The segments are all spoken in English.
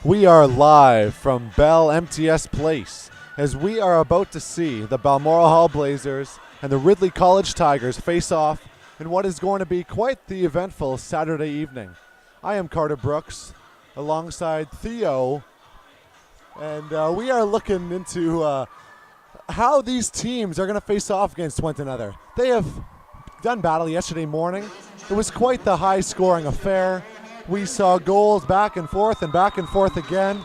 We are live from BellMTS Place as we are about to see the Balmoral Hall Blazers and the Ridley College Tigers face off in what is going to be quite the eventful Saturday evening. I am Carter Brooks alongside Theo, and we are looking into how these teams are going to face off against one another. They have done battle yesterday morning. It was quite the high-scoring affair. We saw goals back and forth again.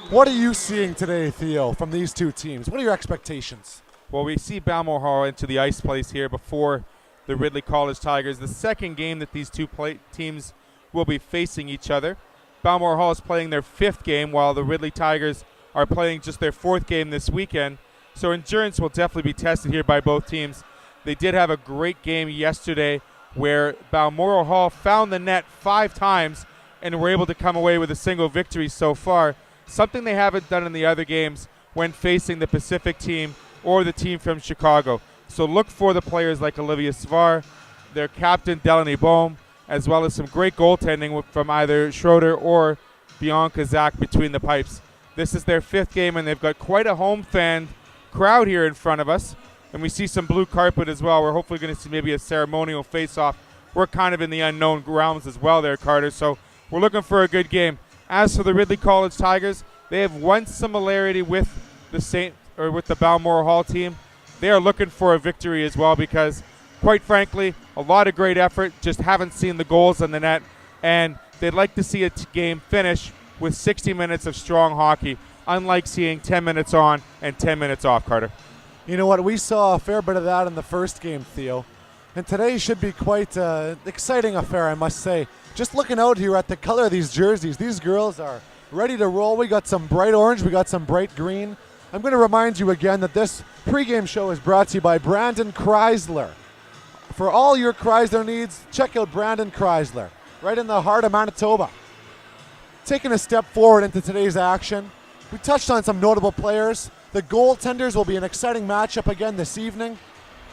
What are you seeing today, Theo, from these two teams? What are your expectations? Well, we see Balmoral Hall into the Iceplex here before the Ridley College Tigers. The second game that these two teams will be facing each other. Balmoral Hall is playing their fifth game, while the Ridley Tigers are playing just their fourth game this weekend. So endurance will definitely be tested here by both teams. They did have a great game yesterday where Balmoral Hall found the net 5 times and were able to come away with a single victory so far, something they haven't done in the other games when facing the Pacific team or the team from Chicago. So look for the players like Olivia Svar, their captain Delaney Bohm, as well as some great goaltending from either Schroeder or Bianca Zach between the pipes. This is their 5th game, and they've got quite a home fan crowd here in front of us. And we see some blue carpet as well. We're hopefully going to see maybe a ceremonial face-off. We're kind of in the unknown realms as well there, Carter. So we're looking for a good game. As for the Ridley College Tigers, they have one similarity with the Balmoral Hall team. They are looking for a victory as well because, quite frankly, a lot of great effort, just haven't seen the goals in the net, and they'd like to see a game finish with 60 minutes of strong hockey, unlike seeing 10 minutes on and 10 minutes off, Carter. You know what? We saw a fair bit of that in the first game, Theo. And today should be quite an exciting affair, I must say. Just looking out here at the color of these jerseys, these girls are ready to roll. We got some bright orange, we got some bright green. I'm going to remind you again that this pregame show is brought to you by Brandon Chrysler. For all your Chrysler needs, check out Brandon Chrysler, right in the heart of Manitoba. Taking a step forward into today's action, we touched on some notable players. The goaltenders will be an exciting matchup again this evening.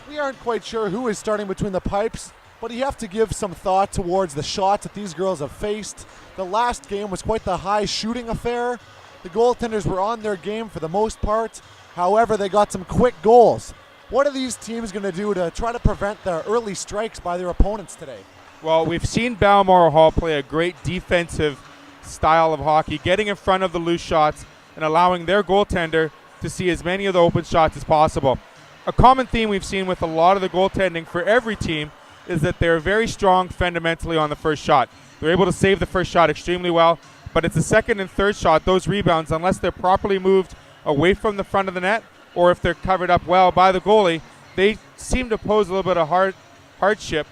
We aren't quite sure who is starting between the pipes, but you have to give some thought towards the shots that these girls have faced. The last game was quite the high shooting affair. The goaltenders were on their game for the most part. However, they got some quick goals. What are these teams going to do to try to prevent the early strikes by their opponents today? Well, we've seen Balmoral Hall play a great defensive style of hockey, getting in front of the loose shots and allowing their goaltender to see as many of the open shots as possible. A common theme we've seen with a lot of the goaltending for every team is that they're very strong fundamentally on the first shot. They're able to save the first shot extremely well, but it's the second and third shot, those rebounds, unless they're properly moved away from the front of the net or if they're covered up well by the goalie, they seem to pose a little bit of hardship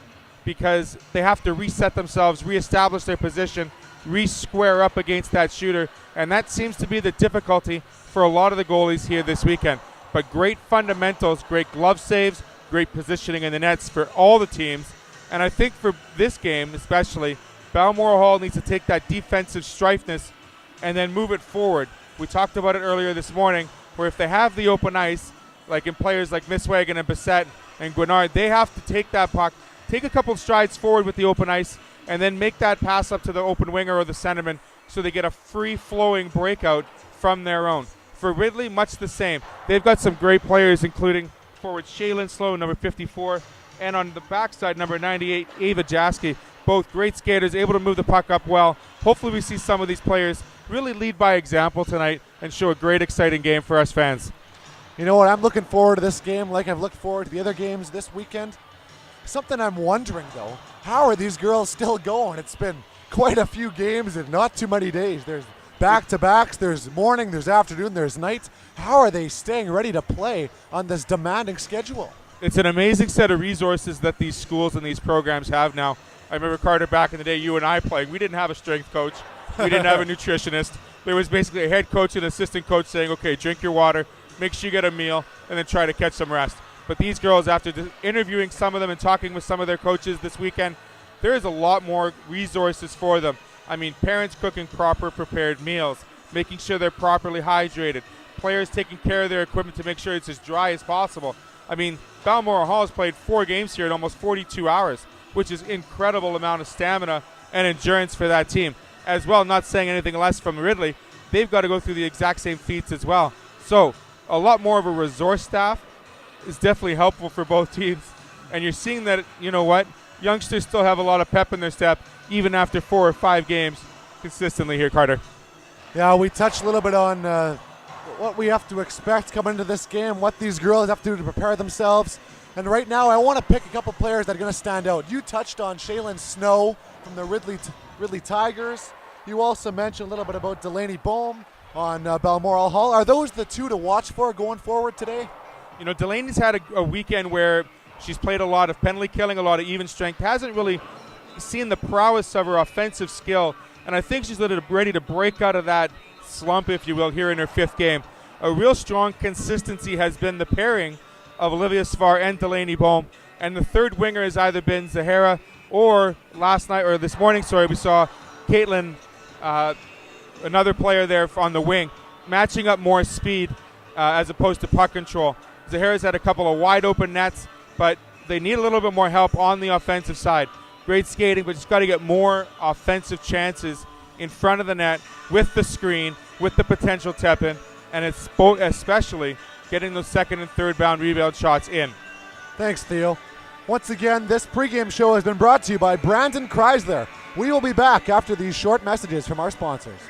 because they have to reset themselves, reestablish their position, re-square up against that shooter, and that seems to be the difficulty for a lot of the goalies here this weekend. But great fundamentals, great glove saves, great positioning in the nets for all the teams. And I think for this game especially, Balmoral Hall needs to take that defensive strifeness and then move it forward. We talked about it earlier this morning, where if they have the open ice, like in players like Misswagen and Bissett and Guinard, they have to take that puck, take a couple of strides forward with the open ice, and then make that pass up to the open winger or the centerman so they get a free-flowing breakout from their own. For Ridley, much the same. They've got some great players, including forward Shaylin Slow, number 54, and on the backside, number 98, Ava Jaski. Both great skaters, able to move the puck up well. Hopefully we see some of these players really lead by example tonight and show a great, exciting game for us fans. You know what? I'm looking forward to this game like I've looked forward to the other games this weekend. Something I'm wondering, though, how are these girls still going? It's been quite a few games in not too many days. There's back-to-backs, there's morning, there's afternoon, there's night. How are they staying ready to play on this demanding schedule? It's an amazing set of resources that these schools and these programs have now. I remember, Carter, back in the day, you and I playing. We didn't have a strength coach. We didn't have a nutritionist. There was basically a head coach and assistant coach saying, okay, drink your water, make sure you get a meal, and then try to catch some rest. But these girls, after interviewing some of them and talking with some of their coaches this weekend, there is a lot more resources for them. I mean, parents cooking proper prepared meals, making sure they're properly hydrated, players taking care of their equipment to make sure it's as dry as possible. I mean, Balmoral Hall has played 4 games here in almost 42 hours, which is incredible amount of stamina and endurance for that team. As well, not saying anything less from Ridley, they've got to go through the exact same feats as well. So a lot more of a resource staff is definitely helpful for both teams. And you're seeing that, you know what, youngsters still have a lot of pep in their step, even after 4 or 5 games consistently here, Carter. Yeah, we touched a little bit on what we have to expect coming into this game, what these girls have to do to prepare themselves. And right now, I want to pick a couple players that are going to stand out. You touched on Shaylin Snow from the Ridley Tigers. You also mentioned a little bit about Delaney Bohm on Balmoral Hall. Are those the two to watch for going forward today? You know, Delaney's had a weekend where she's played a lot of penalty killing, a lot of even strength, hasn't really seen the prowess of her offensive skill, and I think she's ready to break out of that slump, if you will, here in her 5th game. A real strong consistency has been the pairing of Olivia Svar and Delaney Bohm, and the third winger has either been Zahara or this morning, we saw Caitlin, another player there on the wing, matching up more speed as opposed to puck control. Zahara's had a couple of wide open nets, but they need a little bit more help on the offensive side. Great skating, but just got to get more offensive chances in front of the net with the screen, with the potential tap-in, and it's especially getting those second and third bound rebound shots in. Thanks, Theo. Once again, this pregame show has been brought to you by Brandon Chrysler. We will be back after these short messages from our sponsors.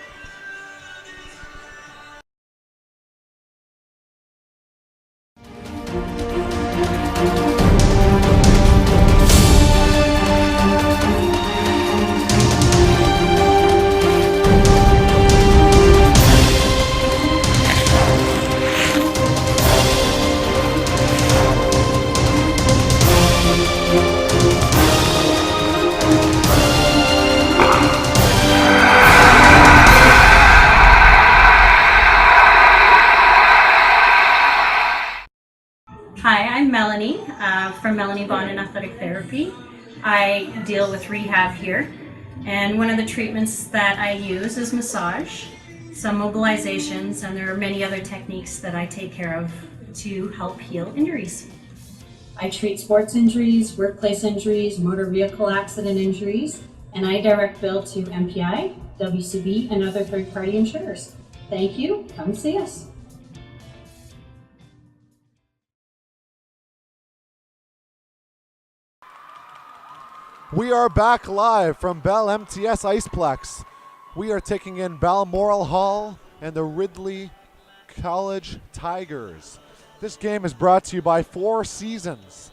Hi, I'm Melanie from Melanie Bond and Athletic Therapy. I deal with rehab here, and one of the treatments that I use is massage, some mobilizations, and there are many other techniques that I take care of to help heal injuries. I treat sports injuries, workplace injuries, motor vehicle accident injuries, and I direct bill to MPI, WCB, and other third-party insurers. Thank you. Come see us. We are back live from BellMTS Iceplex. We are taking in Balmoral Hall and the Ridley College Tigers. This game is brought to you by Four Seasons.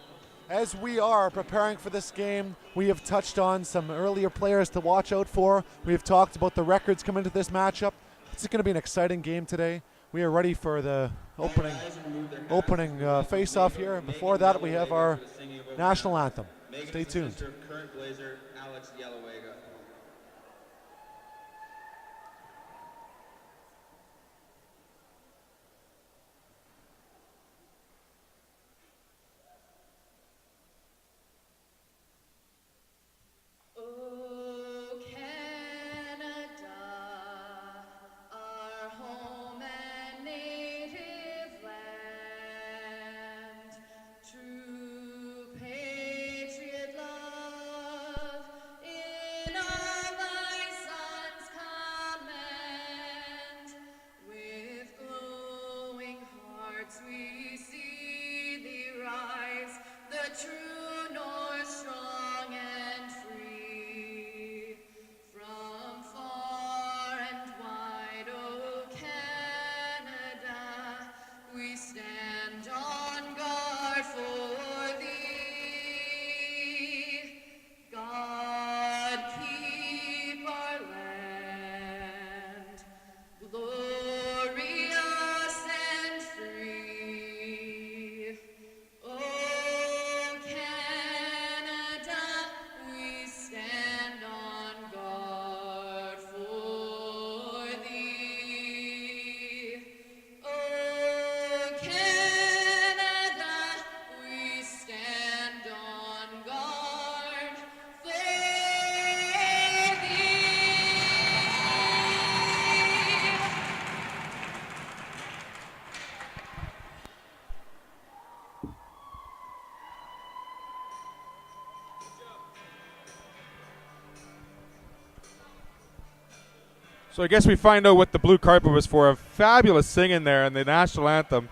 As we are preparing for this game, we have touched on some earlier players to watch out for. We have talked about the records coming into this matchup. It's going to be an exciting game today. We are ready for the opening face-off here. And before that, we have our national anthem. Stay tuned. Current Blazer, Alex Yellowega. In So I guess we find out what the blue carpet was for. A fabulous singing there in the national anthem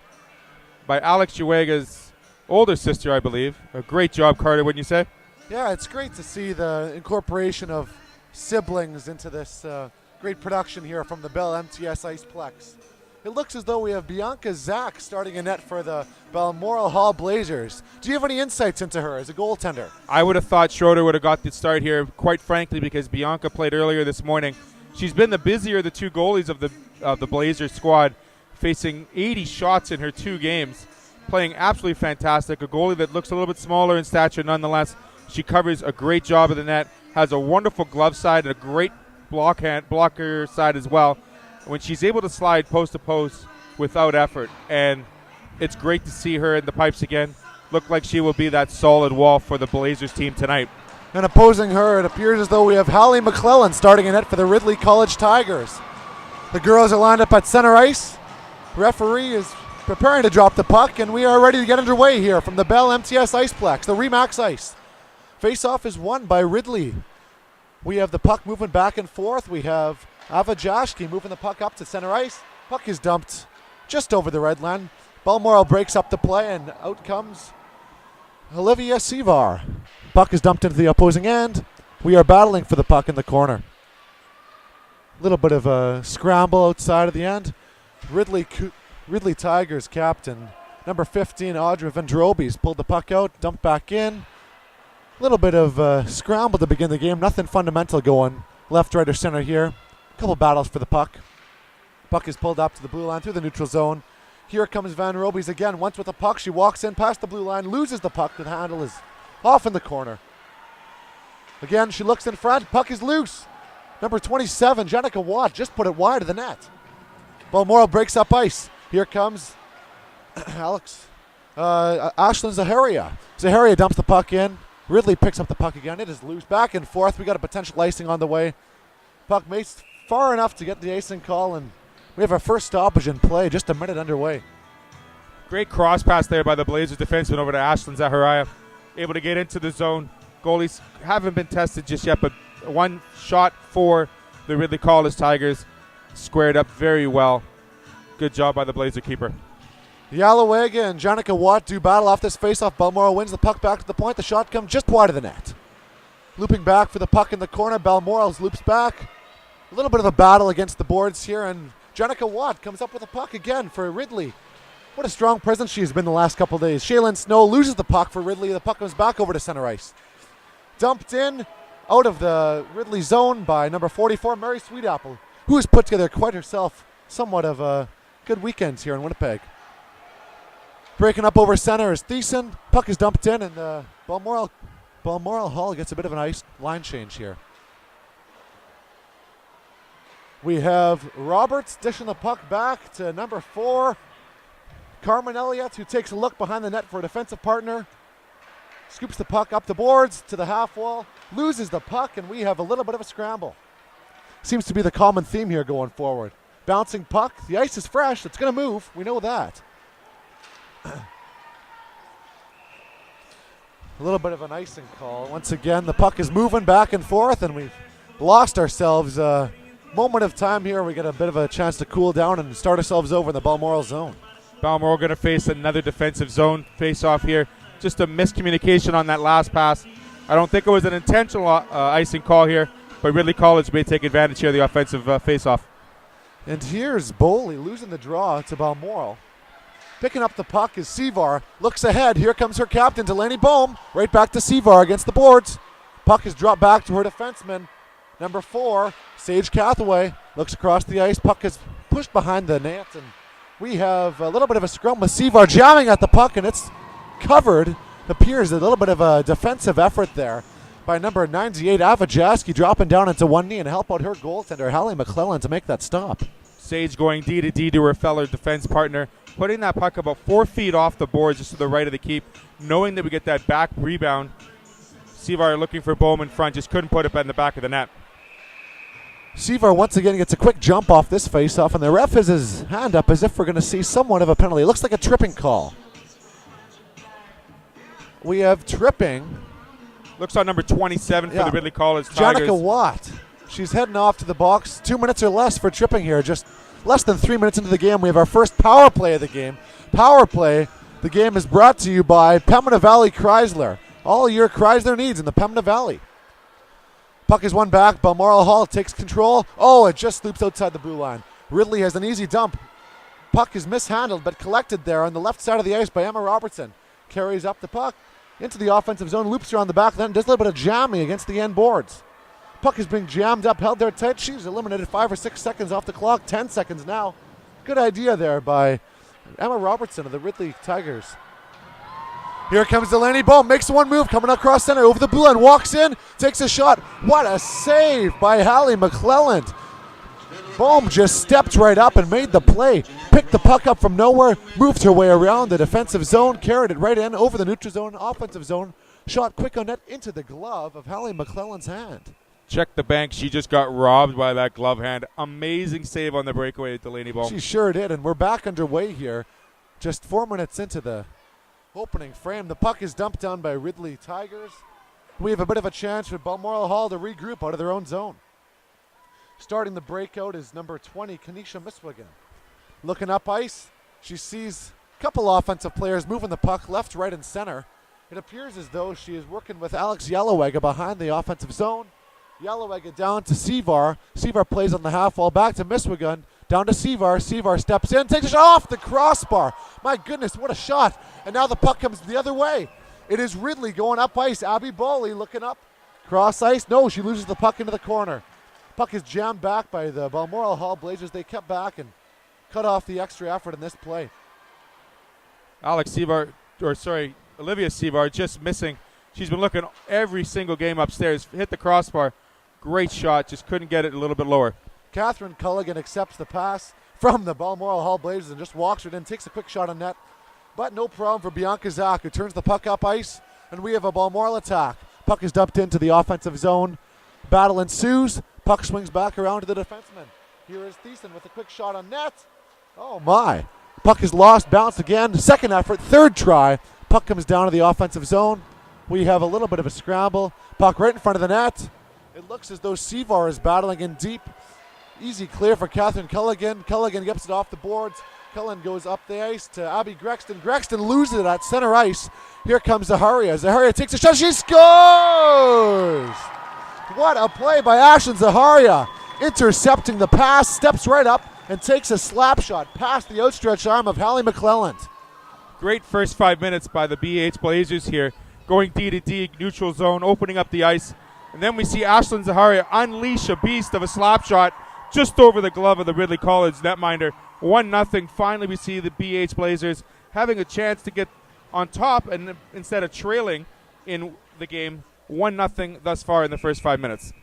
by Alex JWHL's older sister, I believe. A great job, Carter, wouldn't you say? Yeah, it's great to see the incorporation of siblings into this great production here from the BellMTS Iceplex. It looks as though we have Bianca Zach starting in net for the Balmoral Hall Blazers. Do you have any insights into her as a goaltender? I would have thought Schroeder would have got the start here, quite frankly, because Bianca played earlier this morning. She's been the busier of the two goalies of the Blazers squad, facing 80 shots in her 2 games, playing absolutely fantastic. A goalie that looks a little bit smaller in stature nonetheless. She covers a great job of the net, has a wonderful glove side and a great blocker side as well. When she's able to slide post to post without effort, and it's great to see her in the pipes again. Look like she will be that solid wall for the Blazers team tonight. And opposing her, it appears as though we have Hallie McClellan starting in net for the Ridley College Tigers. The girls are lined up at center ice. Referee is preparing to drop the puck, and we are ready to get underway here from the BellMTS Iceplex, the Remax Ice. Face-off is won by Ridley. We have the puck moving back and forth. We have Avajashki moving the puck up to center ice. Puck is dumped just over the red line. Balmoral breaks up the play, and out comes Olivia Sevar. Puck is dumped into the opposing end. We are battling for the puck in the corner. A little bit of a scramble outside of the end. Ridley Tigers captain, number 15, Audra Vendrobis, pulled the puck out, dumped back in. A little bit of scramble to begin the game. Nothing fundamental going left, right, or center here. A couple battles for the puck. Puck is pulled up to the blue line through the neutral zone. Here comes Van Robes again. Once with the puck, she walks in past the blue line, loses the puck. The handle is off in the corner. Again, she looks in front. Puck is loose. Number 27, Jenica Watt, just put it wide of the net. Balmoral breaks up ice. Here comes Ashlyn Zaharia. Zaharia dumps the puck in. Ridley picks up the puck again. It is loose. Back and forth. We got a potential icing on the way. Puck makes far enough to get the icing call, and we have our first stoppage in play, just a minute underway. Great cross pass there by the Blazers defenseman over to Ashlyn Zaharia. Able to get into the zone. Goalies haven't been tested just yet, but one shot for the Ridley College Tigers. Squared up very well. Good job by the Blazer keeper. Yalawega and Jenica Watt do battle off this faceoff. Balmoral wins the puck back to the point. The shot comes just wide of the net. Looping back for the puck in the corner. Balmoral loops back. A little bit of a battle against the boards here, and Jenica Watt comes up with the puck again for Ridley. What a strong presence she has been the last couple of days. Shaylin Snow loses the puck for Ridley. The puck comes back over to center ice. Dumped in out of the Ridley zone by number 44, Mary Sweetapple, who has put together quite herself somewhat of a good weekend here in Winnipeg. Breaking up over center is Thiessen. Puck is dumped in, and Balmoral Hall gets a bit of an ice line change here. We have Roberts dishing the puck back to number 4, Carmen Elliott, who takes a look behind the net for a defensive partner. Scoops the puck up the boards to the half wall, loses the puck, and we have a little bit of a scramble. Seems to be the common theme here going forward. Bouncing puck, the ice is fresh, it's going to move, we know that. A little bit of an icing call. Once again, the puck is moving back and forth, and we've lost ourselves a moment of time here. We get a bit of a chance to cool down and start ourselves over in the Balmoral zone. Balmoral going to face another defensive zone face-off here. Just a miscommunication on that last pass. I don't think it was an intentional icing call here, but Ridley College may take advantage here of the offensive face-off. And here's Boley losing the draw to Balmoral. Picking up the puck is Sevar. Looks ahead. Here comes her captain, Delaney Bohm. Right back to Sevar against the boards. Puck is dropped back to her defenseman. Number 4, Sage Cathaway. Looks across the ice. Puck is pushed behind the net. And we have a little bit of a scrum with Sevar jamming at the puck, and it's covered. Appears a little bit of a defensive effort there by number 98, Avajaski, dropping down into one knee and help out her goaltender, Hallie McClellan, to make that stop. Sage going D to D to her fellow defense partner, putting that puck about 4 feet off the board just to the right of the keep, knowing that we get that back rebound. Sevar looking for Bohm in front, just couldn't put it in the back of the net. Sevar once again gets a quick jump off this faceoff, and the ref has his hand up as if we're going to see somewhat of a penalty. It looks like a tripping call. We have tripping. Looks on number 27 for the Ridley College Tigers. Jenica Watt. She's heading off to the box. 2 minutes or less for tripping here. Just less than 3 minutes into the game. We have our first power play of the game. Power play. The game is brought to you by Pembina Valley Chrysler. All your Chrysler needs in the Pembina Valley. Puck is won back. Balmoral Hall takes control. Oh, it just loops outside the blue line. Ridley has an easy dump. Puck is mishandled but collected there on the left side of the ice by Emma Robertson. Carries up the puck into the offensive zone, loops her on the back, then does a little bit of jamming against the end boards. Puck is being jammed up, held there tight. She's eliminated 5 or 6 seconds off the clock, 10 seconds now. Good idea there by Emma Robertson of the Ridley Tigers. Here comes Delaney Bohm, makes one move, coming across center over the blue line, walks in, takes a shot. What a save by Hallie McClelland. Bohm just stepped right up and made the play. Picked the puck up from nowhere, moved her way around the defensive zone, carried it right in over the neutral zone, offensive zone. Shot quick on net into the glove of Hallie McClelland's hand. Check the bank. She just got robbed by that glove hand. Amazing save on the breakaway at Delaney Bohm. She sure did, and we're back underway here. Just 4 minutes into the opening frame. The puck is dumped down by Ridley Tigers. We have a bit of a chance for Balmoral Hall to regroup out of their own zone. Starting the breakout is number 20, Kanisha Miswigan. Looking up ice, she sees a couple offensive players moving the puck left, right, and center. It appears as though she is working with Alex Yellowega behind the offensive zone. Yellowega down to Sevar. Sevar plays on the half wall, back to Miswigan. Down to Sevar. Sevar steps in, takes a shot off the crossbar. My goodness, what a shot. And now the puck comes the other way. It is Ridley going up ice. Abby Bowley looking up. Cross ice. No, she loses the puck into the corner. Puck is jammed back by the Balmoral Hall Blazers. They kept back and cut off the extra effort in this play. Olivia Sevar just missing. She's been looking every single game upstairs. Hit the crossbar. Great shot. Just couldn't get it a little bit lower. Catherine Culligan accepts the pass from the Balmoral Hall Blazers and just walks it in, takes a quick shot on net. But no problem for Bianca Zach, who turns the puck up ice, and we have a Balmoral attack. Puck is dumped into the offensive zone. Battle ensues. Puck swings back around to the defenseman. Here is Thiessen with a quick shot on net. Oh my. Puck is lost, bounced again. Second effort, third try. Puck comes down to the offensive zone. We have a little bit of a scramble. Puck right in front of the net. It looks as though Sevar is battling in deep. Easy clear for Catherine Culligan. Culligan gets it off the boards. Cullen goes up the ice to Abby Grexton. Grexton loses it at center ice. Here comes Zaharia. Zaharia takes a shot. She scores! What a play by Ashlyn Zaharia. Intercepting the pass, steps right up and takes a slap shot past the outstretched arm of Hallie McClelland. Great first 5 minutes by the BH Blazers here. Going D to D, neutral zone, opening up the ice. And then we see Ashlyn Zaharia unleash a beast of a slap shot just over the glove of the Ridley College netminder. 1-0. Finally, we see the BH Blazers having a chance to get on top and instead of trailing in the game. 1-0 thus far in the first 5 minutes.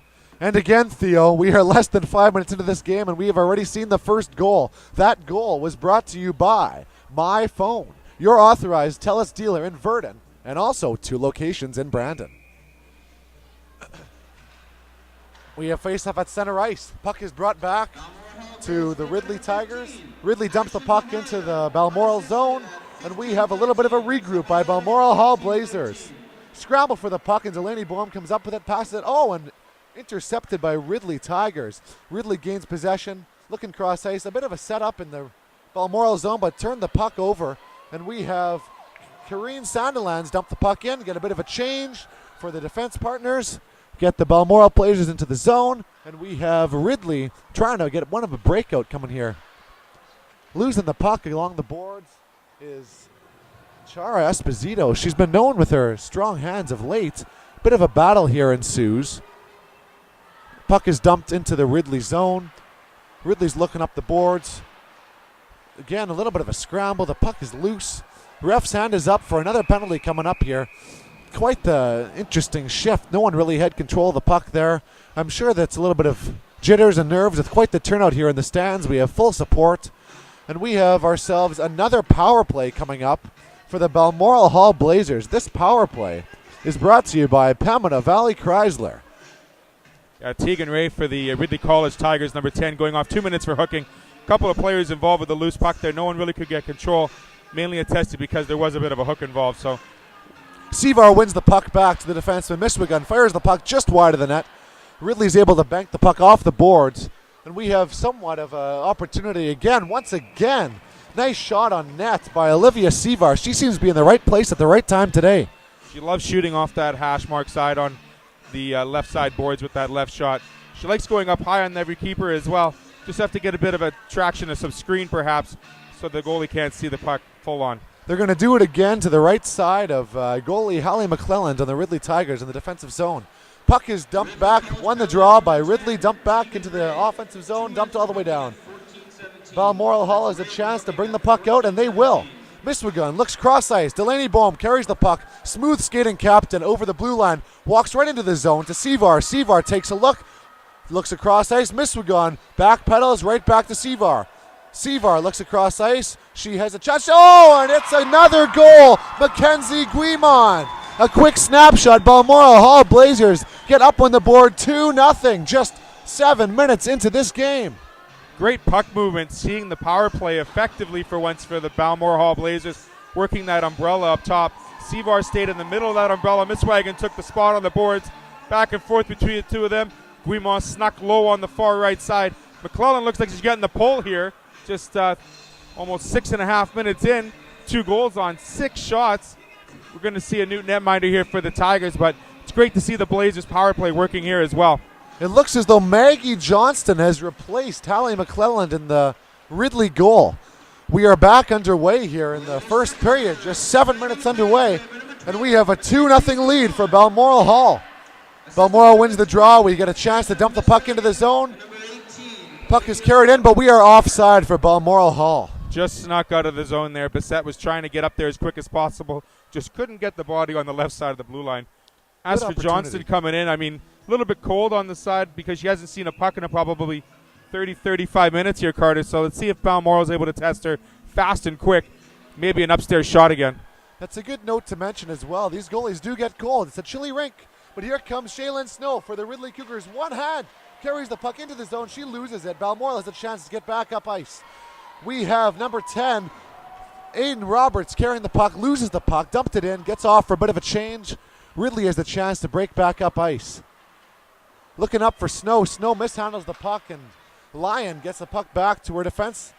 And again, Theo, we are less than 5 minutes into this game, and we have already seen the first goal. That goal was brought to you by My Phone, your authorized TELUS dealer in Verdon, and also 2 locations in Brandon. We have face-off at center ice. Puck is brought back to the Ridley Tigers. Ridley dumps the puck into the Balmoral zone, and we have a little bit of a regroup by Balmoral Hall Blazers. Scramble for the puck, and Delaney Bohm comes up with it, passes it. Oh, and intercepted by Ridley Tigers. Ridley gains possession, looking cross ice. A bit of a setup in the Balmoral zone, but turned the puck over, and we have Kareen Sandilands dump the puck in, get a bit of a change for the defense partners. Get the Balmoral Blazers into the zone, and we have Ridley trying to get one of a breakout coming here. Losing the puck along the boards is Chara Esposito. She's been known with her strong hands of late. Bit of a battle here ensues. Puck is dumped into the Ridley zone. Ridley's looking up the boards. Again, a little bit of a scramble. The puck is loose. Ref's hand is up for another penalty coming up here. Quite the interesting shift. No one really had control of the puck there. I'm sure that's a little bit of jitters and nerves with quite the turnout here in the stands. We have full support. And we have ourselves another power play coming up for the Balmoral Hall Blazers. This power play is brought to you by Pembina Valley Chrysler. Tegan Ray for the Ridley College Tigers, number 10, going off 2 minutes for hooking. A couple of players involved with the loose puck there. No one really could get control, mainly attested because there was a bit of a hook involved. So Sevar wins the puck back to the defenseman. Miswigan fires the puck just wide of the net. Ridley's able to bank the puck off the boards, and we have somewhat of an opportunity again. Once again, nice shot on net by Olivia Sevar. She seems to be in the right place at the right time today. She loves shooting off that hash mark side on the left side boards with that left shot. She likes going up high on every keeper as well. Just have to get a bit of a traction of some screen perhaps so the goalie can't see the puck full on. They're going to do it again to the right side of goalie Hallie McClelland on the Ridley Tigers in the defensive zone. Puck is dumped back, won the draw by Ridley, dumped back into the offensive zone, dumped all the way down. Balmoral Hall has a chance to bring the puck out, and they will. Miswigun looks cross ice. Delaney Bohm carries the puck. Smooth skating captain over the blue line. Walks right into the zone to Sevar. Sevar takes a look. Looks across ice. Miswigun backpedals right back to Sevar. Sevar looks across ice. She has a chance. Oh, and it's another goal. Mackenzie Guimond. A quick snapshot. Balmoral Hall Blazers get up on the board 2-0. Just 7 minutes into this game. Great puck movement, seeing the power play effectively for once for the Balmoral Hall Blazers, working that umbrella up top. Sevar stayed in the middle of that umbrella. Miswagon took the spot on the boards. Back and forth between the two of them. Guimond snuck low on the far right side. McClellan looks like she's getting the pull here. Just almost 6.5 minutes in. 2 goals on 6 shots. We're going to see a new netminder here for the Tigers, but it's great to see the Blazers power play working here as well. It looks as though Maggie Johnston has replaced Hallie McClelland in the Ridley goal. We are back underway here in the first period, just 7 minutes underway, and we have a 2-0 lead for Balmoral Hall. Balmoral wins the draw. We get a chance to dump the puck into the zone. Puck is carried in, but we are offside for Balmoral Hall. Just snuck out of the zone there. Bissett was trying to get up there as quick as possible. Just couldn't get the body on the left side of the blue line. As for Johnston coming in, I mean, a little bit cold on the side because she hasn't seen a puck in probably 30-35 minutes here, Carter. So let's see if Balmoral is able to test her fast and quick. Maybe an upstairs shot again. That's a good note to mention as well. These goalies do get cold. It's a chilly rink. But here comes Shaylin Snow for the Ridley Cougars. One hand carries the puck into the zone. She loses it. Balmoral has a chance to get back up ice. We have number 10, Aiden Roberts, carrying the puck, loses the puck, dumped it in, gets off for a bit of a change. Ridley has the chance to break back up ice. Looking up for Snow. Snow mishandles the puck, and Lyon gets the puck back to her defense.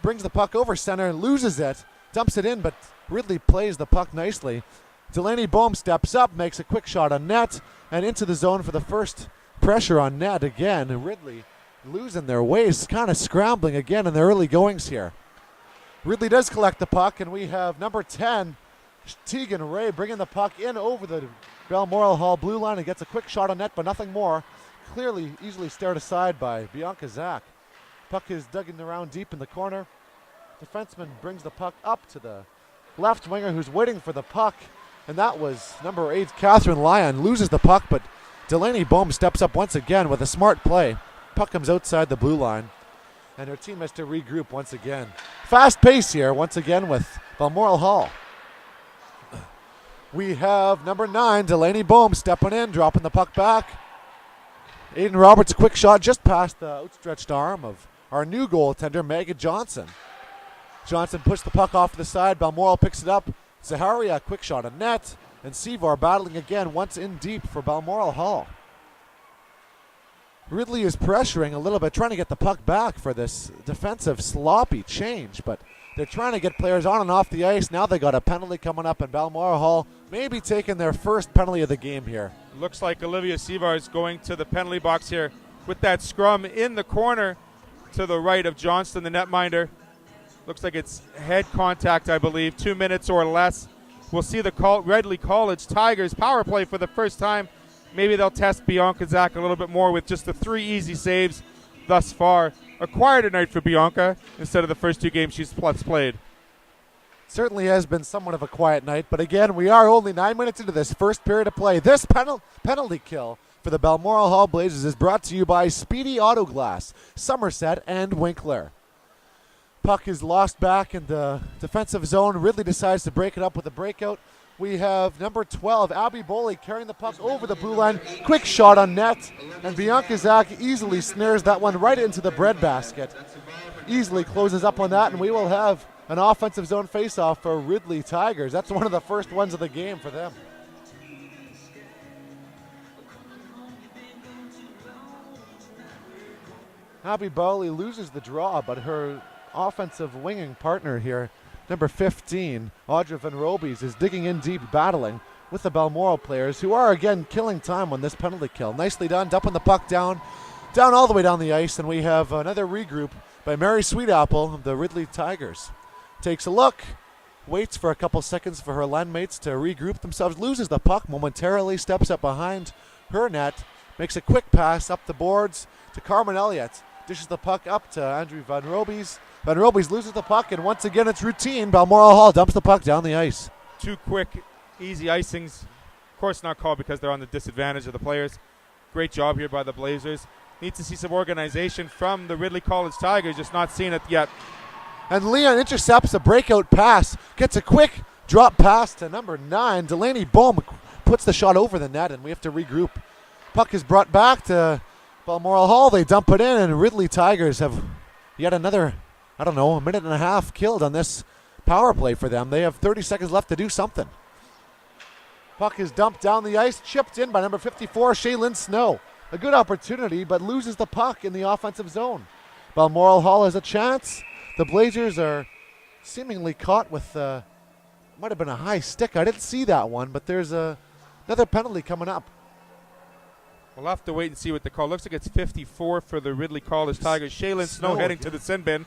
Brings the puck over center, loses it, dumps it in, but Ridley plays the puck nicely. Delaney Bohm steps up, makes a quick shot on net, and into the zone for the first pressure on net again. Ridley losing their ways, kind of scrambling again in the early goings here. Ridley does collect the puck, and we have number 10, Tegan Ray, bringing the puck in over the Balmoral Hall blue line and gets a quick shot on net, but nothing more. Clearly, easily stared aside by Bianca Zach. Puck is dug in around deep in the corner. Defenseman brings the puck up to the left winger who's waiting for the puck, and that was number 8, Catherine Lyon. Loses the puck, but Delaney Bohm steps up once again with a smart play. Puck comes outside the blue line, and her team has to regroup once again. Fast pace here once again with Balmoral Hall. We have number 9, Delaney Bohm, stepping in, dropping the puck back. Aiden Roberts, a quick shot just past the outstretched arm of our new goaltender, Megan Johnson. Johnson pushed the puck off to the side. Balmoral picks it up. Zaharia, quick shot on net. And Sevar battling again once in deep for Balmoral Hall. Ridley is pressuring a little bit, trying to get the puck back for this defensive sloppy change, but they're trying to get players on and off the ice. Now they got a penalty coming up, and Balmoral Hall maybe taking their first penalty of the game here. Looks like Olivia Sevar is going to the penalty box here with that scrum in the corner to the right of Johnston, the netminder. Looks like it's head contact, I believe, 2 minutes or less. We'll see the Ridley College Tigers power play for the first time. Maybe they'll test Bianca Zach a little bit more with just the 3 easy saves thus far. A quieter night for Bianca instead of the first 2 games she's played. Certainly has been somewhat of a quiet night, but again, we are only 9 minutes into this first period of play. This penalty kill for the Balmoral Hall Blazers is brought to you by Speedy Auto Glass, Somerset, and Winkler. Puck is lost back in the defensive zone. Ridley decides to break it up with a breakout. We have number 12, Abby Boley, carrying the puck over the blue line. Quick shot on net, and Bianca Zach easily snares that one right into the breadbasket. Easily closes up on that, and we will have an offensive zone faceoff for Ridley Tigers. That's one of the first ones of the game for them. Abby Bowley loses the draw, but her offensive winging partner here, number 15, Audra Van Robies, is digging in deep, battling with the Balmoral players, who are again killing time on this penalty kill. Nicely done, dumping the puck down all the way down the ice, and we have another regroup by Mary Sweetapple of the Ridley Tigers. Takes a look, waits for a couple seconds for her landmates to regroup themselves, loses the puck momentarily, steps up behind her net, makes a quick pass up the boards to Carmen Elliott, dishes the puck up to Andrew Van Robies. Van Robies loses the puck, and once again it's routine. Balmoral Hall dumps the puck down the ice. 2 quick, easy icings. Of course not called because they're on the disadvantage of the players. Great job here by the Blazers. Need to see some organization from the Ridley College Tigers, just not seeing it yet. And Leon intercepts a breakout pass, gets a quick drop pass to number 9. Delaney Bohm puts the shot over the net, and we have to regroup. Puck is brought back to Balmoral Hall. They dump it in, and Ridley Tigers have yet another, a minute and a half killed on this power play for them. They have 30 seconds left to do something. Puck is dumped down the ice, chipped in by number 54, Shaylin Snow. A good opportunity, but loses the puck in the offensive zone. Balmoral Hall has a chance. The Blazers are seemingly caught with, might have been a high stick. I didn't see that one, but there's another penalty coming up. We'll have to wait and see what the call. Looks like it's 54 for the Ridley College Tigers. Shaylin Snow heading to the sin bin.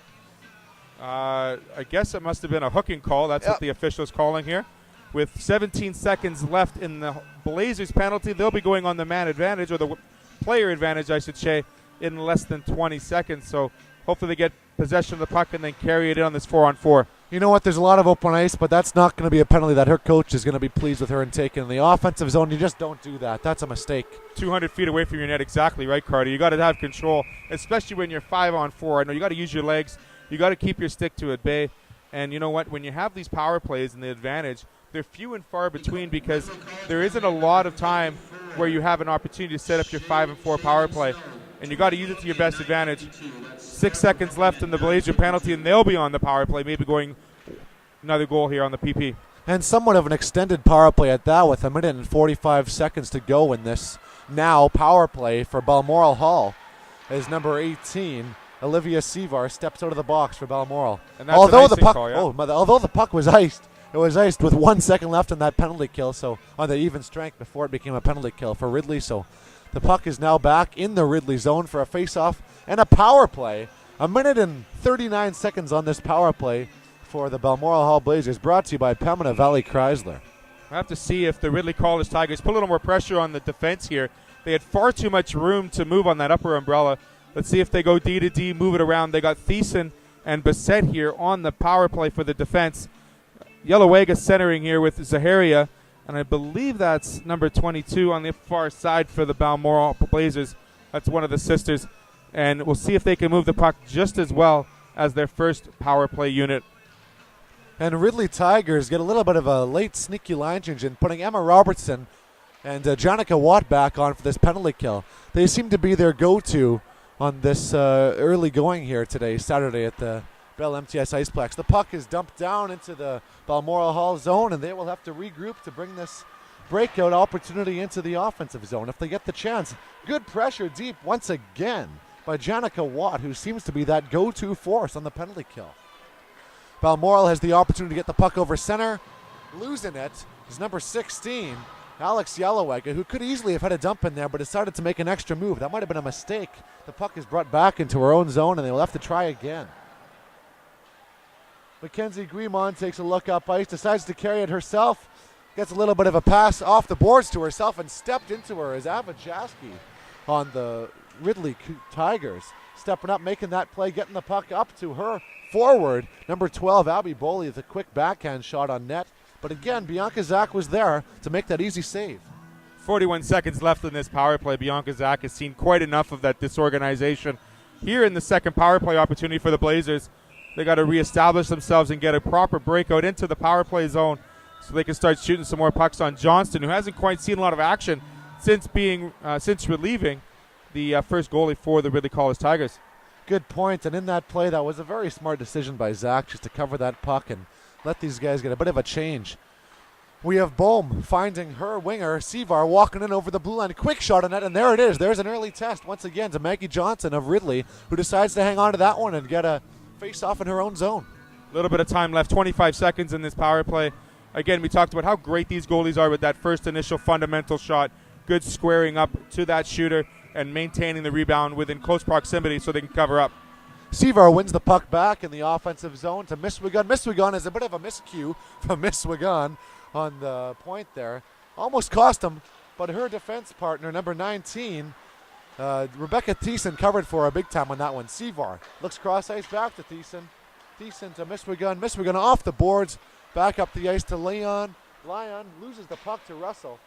I guess it must have been a hooking call. That's what the official's calling here. With 17 seconds left in the Blazers penalty, they'll be going on the man advantage, or the player advantage, I should say, in less than 20 seconds. So hopefully they get possession of the puck and then carry it in on this 4-on-4. You know what? There's a lot of open ice, but that's not going to be a penalty that her coach is going to be pleased with her in taking. In the offensive zone, you just don't do that. That's a mistake. 200 feet away from your net, exactly right, Carter. You got to have control, especially when you're 5-on-4. I know you got to use your legs. You got to keep your stick to at bay. And you know what? When you have these power plays and the advantage, they're few and far between because there isn't a lot of time where you have an opportunity to set up your 5-and-4 power play. And you got to use it to your best advantage. 6 seconds left in the Blazer penalty, and they'll be on the power play, maybe going another goal here on the PP. And somewhat of an extended power play at that, with 1:45 seconds to go in this now power play for Balmoral Hall, as number 18, Olivia Sevar, steps out of the box for Balmoral. And that's although the puck was iced, it was iced with 1 second left on that penalty kill, so on the even strength before it became a penalty kill for Ridley. So the puck is now back in the Ridley zone for a face-off and a power play. 1:39 seconds on this power play for the Balmoral Hall Blazers, brought to you by Pembina Valley Chrysler. I have to see if the Ridley College Tigers put a little more pressure on the defense here. They had far too much room to move on that upper umbrella. Let's see if they go D to D, move it around. They got Thiessen and Bissett here on the power play for the defense. Yellowega centering here with Zaharia, and I believe that's number 22 on the far side for the Balmoral Blazers. That's one of the sisters. And we'll see if they can move the puck just as well as their first power play unit. And Ridley Tigers get a little bit of a late sneaky line change in, putting Emma Robertson and Janica Watt back on for this penalty kill. They seem to be their go-to on this early going here today, Saturday, at the BellMTS Iceplex. The puck is dumped down into the Balmoral Hall zone, and they will have to regroup to bring this breakout opportunity into the offensive zone if they get the chance. Good pressure deep once again by Janica Watt, who seems to be that go-to force on the penalty kill. Balmoral has the opportunity to get the puck over center. Losing it is number 16, Alex Yellowega, who could easily have had a dump in there but decided to make an extra move. That might have been a mistake. The puck is brought back into her own zone, and they will have to try again. Mackenzie Guimond takes a look up ice, decides to carry it herself, gets a little bit of a pass off the boards to herself, and stepped into her as Ava Jaski on the Ridley Tigers. Stepping up, making that play, getting the puck up to her forward. Number 12, Abby Boley, with a quick backhand shot on net. But again, Bianca Zach was there to make that easy save. 41 seconds left in this power play. Bianca Zach has seen quite enough of that disorganization. Here in the second power play opportunity for the Blazers, they got to reestablish themselves and get a proper breakout into the power play zone so they can start shooting some more pucks on Johnston, who hasn't quite seen a lot of action since relieving the first goalie for the Ridley College Tigers. Good point, and in that play, that was a very smart decision by Zach just to cover that puck and let these guys get a bit of a change. We have Bohm finding her winger, Sevar, walking in over the blue line. Quick shot on net, and there it is. There's an early test once again to Maggie Johnson of Ridley, who decides to hang on to that one and get a face-off in her own zone. A little bit of time left, 25 seconds in this power play. Again, we talked about how great these goalies are with that first initial fundamental shot. Good squaring up to that shooter and maintaining the rebound within close proximity so they can cover up. Sevar wins the puck back in the offensive zone to Miswigan. Miswigan is a bit of a miscue from Miswigan on the point there. Almost cost him, but her defense partner, number 19, Rebecca Thiessen, covered for her big time on that one. Sevar looks cross ice back to Thiessen. Thiessen to Miswigan. Miswigan off the boards. Back up the ice to Leon. Leon loses the puck to Russell.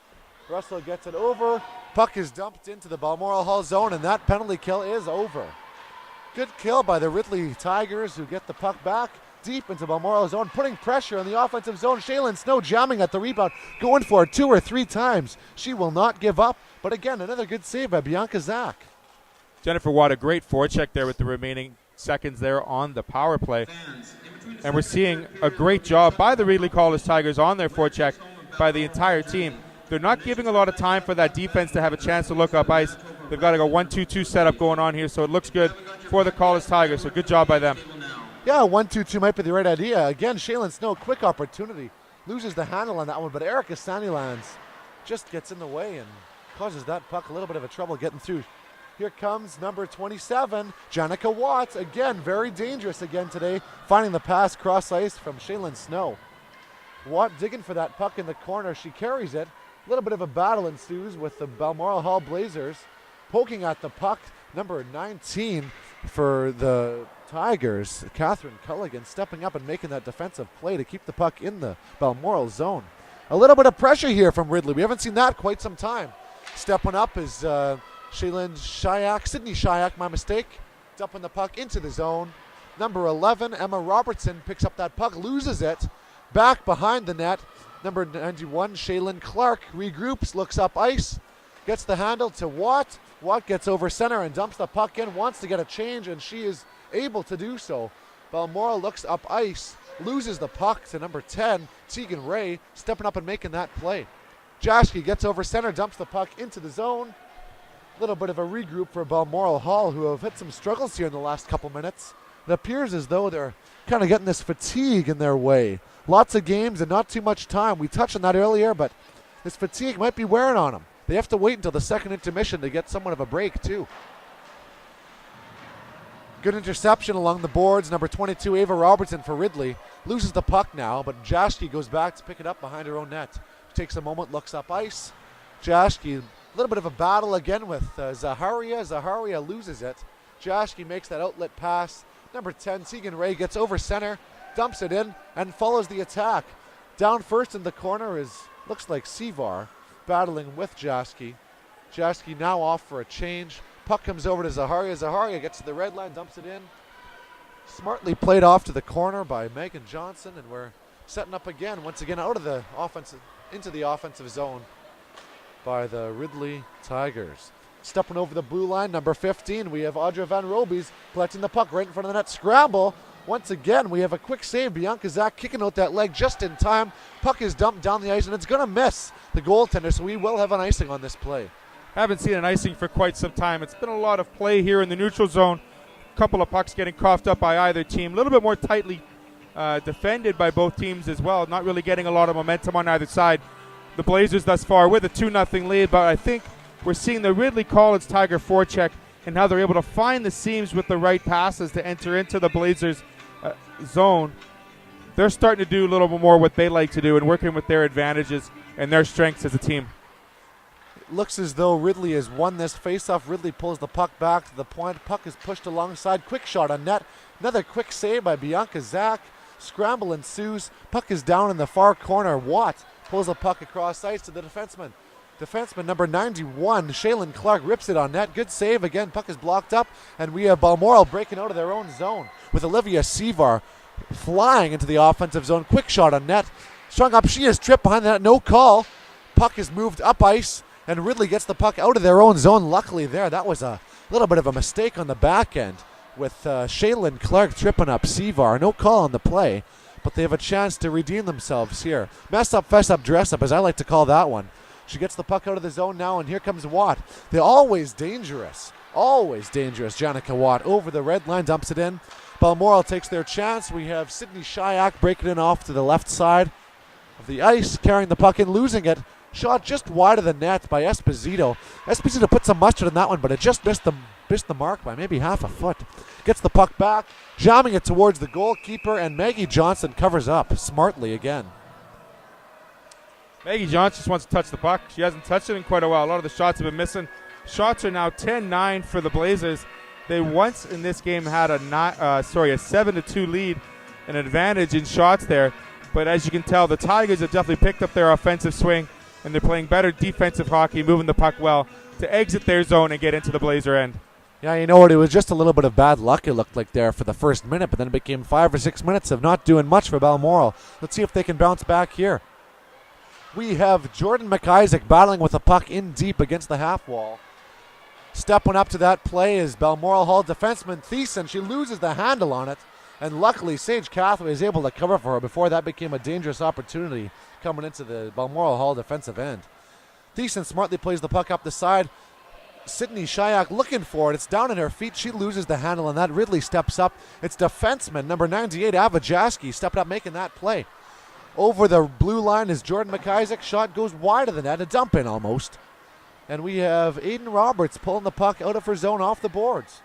Russell gets it over. Puck is dumped into the Balmoral Hall zone, and that penalty kill is over. Good kill by the Ridley Tigers, who get the puck back deep into Balmoral zone, putting pressure on the offensive zone. Shaylin Snow jamming at the rebound, going for it 2 or 3 times. She will not give up, but again, another good save by Bianca Zach. Jennifer Watt, a great forecheck there with the remaining seconds there on the power play. And we're seeing a great job by the Ridley College Tigers on their forecheck by the entire team. They're not giving a lot of time for that defense to have a chance to look up ice. They've got like a 1-2-2 setup going on here, so it looks good for the College Tigers. So good job by them. Yeah, 1-2-2 might be the right idea. Again, Shaylin Snow, quick opportunity. Loses the handle on that one, but Erica Sandilands just gets in the way and causes that puck a little bit of a trouble getting through. Here comes number 27, Janica Watts. Again, very dangerous again today, finding the pass cross ice from Shaylin Snow. Watt digging for that puck in the corner. She carries it. A little bit of a battle ensues with the Balmoral Hall Blazers poking at the puck. Number 19 for the Tigers, Catherine Culligan, stepping up and making that defensive play to keep the puck in the Balmoral zone. A little bit of pressure here from Ridley. We haven't seen that quite some time. Stepping up is Sydney Shayak, my mistake. Dumping the puck into the zone. Number 11, Emma Robertson, picks up that puck, loses it. Back behind the net. Number 91, Shaylin Clark, regroups, looks up ice, gets the handle to Watt. Watt gets over center and dumps the puck in, wants to get a change, and she is able to do so. Balmoral looks up ice, loses the puck to number 10, Tegan Ray, stepping up and making that play. Jaschke gets over center, dumps the puck into the zone. Little bit of a regroup for Balmoral Hall, who have had some struggles here in the last couple minutes. It appears as though they're kind of getting this fatigue in their way. Lots of games and not too much time. We touched on that earlier, but this fatigue might be wearing on them. They have to wait until the second intermission to get somewhat of a break, too. Good interception along the boards. Number 22, Ava Robertson for Ridley. Loses the puck now, but Jaschke goes back to pick it up behind her own net. Takes a moment, looks up ice. Jaschke, a little bit of a battle again with Zaharia. Zaharia loses it. Jaschke makes that outlet pass. Number 10, Tegan Ray, gets over center, dumps it in, and follows the attack. Down first in the corner looks like Sevar, battling with Jaschke. Jaschke now off for a change. Puck comes over to Zaharia. Zaharia gets to the red line, dumps it in. Smartly played off to the corner by Megan Johnson, and we're setting up again, once again out of the offensive, into the offensive zone by the Ridley Tigers. Stepping over the blue line, number 15, we have Audra Van Robies collecting the puck right in front of the net. Scramble. Once again, we have a quick save. Bianca Zach kicking out that leg just in time. Puck is dumped down the ice, and it's going to miss the goaltender, so we will have an icing on this play. Haven't seen an icing for quite some time. It's been a lot of play here in the neutral zone. A couple of pucks getting coughed up by either team. A little bit more tightly defended by both teams as well. Not really getting a lot of momentum on either side. The Blazers thus far with a 2-0 lead, but I think we're seeing the Ridley College Tiger forecheck and how they're able to find the seams with the right passes to enter into the Blazers zone. They're starting to do a little bit more what they like to do and working with their advantages and their strengths as a team. It looks as though Ridley has won this faceoff. Ridley pulls the puck back to the point. Puck is pushed alongside. Quick shot on net. Another quick save by Bianca Zach. Scramble ensues. Puck is down in the far corner. Watt pulls the puck across ice to the defenseman. Defenseman number 91, Shaylin Clark, rips it on net. Good save again. Puck is blocked up, and we have Balmoral breaking out of their own zone with Olivia Sevar flying into the offensive zone. Quick shot on net. Strung up. She is tripped behind the net. No call. Puck is moved up ice, and Ridley gets the puck out of their own zone. Luckily there, that was a little bit of a mistake on the back end with Shaylin Clark tripping up Sevar. No call on the play. but they have a chance to redeem themselves here. Mess up, fess up, dress up, as I like to call that one. She gets the puck out of the zone now, and here comes Watt. They're always dangerous. Always dangerous. Janica Watt over the red line, dumps it in. Balmoral takes their chance. We have Sydney Shyak breaking it off to the left side of the ice, carrying the puck in, losing it. Shot just wide of the net by Esposito. Esposito put some mustard in that one, but it just missed the mark by maybe half a foot. Gets the puck back, jamming it towards the goalkeeper, and Maggie Johnson covers up smartly again. Maggie Johnson just wants to touch the puck. She hasn't touched it in quite a while. A lot of the shots have been missing. Shots are now 10-9 for the Blazers. They once in this game had a 7-2 lead, an advantage in shots there. But as you can tell, the Tigers have definitely picked up their offensive swing, and they're playing better defensive hockey, moving the puck well to exit their zone and get into the Blazer end. Yeah, you know what? It was just a little bit of bad luck, it looked like, there for the first minute, but then it became 5 or 6 minutes of not doing much for Balmoral. Let's see if they can bounce back here. We have Jordan McIsaac battling with a puck in deep against the half wall. Stepping up to that play is Balmoral Hall defenseman Thiessen. She loses the handle on it, and luckily Sage Cathway is able to cover for her before that became a dangerous opportunity coming into the Balmoral Hall defensive end. Thiessen smartly plays the puck up the side. Sydney Shyak looking for it. It's down at her feet. She loses the handle on that. Ridley steps up. It's defenseman number 98, Avajaski, stepping up making that play. Over the blue line is Jordan McIsaac. Shot goes wide of the net, a dump in almost. And we have Aiden Roberts pulling the puck out of her zone off the boards.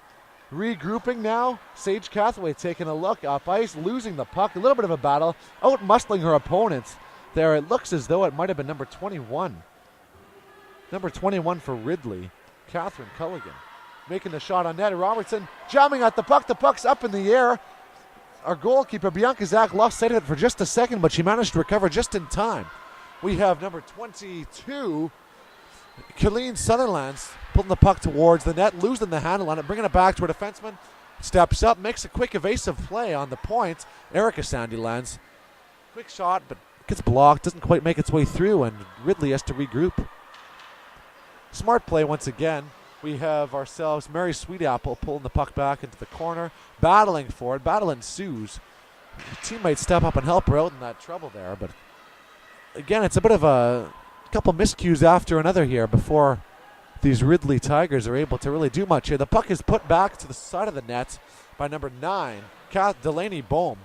Regrouping now, Sage Cathway taking a look up ice, losing the puck. A little bit of a battle, out-muscling her opponents. There it looks as though it might have been number 21. Number 21 for Ridley, Catherine Culligan. Making the shot on net. Robertson jamming at the puck. The puck's up in the air. Our goalkeeper, Bianca Zach, lost sight of it for just a second, but she managed to recover just in time. We have number 22, Colleen Sutherland, pulling the puck towards the net, losing the handle on it, bringing it back to her defenseman. Steps up, makes a quick evasive play on the point. Erica Sandylands. Quick shot, but gets blocked, doesn't quite make its way through, and Ridley has to regroup. Smart play once again. We have ourselves Mary Sweetapple pulling the puck back into the corner, battling for it. Battle ensues. Teammates step up and help her out in that trouble there, but again, it's a bit of a couple miscues after another here before these Ridley Tigers are able to really do much here. The puck is put back to the side of the net by number 9, Delaney Bohm.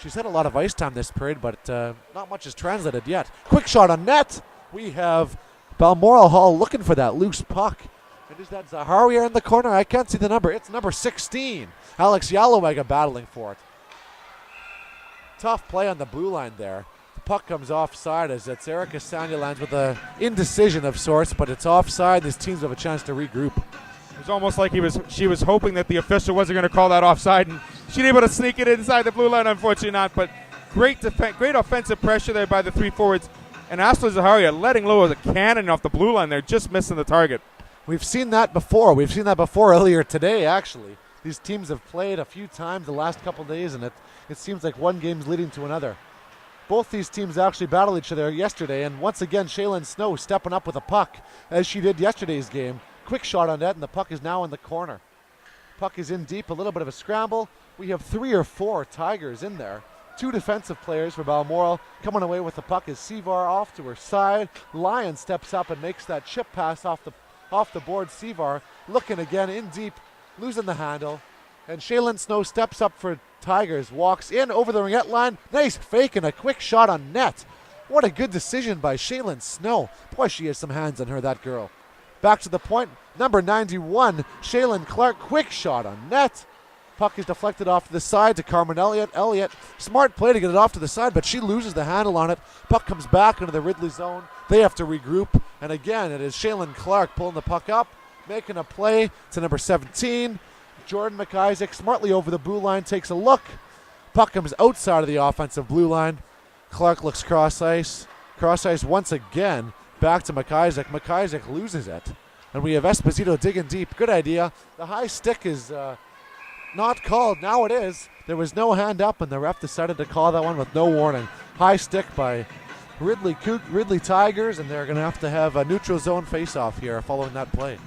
She's had a lot of ice time this period, but not much is translated yet. Quick shot on net. We have Balmoral Hall looking for that loose puck. And is that Zaharia in the corner? I can't see the number. It's number 16. Alex Yalowega battling for it. Tough play on the blue line there. The puck comes offside as it's Erica Sandylands with a indecision of sorts, but it's offside. This team's have a chance to regroup. It was almost like she was hoping that the official wasn't going to call that offside, and she's able to sneak it inside the blue line. Unfortunately not, but great offensive pressure there by the three forwards. And Ashley Zaharia letting low as a cannon off the blue line there, just missing the target. We've seen that before. We've seen that before earlier today, actually. These teams have played a few times the last couple days, and it seems like one game's leading to another. Both these teams actually battled each other yesterday, and once again, Shaylin Snow stepping up with a puck, as she did yesterday's game. Quick shot on net, and the puck is now in the corner. Puck is in deep, a little bit of a scramble. We have 3 or 4 Tigers in there. 2 defensive players for Balmoral. Coming away with the puck is Sevar off to her side. Lyon steps up and makes that chip pass off the board. Sevar looking again in deep, losing the handle. And Shaylin Snow steps up for Tigers, walks in over the ringette line. Nice fake and a quick shot on net. What a good decision by Shaylin Snow. Boy, she has some hands on her, that girl. Back to the point, number 91, Shaylin Clark, quick shot on net. Puck is deflected off to the side to Carmen Elliott. Elliott, smart play to get it off to the side, but she loses the handle on it. Puck comes back into the Ridley zone. They have to regroup, and again, it is Shaylin Clark pulling the puck up, making a play to number 17. Jordan McIsaac smartly over the blue line, takes a look. Puck comes outside of the offensive blue line. Clark looks cross ice. Cross ice once again. Back to McIsaac. McIsaac loses it. And we have Esposito digging deep. Good idea. The high stick is not called. Now it is. There was no hand up, and the ref decided to call that one with no warning. High stick by Ridley Tigers, and they're going to have a neutral zone face-off here following that play.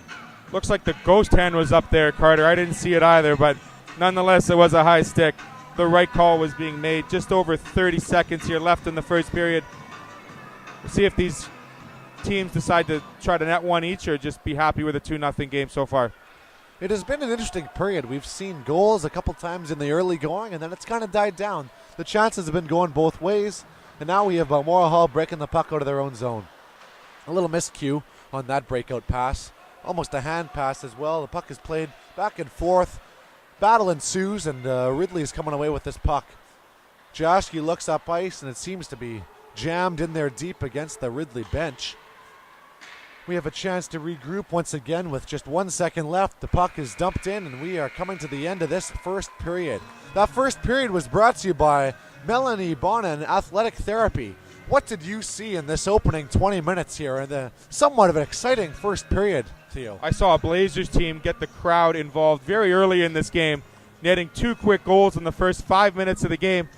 Looks like the ghost hand was up there, Carter. I didn't see it either, but nonetheless, it was a high stick. the right call was being made. Just over 30 seconds here left in the first period. We'll see if these teams decide to try to net one each or just be happy with a 2-0 game so far. It has been an interesting period. We've seen goals a couple times in the early going, and then it's kind of died down. The chances have been going both ways, and now we have Balmoral Hall breaking the puck out of their own zone. A little miscue on that breakout pass. Almost a hand pass as well. The puck is played back and forth. Battle ensues, and Ridley is coming away with this puck. Joshke looks up ice, and it seems to be jammed in there deep against the Ridley bench. We have a chance to regroup once again with just 1 second left. The puck is dumped in, and we are coming to the end of this first period. That first period was brought to you by Melanie Bonin Athletic Therapy. What did you see in this opening 20 minutes here in the somewhat of an exciting first period, Theo? I saw a Blazers team get the crowd involved very early in this game, netting 2 quick goals in the first 5 minutes of the game,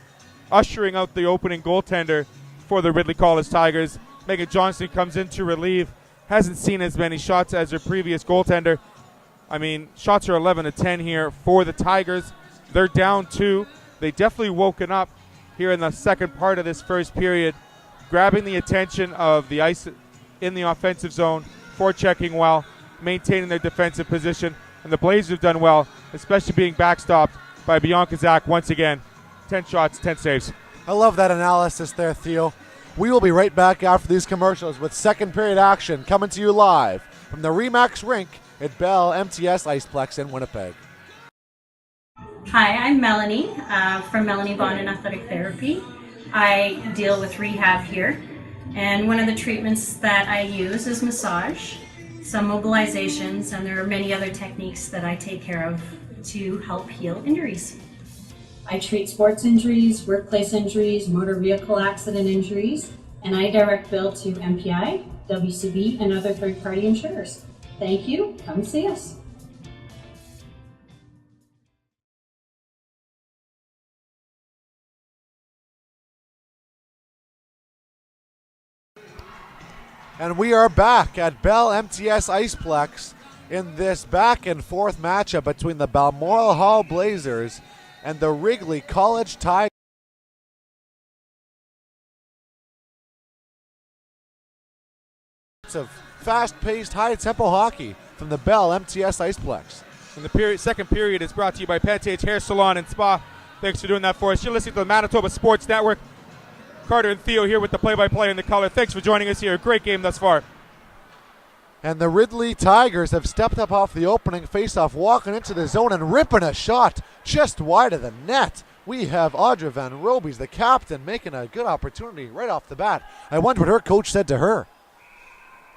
ushering out the opening goaltender for the Ridley College Tigers. Megan Johnson comes in to relieve. Hasn't seen as many shots as her previous goaltender. I mean, shots are 11-10 here for the Tigers. They're down 2. They definitely woken up here in the second part of this first period, grabbing the attention of the ice in the offensive zone, forechecking well, maintaining their defensive position, and the Blazers have done well, especially being backstopped by Bianca Zach once again. 10 shots, 10 saves. I love that analysis there, Theo. We will be right back after these commercials with second period action coming to you live from the Remax Rink at BellMTS Iceplex in Winnipeg. Hi, I'm Melanie from Melanie Bonin Athletic Therapy. I deal with rehab here, and one of the treatments that I use is massage, some mobilizations, and there are many other techniques that I take care of to help heal injuries. I treat sports injuries, workplace injuries, motor vehicle accident injuries, and I direct bill to MPI, WCB, and other third-party insurers. Thank you. Come see us. And we are back at BellMTS Iceplex in this back and forth matchup between the Balmoral Hall Blazers and the Ridley College Tigers. Of fast-paced, high-tempo hockey from the BellMTS Iceplex. And the second period is brought to you by Pantage Hair Salon and Spa. Thanks for doing that for us. You're listening to the Manitoba Sports Network. Carter and Theo here with the play-by-play and the color. Thanks for joining us here. Great game thus far. And the Ridley Tigers have stepped up off the opening faceoff, walking into the zone and ripping a shot just wide of the net. We have Audra Van Robies, the captain, making a good opportunity right off the bat. I wonder what her coach said to her.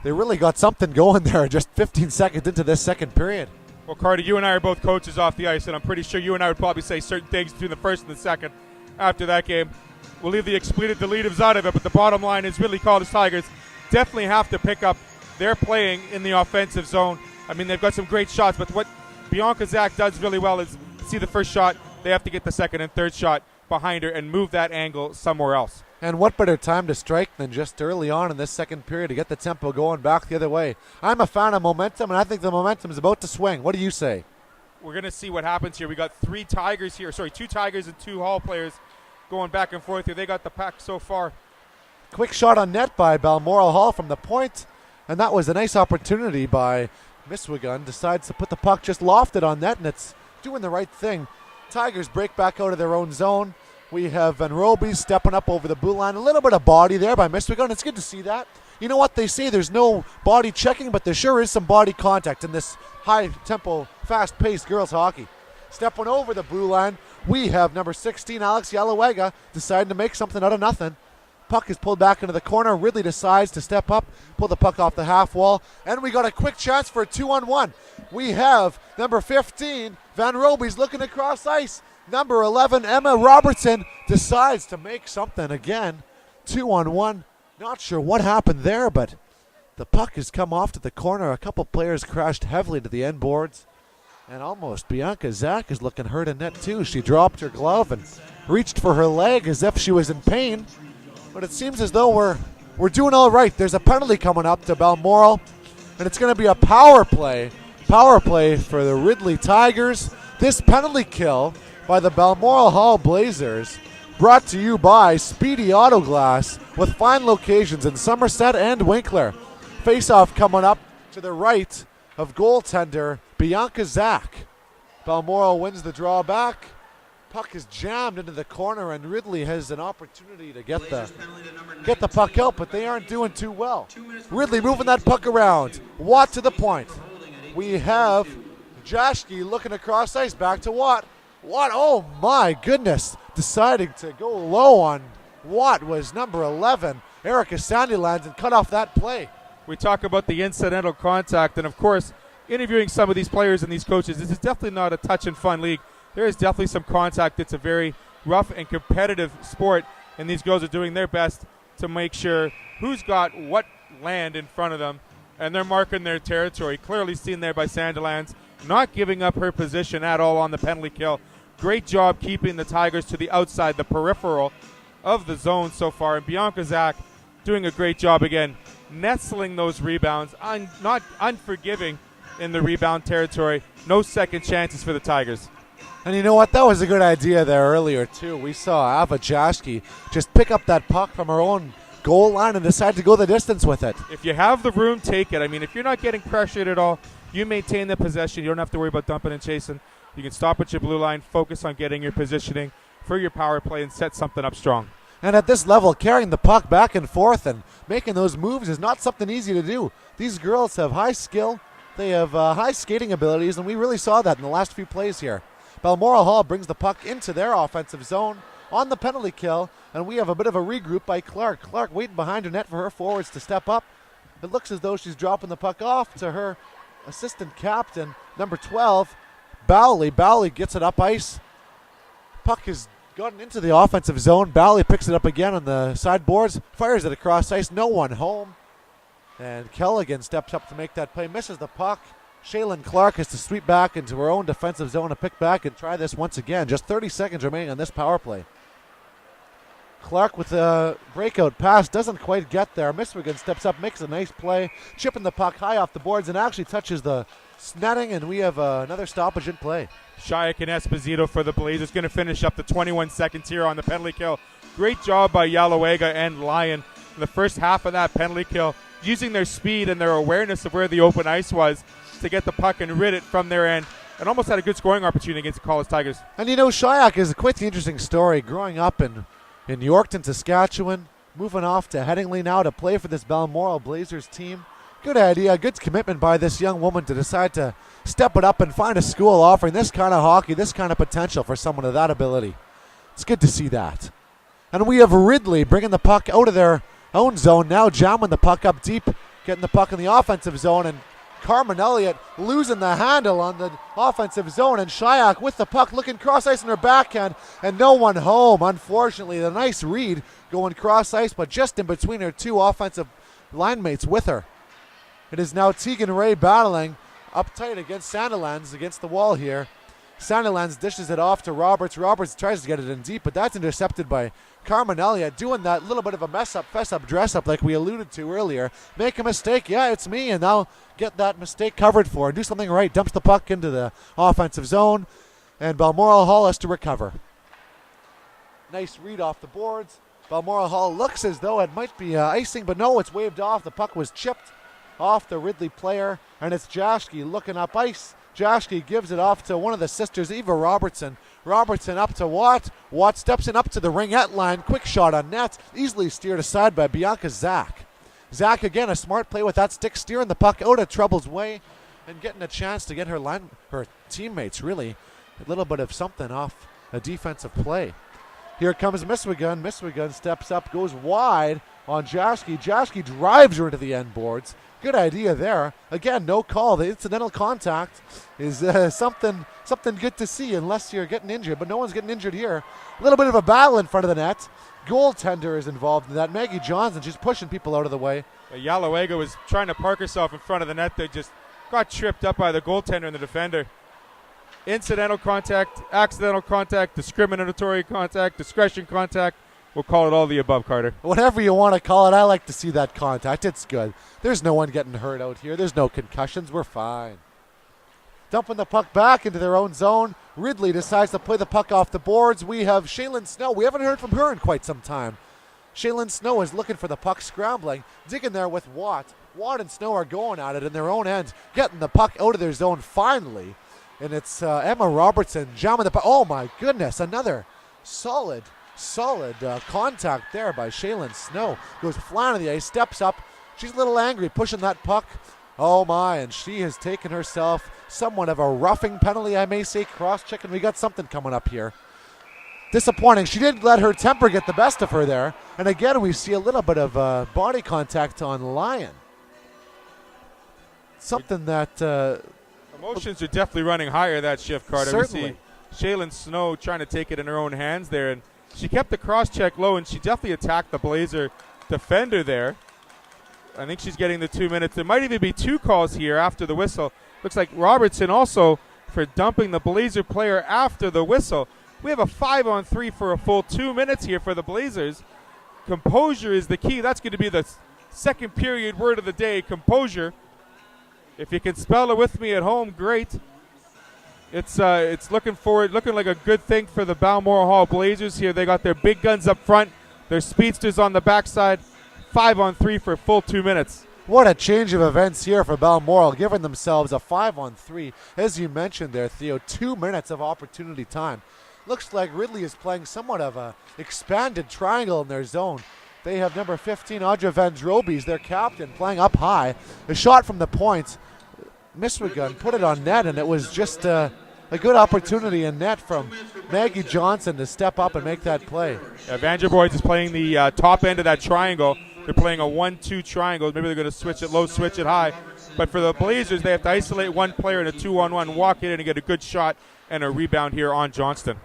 They really got something going there just 15 seconds into this second period. Well, Carter, you and I are both coaches off the ice, and I'm pretty sure you and I would probably say certain things between the first and the second after that game. We'll leave the expletive deletives out of it, but the bottom line is Ridley College Tigers definitely have to pick up their playing in the offensive zone. I mean, they've got some great shots, but what Bianca Zach does really well is see the first shot, they have to get the second and third shot behind her and move that angle somewhere else. And what better time to strike than just early on in this second period to get the tempo going back the other way. I'm a fan of momentum, and I think the momentum is about to swing. What do you say? We're going to see what happens here. We got two Tigers and 2 Hall players going back and forth here. They got the pack so far. Quick shot on net by Balmoral Hall from the point, and that was a nice opportunity by Miswigun. Decides to put the puck just lofted on net, and it's doing the right thing. Tigers break back out of their own zone. We have Van Robies stepping up over the blue line. A little bit of body there by Miswigun. It's good to see that. You know what they say, there's no body checking, but there sure is some body contact in this high-tempo, fast-paced girls hockey. Stepping over the blue line, we have number 16, Alex Yalawega, deciding to make something out of nothing. Puck is pulled back into the corner. Ridley decides to step up, pull the puck off the half wall, and we got a quick chance for a 2-on-1. We have number 15, Van Robies, looking across ice. Number 11, Emma Robertson, decides to make something again. 2-on-1. Not sure what happened there, but the puck has come off to the corner. A couple players crashed heavily to the end boards. And almost Bianca Zach is looking hurt in net too. She dropped her glove and reached for her leg as if she was in pain. But it seems as though we're doing all right. There's a penalty coming up to Balmoral, and it's going to be a power play for the Ridley Tigers. This penalty kill by the Balmoral Hall Blazers. Brought to you by Speedy Autoglass with fine locations in Somerset and Winkler. Face-off coming up to the right of goaltender Bianca Zach. Balmoral wins the draw back. Puck is jammed into the corner, and Ridley has an opportunity to get the puck out, but they aren't doing too well. Ridley moving that puck around. Watt to the point. We have Jaschke looking across ice, back to Watt. Watt, oh my goodness, deciding to go low on Watt was number 11, Erica Sandilands, and cut off that play. We talk about the incidental contact, and of course, interviewing some of these players and these coaches, this is definitely not a touch and fun league. There is definitely some contact. It's a very rough and competitive sport, and these girls are doing their best to make sure who's got what land in front of them, and they're marking their territory. Clearly seen there by Sandilands, not giving up her position at all on the penalty kill. Great job keeping the Tigers to the outside, the peripheral of the zone so far, and Bianca Zach doing a great job again, nestling those rebounds, not unforgiving in the rebound territory. No second chances for the Tigers. And you know what? That was a good idea there earlier, too. We saw Ava Jaschke just pick up that puck from her own goal line and decide to go the distance with it. If you have the room, take it. I mean, if you're not getting pressured at all, you maintain the possession. You don't have to worry about dumping and chasing. You can stop at your blue line, focus on getting your positioning for your power play, and set something up strong. And at this level, carrying the puck back and forth and making those moves is not something easy to do. These girls have high skill. They have high skating abilities, and we really saw that in the last few plays here. Balmoral Hall brings the puck into their offensive zone on the penalty kill, and we have a bit of a regroup by Clark. Clark waiting behind her net for her forwards to step up. It looks as though she's dropping the puck off to her assistant captain, number 12, Bowley. Bowley gets it up ice. Puck has gotten into the offensive zone. Bowley picks it up again on the sideboards, fires it across ice. No one home. And Kelligan steps up to make that play, misses the puck. Shaylin Clark has to sweep back into her own defensive zone to pick back and try this once again. Just 30 seconds remaining on this power play. Clark with a breakout pass, doesn't quite get there. Miswigan steps up, makes a nice play, chipping the puck high off the boards and actually touches the netting, and we have another stoppage in play. Shayak and Esposito for the Blazers, going to finish up the 21 seconds here on the penalty kill. Great job by Yalowega and Lyon in the first half of that penalty kill, using their speed and their awareness of where the open ice was to get the puck and rid it from their end, and almost had a good scoring opportunity against the Collis Tigers. And you know, Shayak is quite the interesting story. Growing up in Yorkton, Saskatchewan, moving off to Headingley now to play for this Balmoral Blazers team. Good idea, good commitment by this young woman to decide to step it up and find a school offering this kind of hockey, this kind of potential for someone of that ability. It's good to see that. And we have Ridley bringing the puck out of their own zone, now jamming the puck up deep, getting the puck in the offensive zone, and Carmen Elliott losing the handle on the offensive zone, and Shayak with the puck looking cross ice in her backhand, and no one home. Unfortunately, the nice read going cross ice, but just in between her two offensive line mates with her. It is now Tegan Ray battling up tight against Sandilands against the wall here. Sandilands dishes it off to Roberts. Roberts tries to get it in deep, but that's intercepted by Carmen Elliott, doing that little bit of a fess up, dress up like we alluded to earlier. Make a mistake, yeah, it's me, and I'll get that mistake covered for and do something right. Dumps the puck into the offensive zone, and Balmoral Hall has to recover. Nice read off the boards. Balmoral Hall looks as though it might be icing, but no, it's waved off. The puck was chipped off the Ridley player, and it's Jaschke looking up ice. Jaschke gives it off to one of the sisters, Eva Robertson. Robertson up to Watt. Watt steps in up to the ringette line. Quick shot on net. Easily steered aside by Bianca Zach. Zach again, a smart play with that stick, steering the puck out of Trouble's way and getting a chance to get her teammates really a little bit of something off a defensive play. Here comes Miswigan. Miswigan steps up, goes wide on Jaschke. Jaschke drives her into the end boards. Good idea there. Again, no call. The incidental contact is something good to see unless you're getting injured, but no one's getting injured here. A little bit of a battle in front of the net. Goaltender is involved in that. Maggie Johnson, she's pushing people out of the way. Yalowega was trying to park herself in front of the net. They just got tripped up by the goaltender and the defender. Incidental contact, accidental contact, discriminatory contact, discretion contact. We'll call it all the above, Carter. Whatever you want to call it, I like to see that contact. It's good. There's no one getting hurt out here. There's no concussions. We're fine. Dumping the puck back into their own zone. Ridley decides to play the puck off the boards. We have Shaylin Snow. We haven't heard from her in quite some time. Shaylin Snow is looking for the puck, scrambling, digging there with Watt. Watt and Snow are going at it in their own end, getting the puck out of their zone finally. And it's Emma Robertson jamming the puck. Oh my goodness, another solid contact there by Shaylin Snow. Goes flying to the ice, steps up. She's a little angry, pushing that puck. Oh my, and she has taken herself somewhat of a roughing penalty, I may say, cross-checking. We got something coming up here. Disappointing. She did let her temper get the best of her there. And again, we see a little bit of body contact on Lyon. Something that... Emotions are definitely running higher that shift, Carter. Certainly. We see Shaylin Snow trying to take it in her own hands there. And she kept the cross-check low, and she definitely attacked the Blazer defender there. I think she's getting the 2 minutes. There might even be 2 calls here after the whistle. Looks like Robertson also for dumping the Blazer player after the whistle. We have a 5-on-3 for a full 2 minutes here for the Blazers. Composure is the key. That's going to be the second period word of the day, composure. If you can spell it with me at home, great. It's looking like a good thing for the Balmoral Hall Blazers here. They got their big guns up front, their speedsters on the backside. 5-on-3 for a full 2 minutes. What a change of events here for Balmoral, giving themselves a 5-on-3. As you mentioned there, Theo, 2 minutes of opportunity time. Looks like Ridley is playing somewhat of a expanded triangle in their zone. They have number 15, Audra Van Drobes, their captain, playing up high. A shot from the point. Miswigan put it on net, and it was just a good opportunity in net from Maggie Johnson to step up and make that play. Yeah, Vanderboyd is playing the top end of that triangle. They're playing a 1-2 triangle. Maybe they're going to switch it low, switch it high. But for the Blazers, they have to isolate one player in a 2-on-1, walk in and get a good shot and a rebound here on Johnston.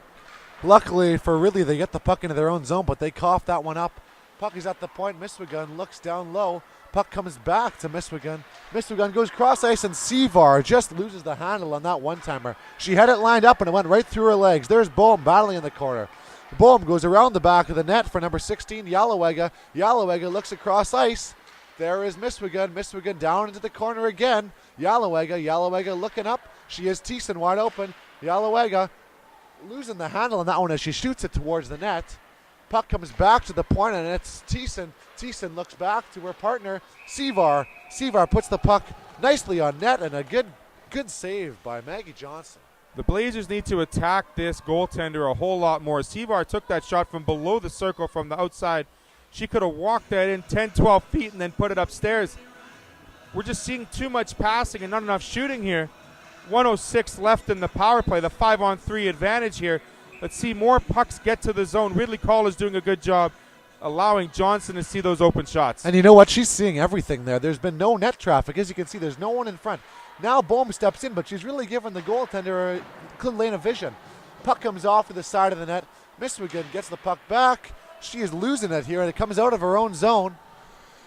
Luckily for Ridley, they get the puck into their own zone, but they cough that one up. Puck is at the point. Miswigan looks down low. Puck comes back to Miswigan. Miswigan goes cross ice, and Sevar just loses the handle on that one-timer. She had it lined up, and it went right through her legs. There's Bohm battling in the corner. Bohm goes around the back of the net for number 16, Yalawega. Yalawega looks across ice. There is Miswigan. Miswigan down into the corner again. Yalawega looking up. She has Thiessen wide open. Yalawega losing the handle on that one as she shoots it towards the net. Puck comes back to the point, and it's Thiessen. Thiessen looks back to her partner, Sevar. Sevar puts the puck nicely on net, and a good save by Maggie Johnson. The Blazers need to attack this goaltender a whole lot more. Sevar took that shot from below the circle from the outside. She could have walked that in 10, 12 feet and then put it upstairs. We're just seeing too much passing and not enough shooting here. 1:06 left in the power play, the 5-on-3 advantage here. Let's see more pucks get to the zone. Ridley Call is doing a good job allowing Johnson to see those open shots. And you know what? She's seeing everything there. There's been no net traffic. As you can see, there's no one in front. Now Bohm steps in, but she's really giving the goaltender a good lane of vision. Puck comes off to the side of the net. Miswigan gets the puck back. She is losing it here, and it comes out of her own zone.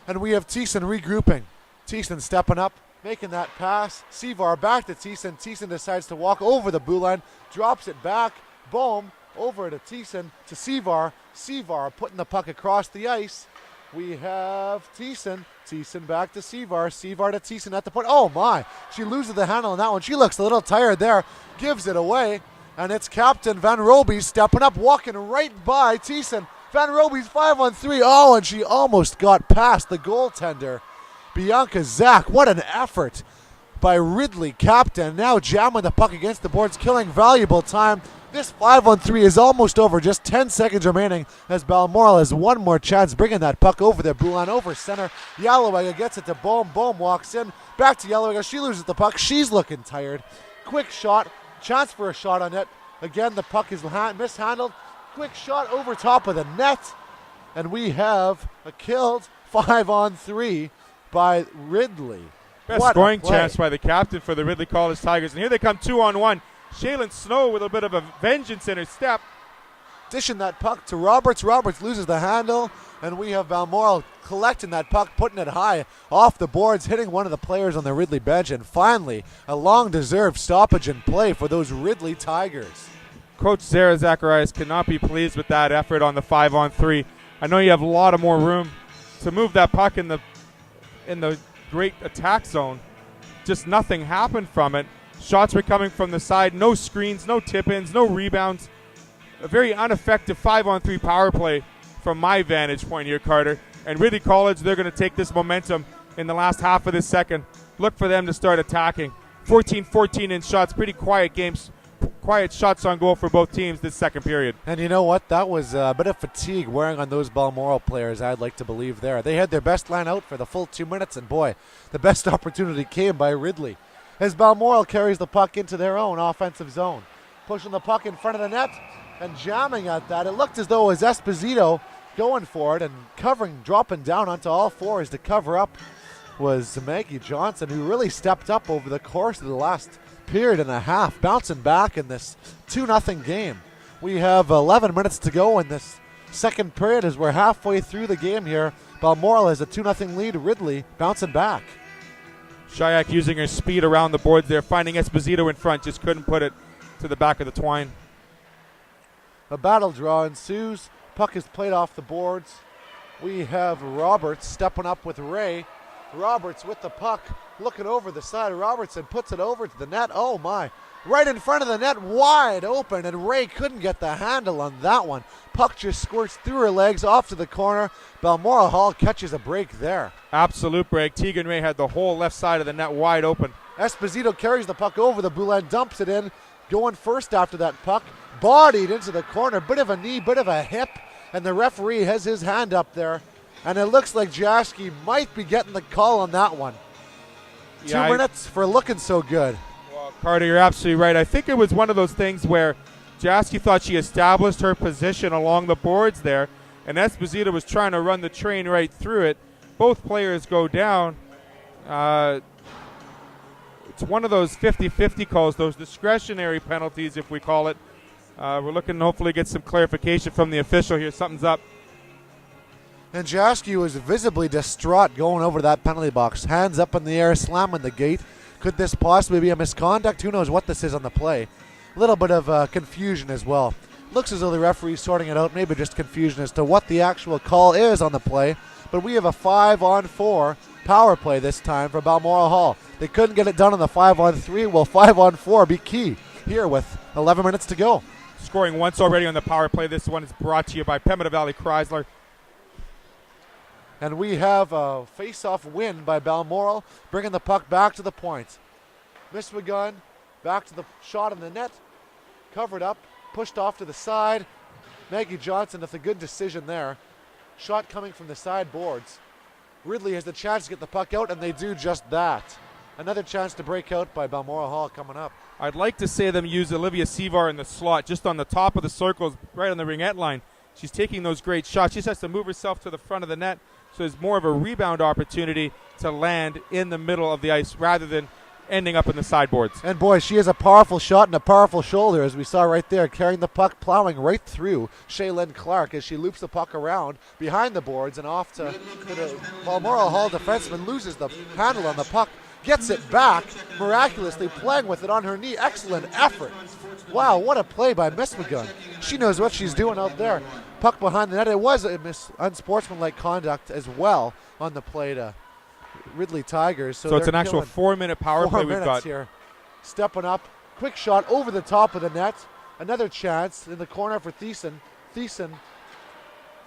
And we have Thiessen regrouping. Thiessen stepping up, making that pass. Sevar back to Thiessen. Thiessen decides to walk over the blue line, drops it back. Bohm over to Thiessen to Sevar. Sevar putting the puck across the ice. We have Thiessen. Thiessen back to Sevar. Sevar to Thiessen at the point. Oh my! She loses the handle on that one. She looks a little tired there. Gives it away. And it's Captain Van Robes stepping up, walking right by Thiessen. Van Robes 5-on-3. Oh, and she almost got past the goaltender. Bianca Zach. What an effort by Ridley, captain. Now jamming the puck against the boards, killing valuable time. This 5-on-3 is almost over. Just 10 seconds remaining as Balmoral has one more chance bringing that puck over the blue line, over center. Yalawega gets it to Bohm. Bohm walks in. Back to Yalawega. She loses the puck. She's looking tired. Quick shot. Chance for a shot on net. Again, the puck is mishandled. Quick shot over top of the net. And we have a killed 5-on-3 by Ridley. Best scoring chance by the captain for the Ridley College Tigers. And here they come 2-on-1. Shaylin Snow with a bit of a vengeance in her step. Dishing that puck to Roberts. Roberts loses the handle. And we have Balmoral collecting that puck, putting it high off the boards, hitting one of the players on the Ridley bench. And finally, a long-deserved stoppage in play for those Ridley Tigers. Coach Sarah Zacharias cannot be pleased with that effort on the 5-on-3. I know you have a lot of more room to move that puck in the great attack zone. Just nothing happened from it. Shots were coming from the side. No screens, no tip-ins, no rebounds. A very ineffective 5-on-3 power play from my vantage point here, Carter. And Ridley College, they're going to take this momentum in the last half of this second. Look for them to start attacking. 14-14 in shots. Pretty quiet games. Quiet shots on goal for both teams this second period. And you know what? That was a bit of fatigue wearing on those Balmoral players, I'd like to believe there. They had their best line out for the full 2 minutes, and boy, the best opportunity came by Ridley. As Balmoral carries the puck into their own offensive zone. Pushing the puck in front of the net and jamming at that. It looked as though it was Esposito going for it and covering, dropping down onto all fours to cover up was Maggie Johnson, who really stepped up over the course of the last period and a half, bouncing back in this 2-0 game. We have 11 minutes to go in this second period as we're halfway through the game here. Balmoral has a 2-0 lead. Ridley bouncing back. Shayak using her speed around the boards there, finding Esposito in front, just couldn't put it to the back of the twine. A battle draw ensues. Puck is played off the boards. We have Roberts stepping up with Ray. Roberts with the puck, looking over the side. Robertson puts it over to the net. Oh my. Right in front of the net, wide open, and Ray couldn't get the handle on that one. Puck just squirts through her legs off to the corner. Balmoral Hall catches a break there. Absolute break. Tegan Ray had the whole left side of the net wide open. Esposito carries the puck over the blue line, dumps it in, going first after that puck. Bodied into the corner, bit of a knee, bit of a hip, and the referee has his hand up there. And it looks like Jaski might be getting the call on that one. Yeah, 2 minutes for looking so good. Well, Carter, you're absolutely right. I think it was one of those things where Jaski thought she established her position along the boards there, and Esposito was trying to run the train right through it. Both players go down. It's one of those 50-50 calls, those discretionary penalties, if we call it. We're looking to hopefully get some clarification from the official here. Something's up. And Jaski was visibly distraught going over to that penalty box. Hands up in the air, slamming the gate. Could this possibly be a misconduct? Who knows what this is on the play. A little bit of confusion as well. Looks as though the referee's sorting it out. Maybe just confusion as to what the actual call is on the play. But we have a 5-on-4 power play this time for Balmoral Hall. They couldn't get it done on the 5-on-3. Will 5-on-4 be key here with 11 minutes to go? Scoring once already on the power play. This one is brought to you by Pembina Valley Chrysler. And we have a face-off win by Balmoral, bringing the puck back to the point. Misbegun, back to the shot in the net, covered up, pushed off to the side. Maggie Johnson with a good decision there. Shot coming from the side boards. Ridley has the chance to get the puck out, and they do just that. Another chance to break out by Balmoral Hall coming up. I'd like to say them use Olivia Sevar in the slot, just on the top of the circles, right on the ringette line. She's taking those great shots. She just has to move herself to the front of the net, so there's more of a rebound opportunity to land in the middle of the ice rather than ending up in the sideboards. And boy, she has a powerful shot and a powerful shoulder, as we saw right there, carrying the puck, plowing right through Shaylin Clark as she loops the puck around behind the boards and off to the Balmoral Hall defenseman, loses the handle on the puck, gets it back, miraculously playing with it on her knee. Excellent effort. Wow, what a play by Miss McGunn. She knows what she's doing out there. Puck behind the net. It was a unsportsmanlike conduct as well on the play to Ridley Tigers. So it's an actual 4-minute power play we've got here. Stepping up, quick shot over the top of the net. Another chance in the corner for Thiessen. Thiessen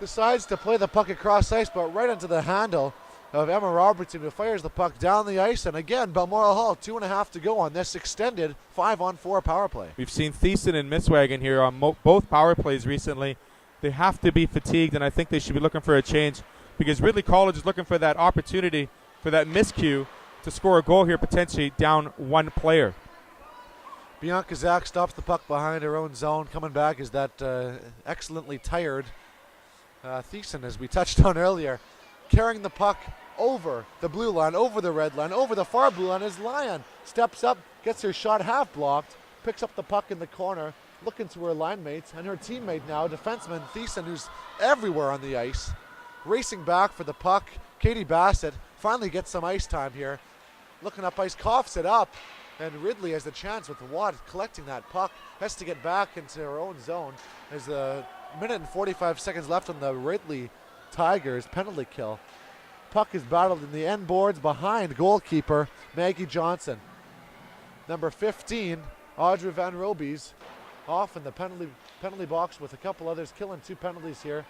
decides to play the puck across ice, but right into the handle of Emma Robertson, who fires the puck down the ice. And again, Balmoral Hall, 2.5 to go on this extended 5-on-4 power play. We've seen Thiessen and Misswagen here on both power plays recently. They have to be fatigued, and I think they should be looking for a change because Ridley College is looking for that opportunity, for that miscue to score a goal here, potentially down one player. Bianca Zach stops the puck behind her own zone. Coming back is that excellently tired Thiessen, as we touched on earlier, carrying the puck over the blue line, over the red line, over the far blue line as Lyon steps up, gets her shot half blocked, picks up the puck in the corner, looking to her line mates, and her teammate now, defenseman Thiessen, who's everywhere on the ice, racing back for the puck. Katie Bassett finally gets some ice time here, looking up ice, coughs it up, and Ridley has the chance with Watt collecting that puck, has to get back into her own zone. There's a minute and 45 seconds left on the Ridley Tigers penalty kill. Puck is battled in the end boards behind goalkeeper Maggie Johnson. Number 15, Audrey Van Robies, off in the penalty box with a couple others, killing 2 penalties here.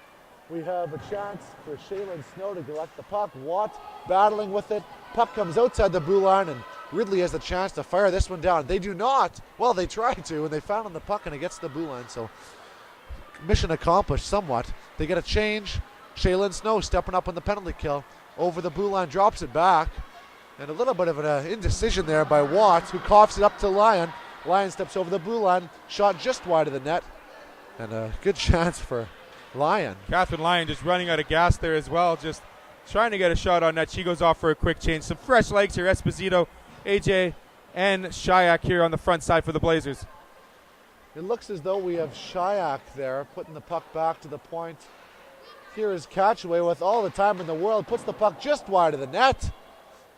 We have a chance for Shaylin Snow to collect the puck. Watt battling with it. Puck comes outside the blue line, and Ridley has a chance to fire this one down. They do not. Well, they tried to, and they found on the puck, and it gets to the blue line. So mission accomplished somewhat. They get a change. Shaylin Snow stepping up on the penalty kill. Over the blue line, drops it back. And a little bit of an indecision there by Watt, who coughs it up to Lyon. Lyon steps over the blue line. Shot just wide of the net. And a good chance for Lyon. Catherine Lyon just running out of gas there as well, just trying to get a shot on net. She goes off for a quick change. Some fresh legs here. Esposito, AJ, and Shayak here on the front side for the Blazers. It looks as though we have Shayak there, putting the puck back to the point. Here is Catchaway with all the time in the world, puts the puck just wide of the net.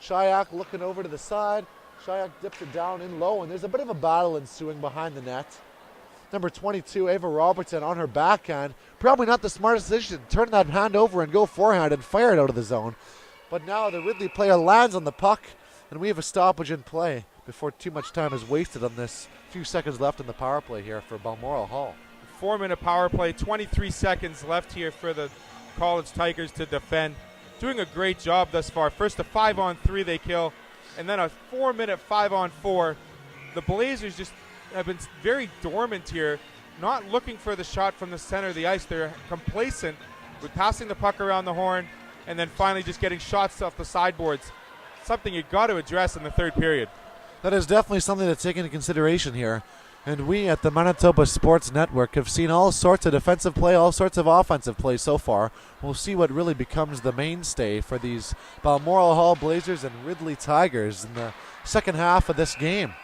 Shayak looking over to the side. Shayak dips it down in low, and there's a bit of a battle ensuing behind the net. Number 22, Ava Robertson, on her backhand. Probably not the smartest decision. Turn that hand over and go forehand and fire it out of the zone. But now the Ridley player lands on the puck, and we have a stoppage in play before too much time is wasted on this. Few seconds left in the power play here for Balmoral Hall. 4-minute power play, 23 seconds left here for the College Tigers to defend. Doing a great job thus far. First a 5-on-3 they kill, and then a 4-minute 5-on-4. The Blazers just have been very dormant here, not looking for the shot from the center of the ice. They're complacent with passing the puck around the horn and then finally just getting shots off the sideboards. Something you've got to address in the third period. That is definitely something to take into consideration here. And we at the Manitoba Sports Network have seen all sorts of defensive play, all sorts of offensive play so far. We'll see what really becomes the mainstay for these Balmoral Hall Blazers and Ridley Tigers in the second half of this game.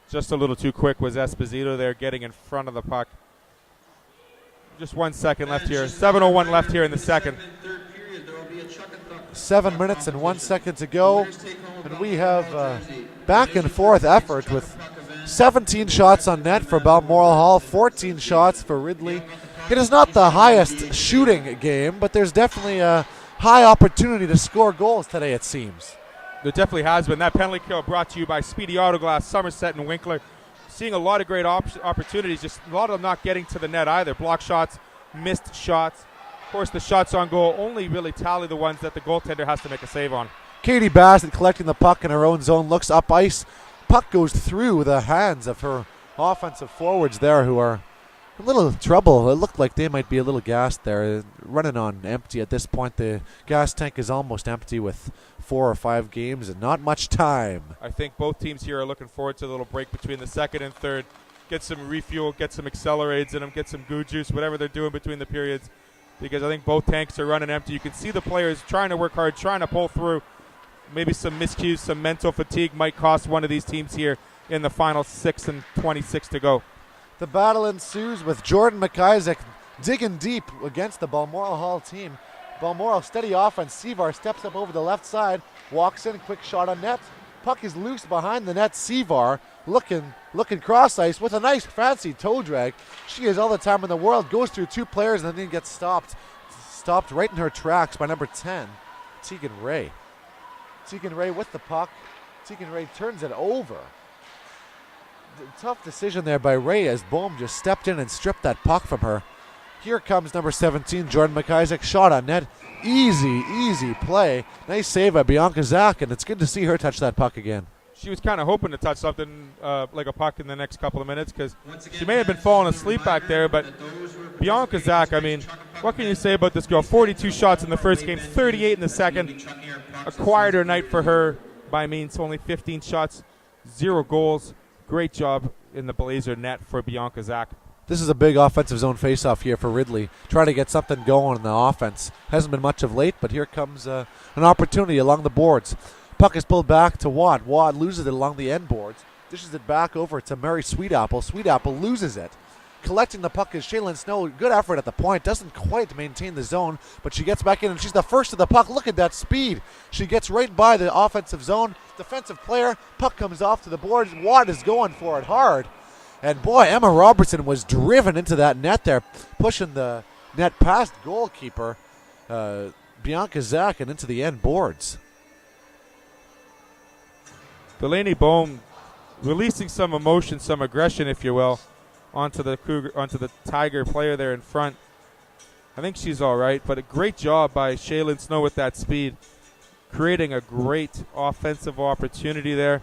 Just a little too quick was Esposito there, getting in front of the puck. Just 1 second left here. 7:01 left here in the second. 7 minutes and 1 second to go. And we have a back and forth effort with 17 shots on net for Balmoral Hall, 14 shots for Ridley. It is not the highest shooting game, but there's definitely a high opportunity to score goals today, it seems. There definitely has been. That penalty kill brought to you by Speedy Autoglass, Somerset, and Winkler. Seeing a lot of great opportunities, just a lot of them not getting to the net either. Block shots, missed shots. Of course, the shots on goal only really tally the ones that the goaltender has to make a save on. Katie Bassett collecting the puck in her own zone, looks up ice. Puck goes through the hands of her offensive forwards there, who are a little trouble. It looked like they might be a little gassed there, running on empty at this point. The gas tank is almost empty with 4 or 5 games and not much time. I think both teams here are looking forward to a little break between the second and third. Get some refuel, get some accelerates in them, get some goo juice, whatever they're doing between the periods, because I think both tanks are running empty. You can see the players trying to work hard, trying to pull through. Maybe some miscues, some mental fatigue might cost one of these teams here in the final 6 and 26 to go. The battle ensues with Jordan McIsaac digging deep against the Balmoral Hall team. Balmoral steady offense. Sevar steps up over the left side, walks in, quick shot on net. Puck is loose behind the net. Sevar looking cross ice with a nice fancy toe drag. She has all the time in the world, goes through 2 players and then gets stopped right in her tracks by number 10, Tegan Ray. Tegan Ray with the puck. Tegan Ray turns it over. Tough decision there by Ray as Bohm just stepped in and stripped that puck from her. Here comes number 17, Jordan McIsaac. Shot on net. Easy play. Nice save by Bianca Zach, and it's good to see her touch that puck again. She was kind of hoping to touch something like a puck in the next couple of minutes, because she may have been falling asleep back there, but Bianca Zach, I mean, what can you say about this girl? 42 shots in the first game, 38 in the second. A quieter night for her by means, only 15 shots, 0 goals. Great job in the Blazer net for Bianca Zach. This is a big offensive zone faceoff here for Ridley. Trying to get something going in the offense. Hasn't been much of late, but here comes an opportunity along the boards. Puck is pulled back to Watt. Watt loses it along the end boards. Dishes it back over to Mary Sweetapple. Sweetapple loses it. Collecting the puck is Shaylin Snow. Good effort at the point. Doesn't quite maintain the zone, but she gets back in, and she's the first to the puck. Look at that speed. She gets right by the offensive zone. Defensive player. Puck comes off to the boards. Watt is going for it hard. And boy, Emma Robertson was driven into that net there, pushing the net past goalkeeper Bianca Zach and into the end boards. Delaney Bohm releasing some emotion, some aggression, if you will, onto the Tiger player there in front. I think she's all right, but a great job by Shaylin Snow with that speed, creating a great offensive opportunity there.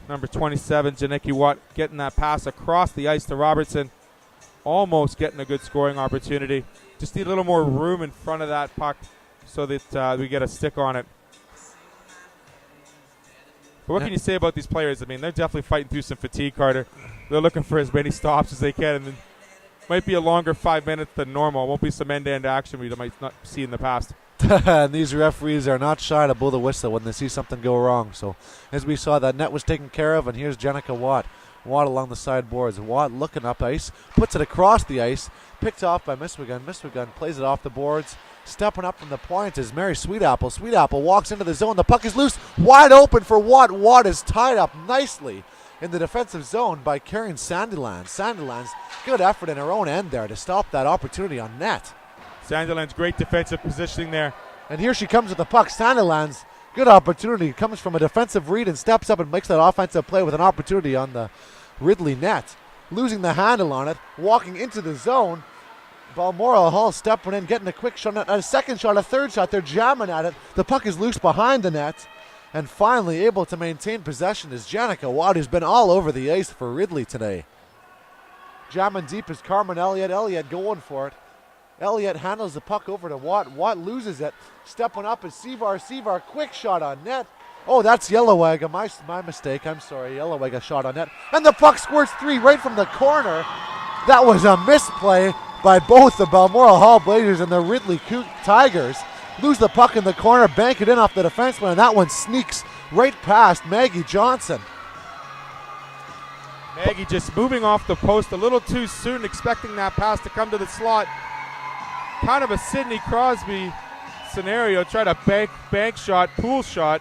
Number 27, Janicki Watt, getting that pass across the ice to Robertson, almost getting a good scoring opportunity. Just need a little more room in front of that puck so that we get a stick on it. But what can you say about these players? I mean, they're definitely fighting through some fatigue, Carter. They're looking for as many stops as they can, and it might be a longer 5 minutes than normal. It won't be some end-to-end action we might not see in the past. And these referees are not shy to blow the whistle when they see something go wrong. So as we saw, that net was taken care of, and here's Jenica Watt. Watt along the sideboards. Watt looking up ice, puts it across the ice, picked off by Miswigan. Miswigan plays it off the boards. Stepping up from the point is Mary Sweetapple. Sweetapple walks into the zone. The puck is loose. Wide open for Watt. Watt is tied up nicely in the defensive zone by Karen Sandilands. Sandilands, good effort in her own end there to stop that opportunity on net. Sandilands, great defensive positioning there. And here she comes with the puck. Sandilands, good opportunity. Comes from a defensive read and steps up and makes that offensive play with an opportunity on the Ridley net. Losing the handle on it. Walking into the zone. Balmoral Hall stepping in, getting a quick shot, a second shot, a third shot. They're jamming at it. The puck is loose behind the net. And finally able to maintain possession is Janica Watt, who's been all over the ice for Ridley today. Jamming deep is Carmen Elliott. Elliott going for it. Elliott handles the puck over to Watt. Watt loses it. Stepping up is Sevar. Sevar, quick shot on net. Oh, that's Yellowegga. My mistake. I'm sorry. Yellowegga shot on net. And the puck squirts three right from the corner. That was a misplay by both the Balmoral Hall Blazers and the Ridley Tigers. Lose the puck in the corner, bank it in off the defenseman, and that one sneaks right past Maggie Johnson. Maggie just moving off the post a little too soon, expecting that pass to come to the slot. Kind of a Sidney Crosby scenario. Try to bank shot, pool shot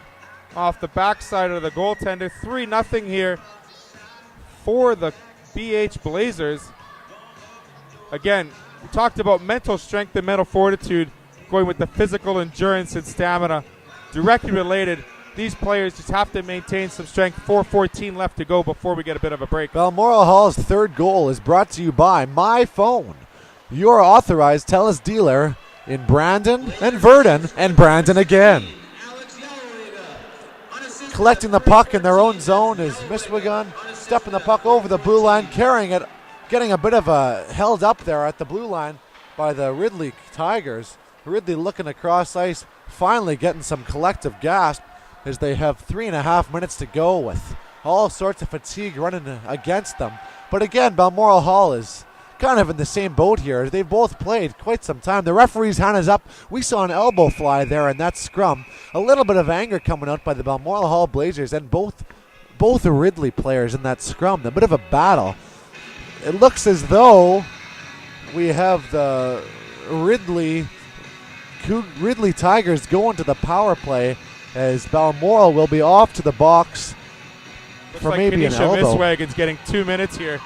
off the backside of the goaltender. 3-0 here for the BH Blazers. Again, we talked about mental strength and mental fortitude, going with the physical endurance and stamina. Directly related, these players just have to maintain some strength. 4:14 left to go before we get a bit of a break. Balmoral Hall's third goal is brought to you by My Phone, your authorized TELUS dealer in Brandon and Verdon and Brandon again. Collecting the puck in their own zone is Miswigan, stepping the puck over the blue line, carrying it, getting a bit of a held up there at the blue line by the Ridley Tigers. Ridley looking across ice, finally getting some collective gasp as they have 3.5 minutes to go with all sorts of fatigue running against them. But again, Balmoral Hall is kind of in the same boat here. They've both played quite some time. The referee's hand is up. We saw an elbow fly there in that scrum. A little bit of anger coming out by the Balmoral Hall Blazers and both the Ridley players in that scrum. A bit of a battle. It looks as though we have the Ridley Tigers going to the power play as Balmoral will be off to the box. Looks for like maybe an Kanisha elbow. Miswagon's getting 2 minutes here.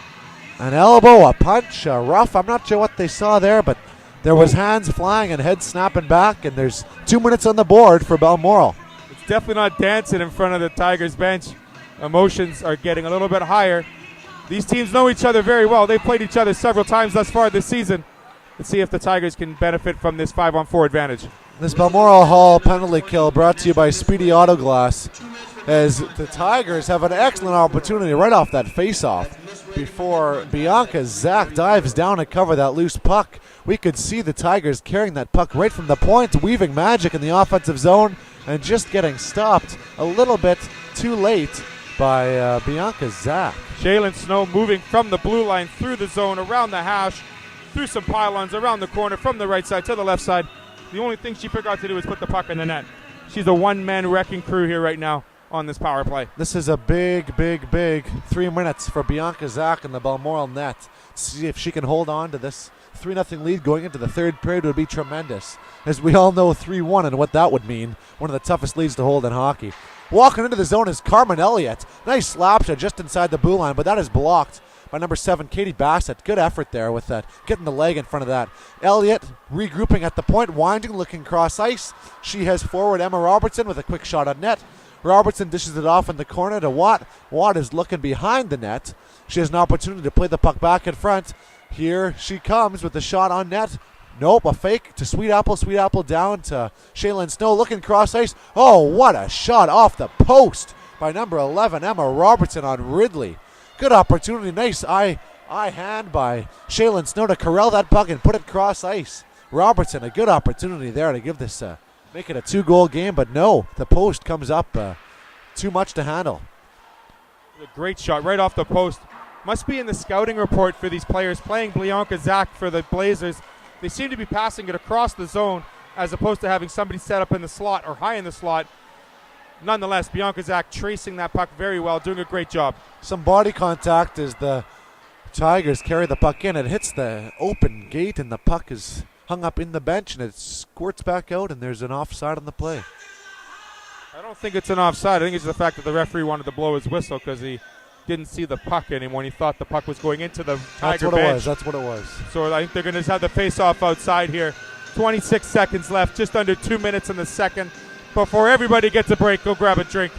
An elbow, a punch, a rough. I'm not sure what they saw there, but there was hands flying and heads snapping back, and there's 2 minutes on the board for Balmoral. It's definitely not dancing in front of the Tigers bench. Emotions are getting a little bit higher. These teams know each other very well. They've played each other several times thus far this season. Let's see if the Tigers can benefit from this 5-on-4 advantage. This Balmoral Hall penalty kill brought to you by Speedy Autoglass, as the Tigers have an excellent opportunity right off that face-off. Before Bianca Zach dives down to cover that loose puck, we could see the Tigers carrying that puck right from the point, weaving magic in the offensive zone, and just getting stopped a little bit too late by Bianca Zach. Shaylin Snow moving from the blue line through the zone, around the hash, through some pylons, around the corner, from the right side to the left side. The only thing she forgot to do is put the puck in the net. She's a one-man wrecking crew here right now on this power play. This is a big 3 minutes for Bianca Zach in the Balmoral net. See if she can hold on to this 3-0 lead going into the third period would be tremendous. As we all know, 3-1 and what that would mean. One of the toughest leads to hold in hockey. Walking into the zone is Carmen Elliott. Nice slap shot just inside the blue line, but that is blocked by number 7, Katie Bassett. Good effort there with that, getting the leg in front of that. Elliott regrouping at the point, winding, looking cross ice. She has forward Emma Robertson with a quick shot on net. Robertson dishes it off in the corner to Watt. Watt is looking behind the net. She has an opportunity to play the puck back in front. Here she comes with the shot on net. Nope, a fake to Sweet Apple. Sweet Apple down to Shaylin Snow looking cross ice. Oh, what a shot off the post by number 11, Emma Robertson on Ridley. Good opportunity. Nice eye hand by Shaylin Snow to corral that puck and put it cross ice. Robertson, a good opportunity there to give this, make it a 2-goal game, but no, the post comes up too much to handle. A great shot right off the post. Must be in the scouting report for these players playing Bianca Zach for the Blazers. They seem to be passing it across the zone as opposed to having somebody set up in the slot or high in the slot. Nonetheless, Bianca Zach tracing that puck very well, doing a great job. Some body contact as the Tigers carry the puck in. It hits the open gate and the puck is hung up in the bench and it squirts back out and there's an offside on the play. I don't think it's an offside. I think it's the fact that the referee wanted to blow his whistle because he didn't see the puck anymore and he thought the puck was going into the Tiger bench. That's what it was. So I think they're going to have the face-off outside here. 26 seconds left, just under 2 minutes in the second. Before everybody gets a break, go grab a drink.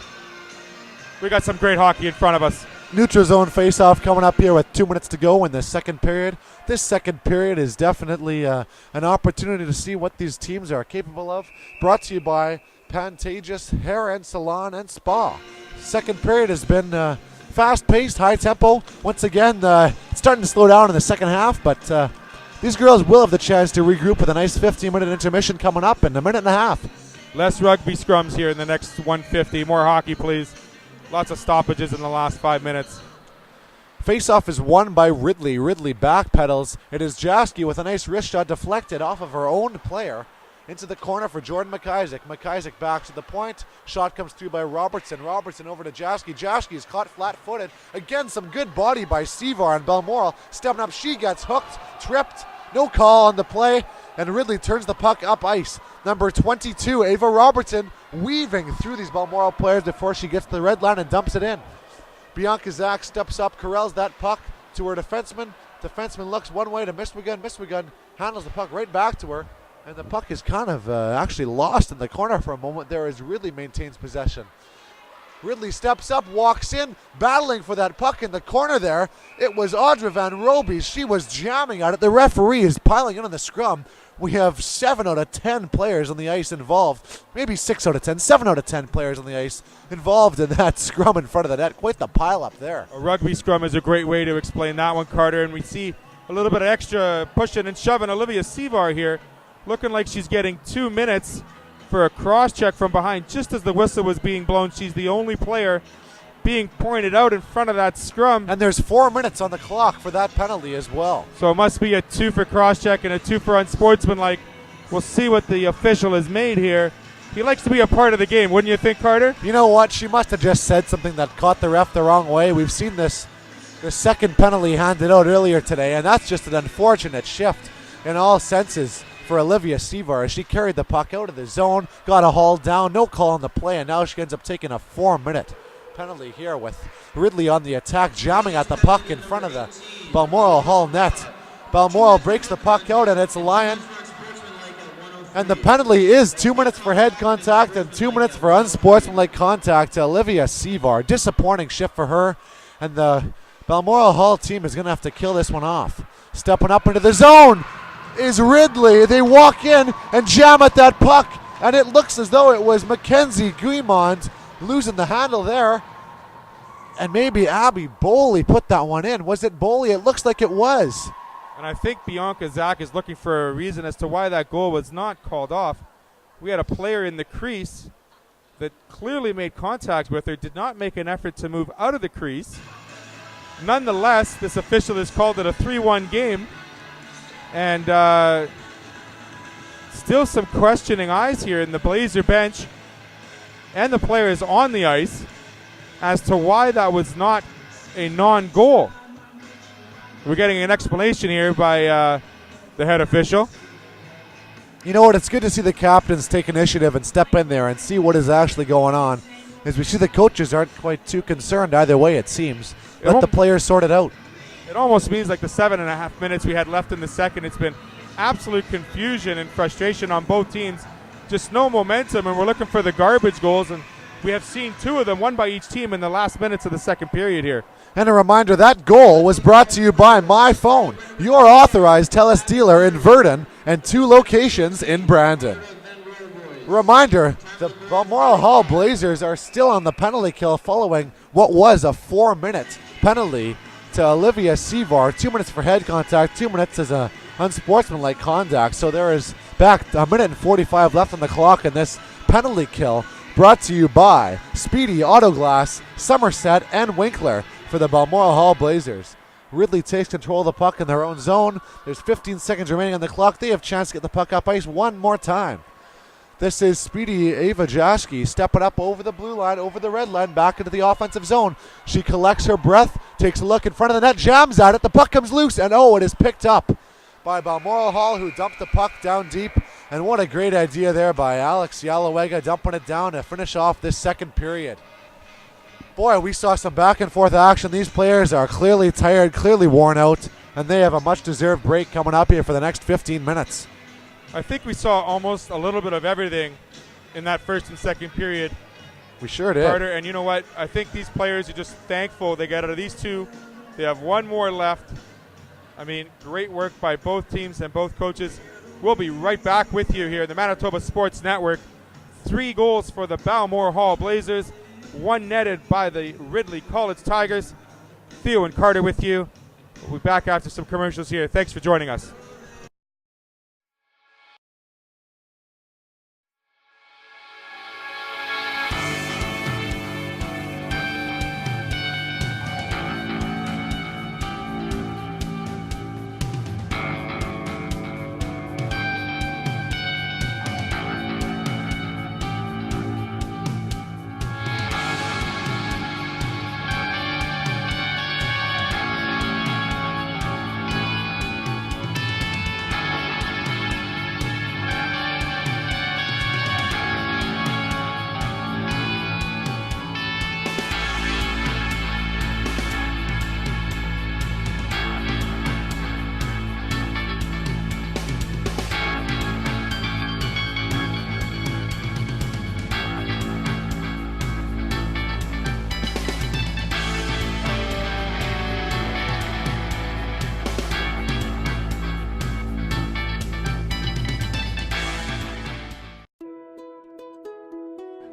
We got some great hockey in front of us. Neutral zone face-off coming up here with 2 minutes to go in the second period. This second period is definitely an opportunity to see what these teams are capable of. Brought to you by Pantages Hair and Salon and Spa. Second period has been fast-paced, high-tempo. Once again, it's starting to slow down in the second half, but these girls will have the chance to regroup with a nice 15-minute intermission coming up in a minute and a half. Less rugby scrums here in the next 150. More hockey, please. Lots of stoppages in the last 5 minutes. Face-off is won by Ridley. Ridley backpedals. It is Jaski with a nice wrist shot deflected off of her own player into the corner for Jordan McIsaac. McIsaac back to the point. Shot comes through by Robertson. Robertson over to Jaski. Jaski is caught flat-footed. Again, some good body by Sevar and Balmoral. Stepping up, she gets hooked, tripped. No call on the play, and Ridley turns the puck up ice. Number 22, Ava Robertson, weaving through these Balmoral players before she gets to the red line and dumps it in. Bianca Zach steps up, corrals that puck to her defenseman. Defenseman looks one way to Mistwigan. Mistwigan handles the puck right back to her, and the puck is kind of actually lost in the corner for a moment there as Ridley maintains possession. Ridley steps up, walks in, battling for that puck in the corner there. It was Audra Van Roby. She was jamming at it. The referee is piling in on the scrum. We have 7 out of 10 players on the ice involved. Maybe 6 out of 10, 7 out of 10 players on the ice involved in that scrum in front of the net. Quite the pile up there. A rugby scrum is a great way to explain that one, Carter. And we see a little bit of extra pushing and shoving. Olivia Sevar here looking like she's getting 2 minutes for a cross-check from behind. Just as the whistle was being blown, she's the only player being pointed out in front of that scrum. And there's 4 minutes on the clock for that penalty as well. So it must be a 2 for cross-check and a 2 for unsportsmanlike. We'll see what the official has made here. He likes to be a part of the game, wouldn't you think, Carter? You know what? She must have just said something that caught the ref the wrong way. We've seen this, the second penalty handed out earlier today, and that's just an unfortunate shift in all senses for Olivia Sevar as she carried the puck out of the zone, got a haul down, no call on the play, and now she ends up taking a 4-minute penalty here with Ridley on the attack, jamming at the puck in front of the Balmoral Hall net. Balmoral breaks the puck out, and it's Lyon. And the penalty is 2 minutes for head contact and 2 minutes for unsportsmanlike contact to Olivia Sevar. Disappointing shift for her, and the Balmoral Hall team is going to have to kill this one off. Stepping up into the zone is Ridley. They walk in and jam at that puck, and it looks as though it was Mackenzie Guimond losing the handle there, and maybe Abby Boley put that one in. Was it Boley? It looks like it was. And I think Bianca Zach is looking for a reason as to why that goal was not called off. We had a player in the crease that clearly made contact with her, did not make an effort to move out of the crease. Nonetheless, this official has called it a 3-1 game. And still some questioning eyes here in the Blazer bench and the players on the ice as to why that was not a non-goal. We're getting an explanation here by the head official. You know what? It's good to see the captains take initiative and step in there and see what is actually going on. As we see the coaches aren't quite too concerned either way, it seems. Let the players sort it out. It almost means like the 7.5 minutes we had left in the second. It's been absolute confusion and frustration on both teams. Just no momentum, and we're looking for the garbage goals. And We have seen 2 of them, one by each team in the last minutes of the second period here. And a reminder, that goal was brought to you by My Phone, your authorized TELUS dealer in Verdun and 2 locations in Brandon. Reminder, the Balmoral Hall Blazers are still on the penalty kill following what was a 4-minute penalty to Olivia Sevar. 2 minutes for head contact, 2 minutes as a unsportsmanlike conduct. So there is back a minute and 45 left on the clock in this penalty kill, brought to you by Speedy, Autoglass, Somerset, and Winkler for the Balmoral Hall Blazers. Ridley takes control of the puck in their own zone. There's 15 seconds remaining on the clock. They have a chance to get the puck up ice one more time. This is Speedy Ava Jaski stepping up over the blue line, over the red line, back into the offensive zone. She collects her breath, takes a look in front of the net, jams at it. The puck comes loose, and it is picked up by Balmoral Hall, who dumped the puck down deep. And what a great idea there by Alex Yalawega, dumping it down to finish off this second period. Boy, we saw some back and forth action. These players are clearly tired, clearly worn out, and they have a much-deserved break coming up here for the next 15 minutes. I think we saw almost a little bit of everything in that first and second period. We sure did. Carter, and you know what? I think these players are just thankful they got out of these 2. They have 1 more left. I mean, great work by both teams and both coaches. We'll be right back with you here in the Manitoba Sports Network. 3 goals for the Balmoral Hall Blazers, 1 netted by the Ridley College Tigers. Theo and Carter with you. We'll be back after some commercials here. Thanks for joining us.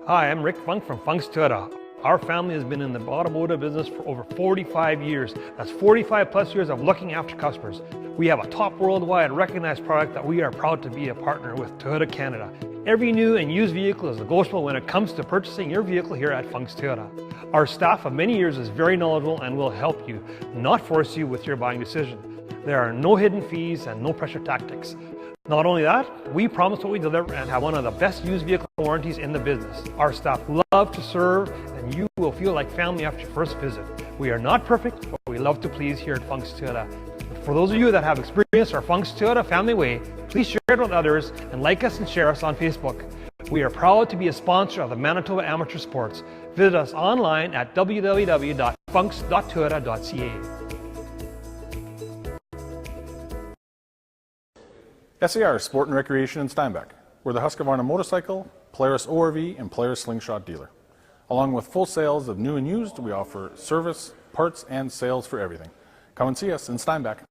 Hi, I'm Rick Funk from Funk's Toyota. Our family has been in the automotive business for over 45 years. That's 45 plus years of looking after customers. We have a top worldwide recognized product that we are proud to be a partner with Toyota Canada. Every new and used vehicle is negotiable when it comes to purchasing your vehicle here at Funk's Toyota. Our staff of many years is very knowledgeable and will help you, not force you with your buying decision. There are no hidden fees and no pressure tactics. Not only that, we promise what we deliver and have one of the best used vehicle warranties in the business. Our staff love to serve and you will feel like family after your first visit. We are not perfect, but we love to please here at Funk's Toyota. For those of you that have experienced our Funk's Toyota family way, please share it with others and like us and share us on Facebook. We are proud to be a sponsor of the Manitoba Amateur Sports. Visit us online at www.funks.toyota.ca. SAR Sport and Recreation in Steinbach. We're the Husqvarna motorcycle, Polaris ORV, and Polaris slingshot dealer. Along with full sales of new and used, we offer service, parts, and sales for everything. Come and see us in Steinbach.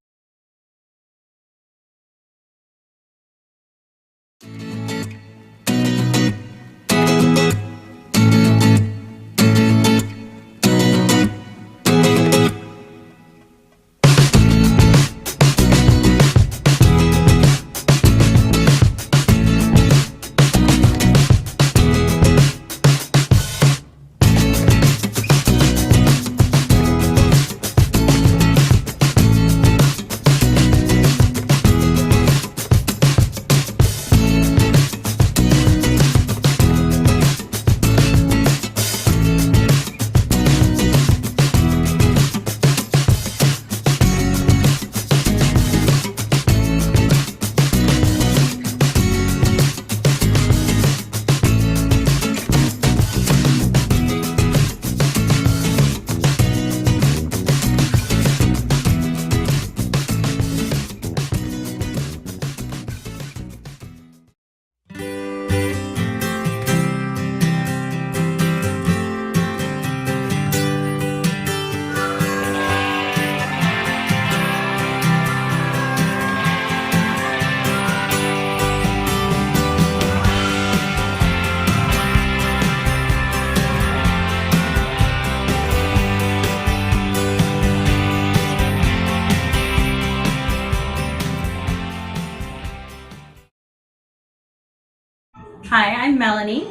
Hi, I'm Melanie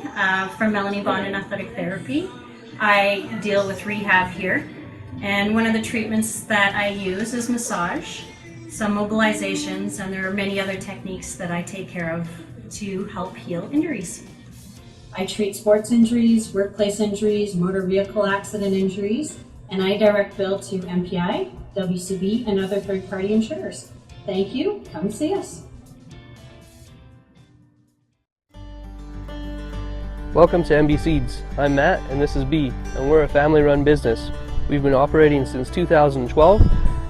from Melanie Bond Athletic Therapy. I deal with rehab here, and one of the treatments that I use is massage, some mobilizations, and there are many other techniques that I take care of to help heal injuries. I treat sports injuries, workplace injuries, motor vehicle accident injuries, and I direct bill to MPI, WCB, and other third-party insurers. Thank you. Come see us. Welcome to MB Seeds. I'm Matt and this is B, and we're a family-run business. We've been operating since 2012,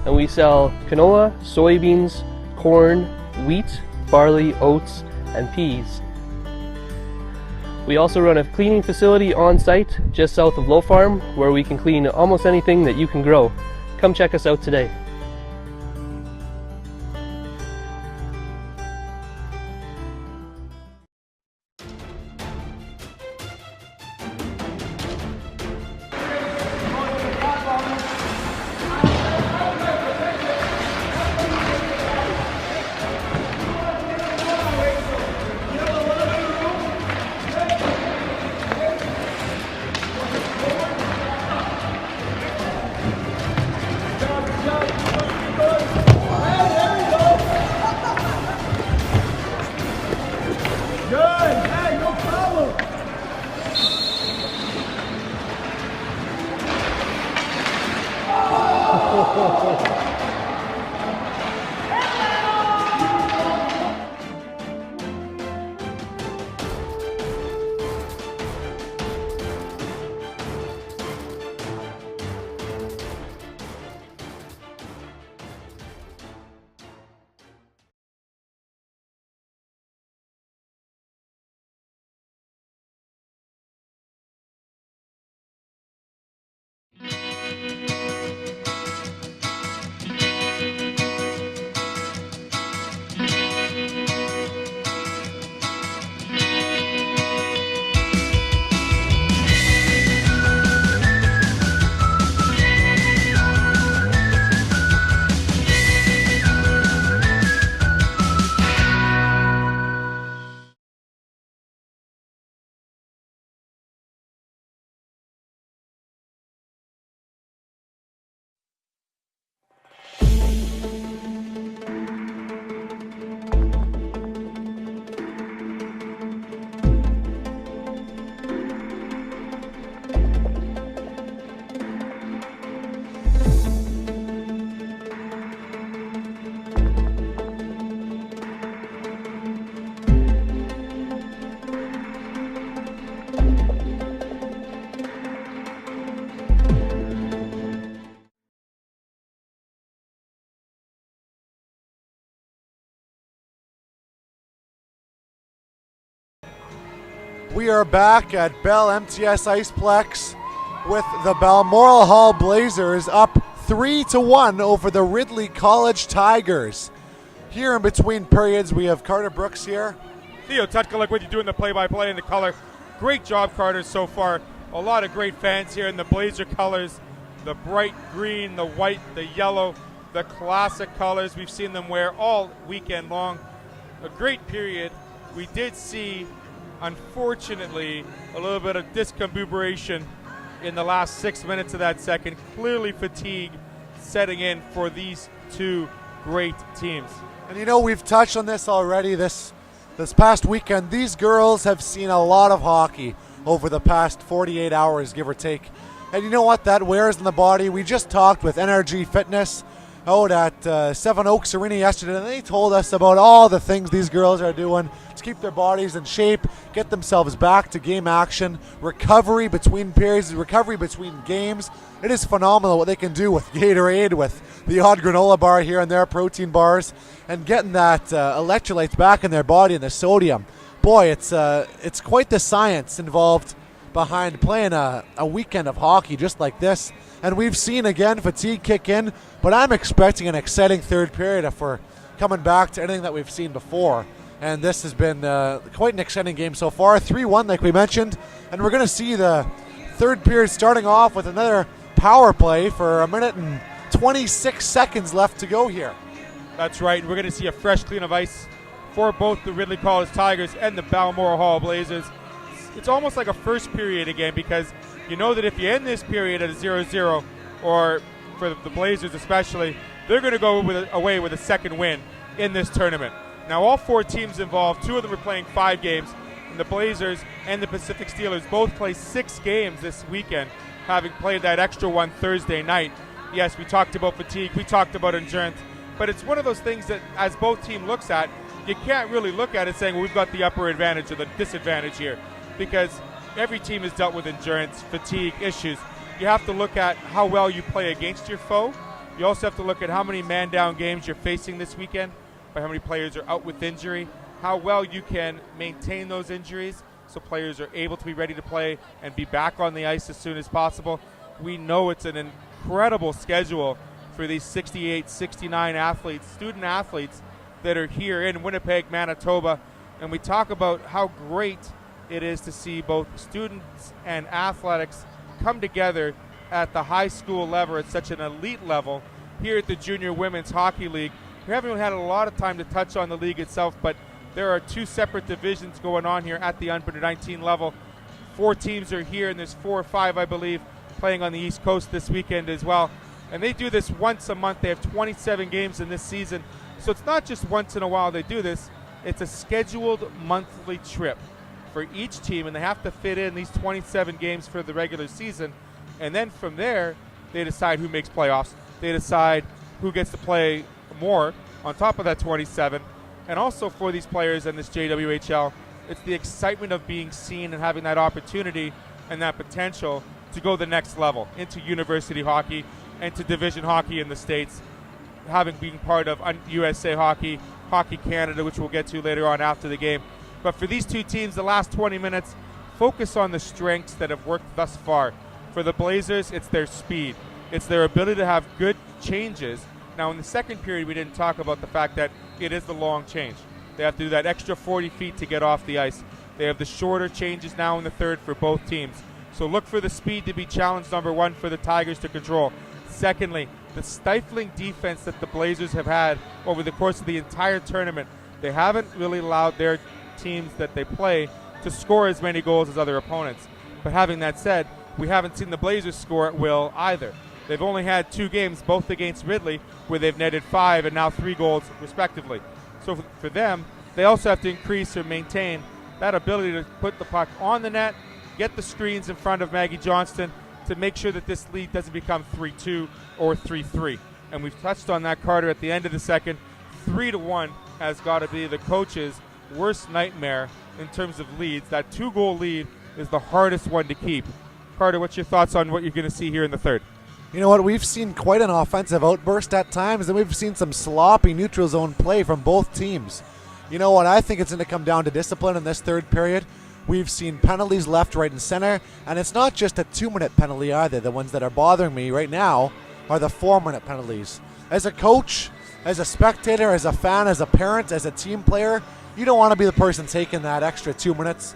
and we sell canola, soybeans, corn, wheat, barley, oats, and peas. We also run a cleaning facility on site just south of Low Farm, where we can clean almost anything that you can grow. Come check us out today. We are back at BellMTS Iceplex with the Balmoral Hall Blazers up 3-1 over the Ridley College Tigers. Here in between periods, we have Carter Brooks here. Theo Tutkaluk with you doing the play-by-play in the color. Great job, Carter, so far. A lot of great fans here in the Blazer colors. The bright green, the white, the yellow, the classic colors. We've seen them wear all weekend long. A great period. We did see, unfortunately, a little bit of discombobulation in the last 6 minutes of that second. Clearly fatigue setting in for these two great teams. And you know, we've touched on this already this past weekend. These girls have seen a lot of hockey over the past 48 hours, give or take. And you know what that wears in the body? We just talked with NRG Fitness out at Seven Oaks Arena yesterday, and they told us about all the things these girls are doing to keep their bodies in shape, get themselves back to game action, recovery between periods, recovery between games. It is phenomenal what they can do with Gatorade, with the odd granola bar here and there, protein bars, and getting that electrolytes back in their body and the sodium. Boy, it's quite the science involved behind playing a weekend of hockey just like this. And we've seen, again, fatigue kick in, but I'm expecting an exciting third period if we're coming back to anything that we've seen before. And this has been quite an exciting game so far. 3-1, like we mentioned. And we're going to see the third period starting off with another power play for 1 minute and 26 seconds left to go here. That's right. We're going to see a fresh clean of ice for both the Ridley College Tigers and the Balmoral Hall Blazers. It's almost like a first period again, because you know that if you end this period at a 0-0, or for the Blazers especially, they're going to go away with a second win in this tournament. Now, all 4 teams involved, 2 of them are playing 5 games, and the Blazers and the Pacific Steelers both play 6 games this weekend, having played that extra one Thursday night. Yes, we talked about fatigue, we talked about endurance, but it's one of those things that as both teams looks at, you can't really look at it saying, well, we've got the upper advantage or the disadvantage here, because every team has dealt with endurance, fatigue issues. You have to look at how well you play against your foe. You also have to look at how many man-down games you're facing this weekend, by how many players are out with injury, how well you can maintain those injuries so players are able to be ready to play and be back on the ice as soon as possible. We know it's an incredible schedule for these 68, 69 athletes, student athletes that are here in Winnipeg, Manitoba. And we talk about how great it is to see both students and athletics come together at the high school level at such an elite level here at the Junior Women's Hockey League. We haven't had a lot of time to touch on the league itself, but there are 2 separate divisions going on here at the under 19 level. 4 teams are here, and there's 4 or 5, I believe, playing on the East Coast this weekend as well. And they do this once a month. They have 27 games in this season. So it's not just once in a while they do this. It's a scheduled monthly trip for each team, and they have to fit in these 27 games for the regular season. And then from there, they decide who makes playoffs. They decide who gets to play more on top of that 27. And also for these players in this JWHL, it's the excitement of being seen and having that opportunity and that potential to go the next level into university hockey and to division hockey in the States, having been part of USA Hockey, Hockey Canada, which we'll get to later on after the game. But for these 2 teams, the last 20 minutes, focus on the strengths that have worked thus far. For the Blazers, it's their speed. It's their ability to have good changes. Now, in the second period, we didn't talk about the fact that it is the long change. They have to do that extra 40 feet to get off the ice. They have the shorter changes now in the third for both teams. So look for the speed to be challenge number 1 for the Tigers to control. Secondly, the stifling defense that the Blazers have had over the course of the entire tournament. They haven't really allowed their teams that they play to score as many goals as other opponents. But having that said, we haven't seen the Blazers score at will either. They've only had 2 games, both against Ridley, where they've netted 5 and now 3 goals respectively. So for them, they also have to increase or maintain that ability to put the puck on the net, get the screens in front of Maggie Johnston to make sure that this lead doesn't become 3-2 or 3-3. And we've touched on that, Carter, at the end of the second. 3-1 has got to be the coach's worst nightmare in terms of leads. That 2-goal lead is the hardest one to keep. Carter, what's your thoughts on what you're going to see here in the third? You know what, we've seen quite an offensive outburst at times, and we've seen some sloppy neutral zone play from both teams. You know what, I think it's going to come down to discipline in this third period. We've seen penalties left, right, and center, and it's not just a 2-minute penalty either. The ones that are bothering me right now are the 4-minute penalties. As a coach, as a spectator, as a fan, as a parent, as a team player, you don't want to be the person taking that extra 2 minutes.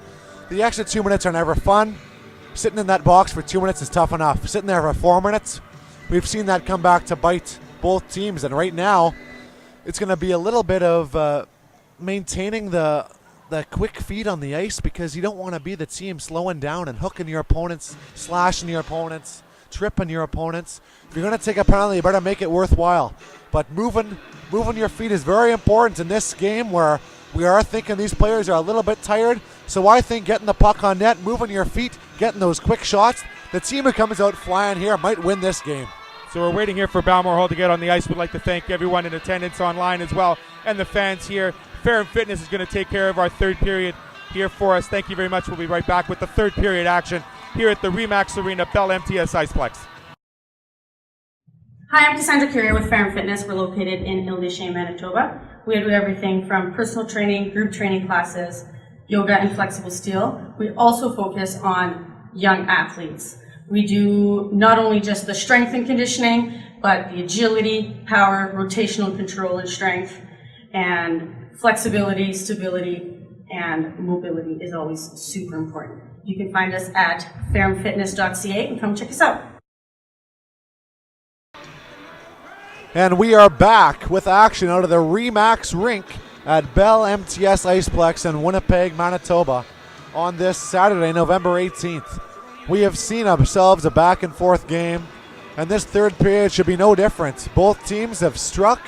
The extra 2 minutes are never fun. Sitting in that box for 2 minutes is tough enough. Sitting there for 4 minutes, we've seen that come back to bite both teams. And right now, it's going to be a little bit of maintaining the quick feet on the ice, because you don't want to be the team slowing down and hooking your opponents, slashing your opponents, tripping your opponents. If you're going to take a penalty, you better make it worthwhile. But moving your feet is very important in this game, where we are thinking these players are a little bit tired. So I think getting the puck on net, moving your feet, getting those quick shots, the team who comes out flying here might win this game. So we're waiting here for Balmoral to get on the ice. We'd like to thank everyone in attendance online as well, and the fans here. Fair and Fitness is going to take care of our third period here for us. Thank you very much. We'll be right back with the third period action here at the RE/MAX Arena, BellMTS Iceplex. Hi, I'm Cassandra Curie with Fair and Fitness. We're located in Ile-des-Chênes, Manitoba. We do everything from personal training, group training classes, yoga, and flexible steel. We also focus on young athletes. We do not only just the strength and conditioning, but the agility, power, rotational control and strength, and flexibility, stability, and mobility is always super important. You can find us at fairandfitness.ca and come check us out. And we are back with action out of the RE/MAX rink at BellMTS Iceplex in Winnipeg, Manitoba on this Saturday, November 18th. We have seen ourselves a back and forth game, and this third period should be no different. Both teams have struck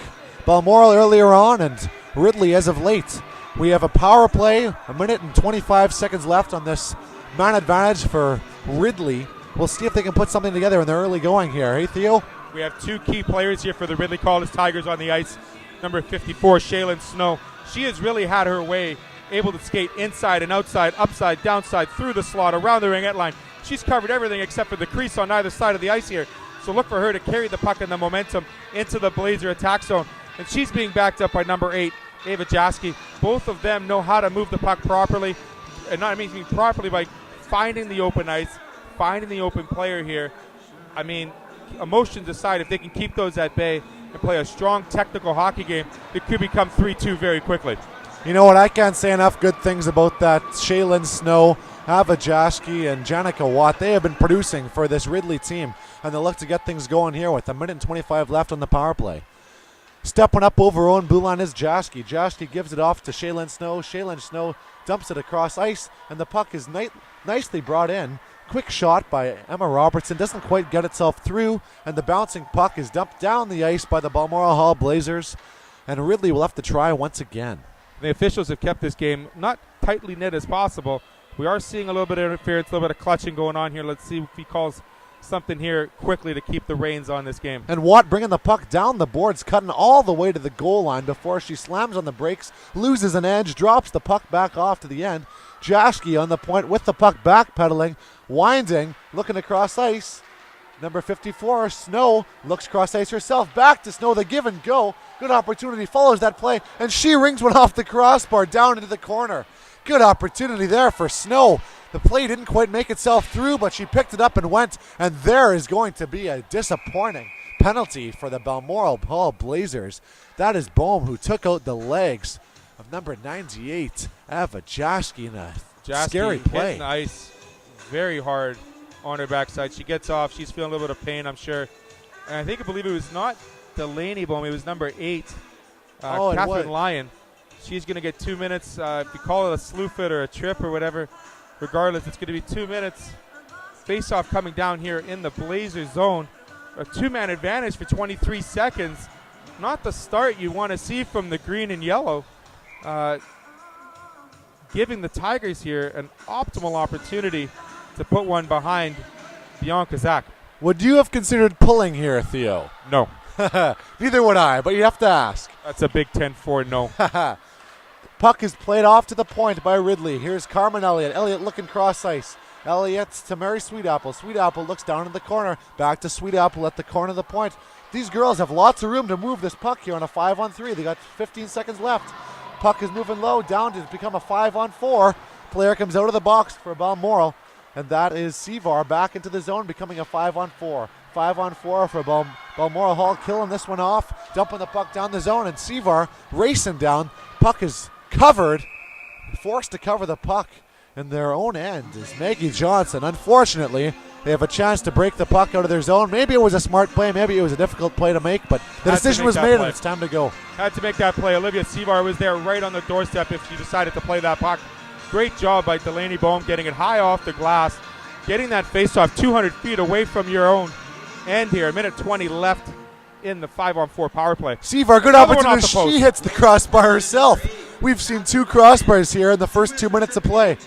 Balmoral earlier on and Ridley as of late. We have a power play, a minute and 25 seconds left on this man advantage for Ridley. We'll see if they can put something together in the early going here. Hey, Theo? We have two key players here for the Ridley College Tigers on the ice. Number 54, Shaylin Snow. She has really had her way, able to skate inside and outside, upside, downside, through the slot, around the ringette line. She's covered everything except for the crease on either side of the ice here. So look for her to carry the puck and the momentum into the Blazer attack zone. And she's being backed up by number 8, Ava Jaski. Both of them know how to move the puck properly. And not meaning properly by finding the open ice, finding the open player here. I mean, emotions aside, if they can keep those at bay and play a strong technical hockey game, it could become 3-2 very quickly. You know what? I can't say enough good things about that. Shaylin Snow, Ava Jaski, and Janica Watt. They have been producing for this Ridley team, and they'll look to get things going here with a minute and 25 left on the power play. Stepping up over her own blue line is Jaski. Jaski gives it off to Shaylin Snow. Shaylin Snow dumps it across ice, and the puck is nicely brought in. Quick shot by Emma Robertson, doesn't quite get itself through, and the bouncing puck is dumped down the ice by the Balmoral Hall Blazers, and Ridley will have to try once again. The officials have kept this game not tightly knit as possible. We are seeing a little bit of interference, a little bit of clutching going on here. Let's see if he calls something here quickly to keep the reins on this game. And Watt bringing the puck down the boards, cutting all the way to the goal line before she slams on the brakes, loses an edge, drops the puck back off to the end. Jaski on the point with the puck backpedaling, winding, looking across ice. Number 54, Snow, looks cross ice herself. Back to Snow, the give and go. Good opportunity, follows that play, and she rings one off the crossbar down into the corner. Good opportunity there for Snow. The play didn't quite make itself through, but she picked it up and went, and there is going to be a disappointing penalty for the Balmoral Hall Blazers. That is Bohm, who took out the legs of number 98, Ava Jaski, in a scary play. Hitting the ice very hard on her backside. She gets off. She's feeling a little bit of pain, I'm sure. And I believe it was not Delaney Bohm. It was number 8, Catherine Lyon. She's going to get 2 minutes. If you call it a slew fit or a trip or whatever, regardless, it's going to be 2 minutes. Face-off coming down here in the Blazer zone. A two-man advantage for 23 seconds. Not the start you want to see from the green and yellow. Giving the Tigers here an optimal opportunity to put one behind Bianca Zach. Would you have considered pulling here, Theo? No. Neither would I, but you have to ask. That's a Big 10-4 no. Puck is played off to the point by Ridley. Here's Carmen Elliott. Elliott looking cross ice. Elliott to Mary Sweetapple. Sweetapple looks down in the corner. Back to Sweetapple at the corner of the point. These girls have lots of room to move this puck here on a 5-on-3. They got 15 seconds left. Puck is moving low, down to become a 5-on-4. Player comes out of the box for Balmoral, and that is Sevar back into the zone, becoming a 5-on-4. 5-on-4 for Balmoral Hall, killing this one off, dumping the puck down the zone, and Sevar racing down. Puck is covered, forced to cover the puck in their own end is Maggie Johnson. Unfortunately, they have a chance to break the puck out of their zone. Maybe it was a smart play, maybe it was a difficult play to make, but the decision was made and it's time to go. Had to make that play. Olivia Sevar was there right on the doorstep if she decided to play that puck. Great job by Delaney Bohm getting it high off the glass, getting that face-off 200 feet away from your own end here. A minute 20 left in the 5-on-4 power play. Sevar, good opportunity. She hits the crossbar herself. We've seen 2 crossbars here in the first 2 minutes of play.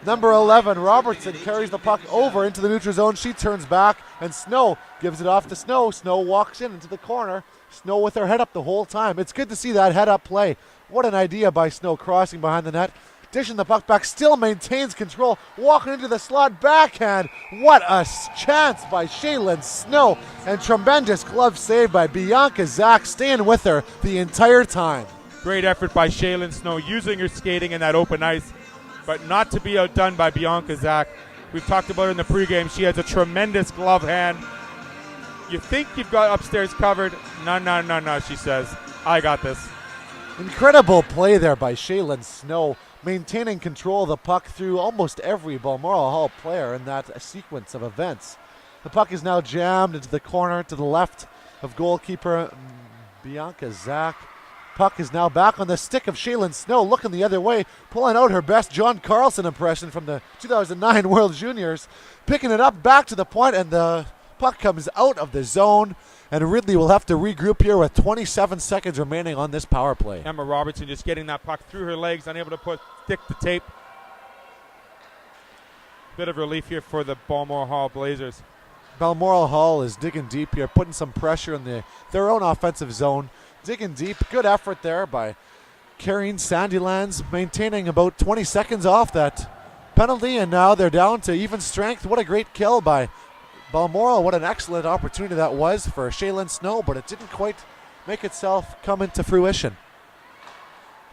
Number 11, Robertson, carries the puck over into the neutral zone. She turns back, and Snow gives it off to Snow. Snow walks into the corner. Snow with her head up the whole time. It's good to see that head-up play. What an idea by Snow, crossing behind the net. Dishing the puck back, still maintains control. Walking into the slot, backhand. What a chance by Shaylin Snow. And tremendous glove save by Bianca Zach, staying with her the entire time. Great effort by Shaylin Snow, using her skating in that open ice, but not to be outdone by Bianca Zach. We've talked about her in the pregame. She has a tremendous glove hand. You think you've got upstairs covered. No, she says. I got this. Incredible play there by Shaylin Snow, maintaining control of the puck through almost every Balmoral Hall player in that sequence of events. The puck is now jammed into the corner to the left of goalkeeper Bianca Zach. Puck is now back on the stick of Shaylin Snow, looking the other way, pulling out her best John Carlson impression from the 2009 World Juniors, picking it up back to the point, and the puck comes out of the zone, and Ridley will have to regroup here with 27 seconds remaining on this power play. Emma Robertson just getting that puck through her legs, unable to stick the tape. Bit of relief here for the Balmoral Hall Blazers. Balmoral Hall is digging deep here, putting some pressure in their own offensive zone. Digging deep. Good effort there by Karine Sandilands, maintaining about 20 seconds off that penalty, and now they're down to even strength. What a great kill by Balmoral. What an excellent opportunity that was for Shaylin Snow, but it didn't quite make itself come into fruition.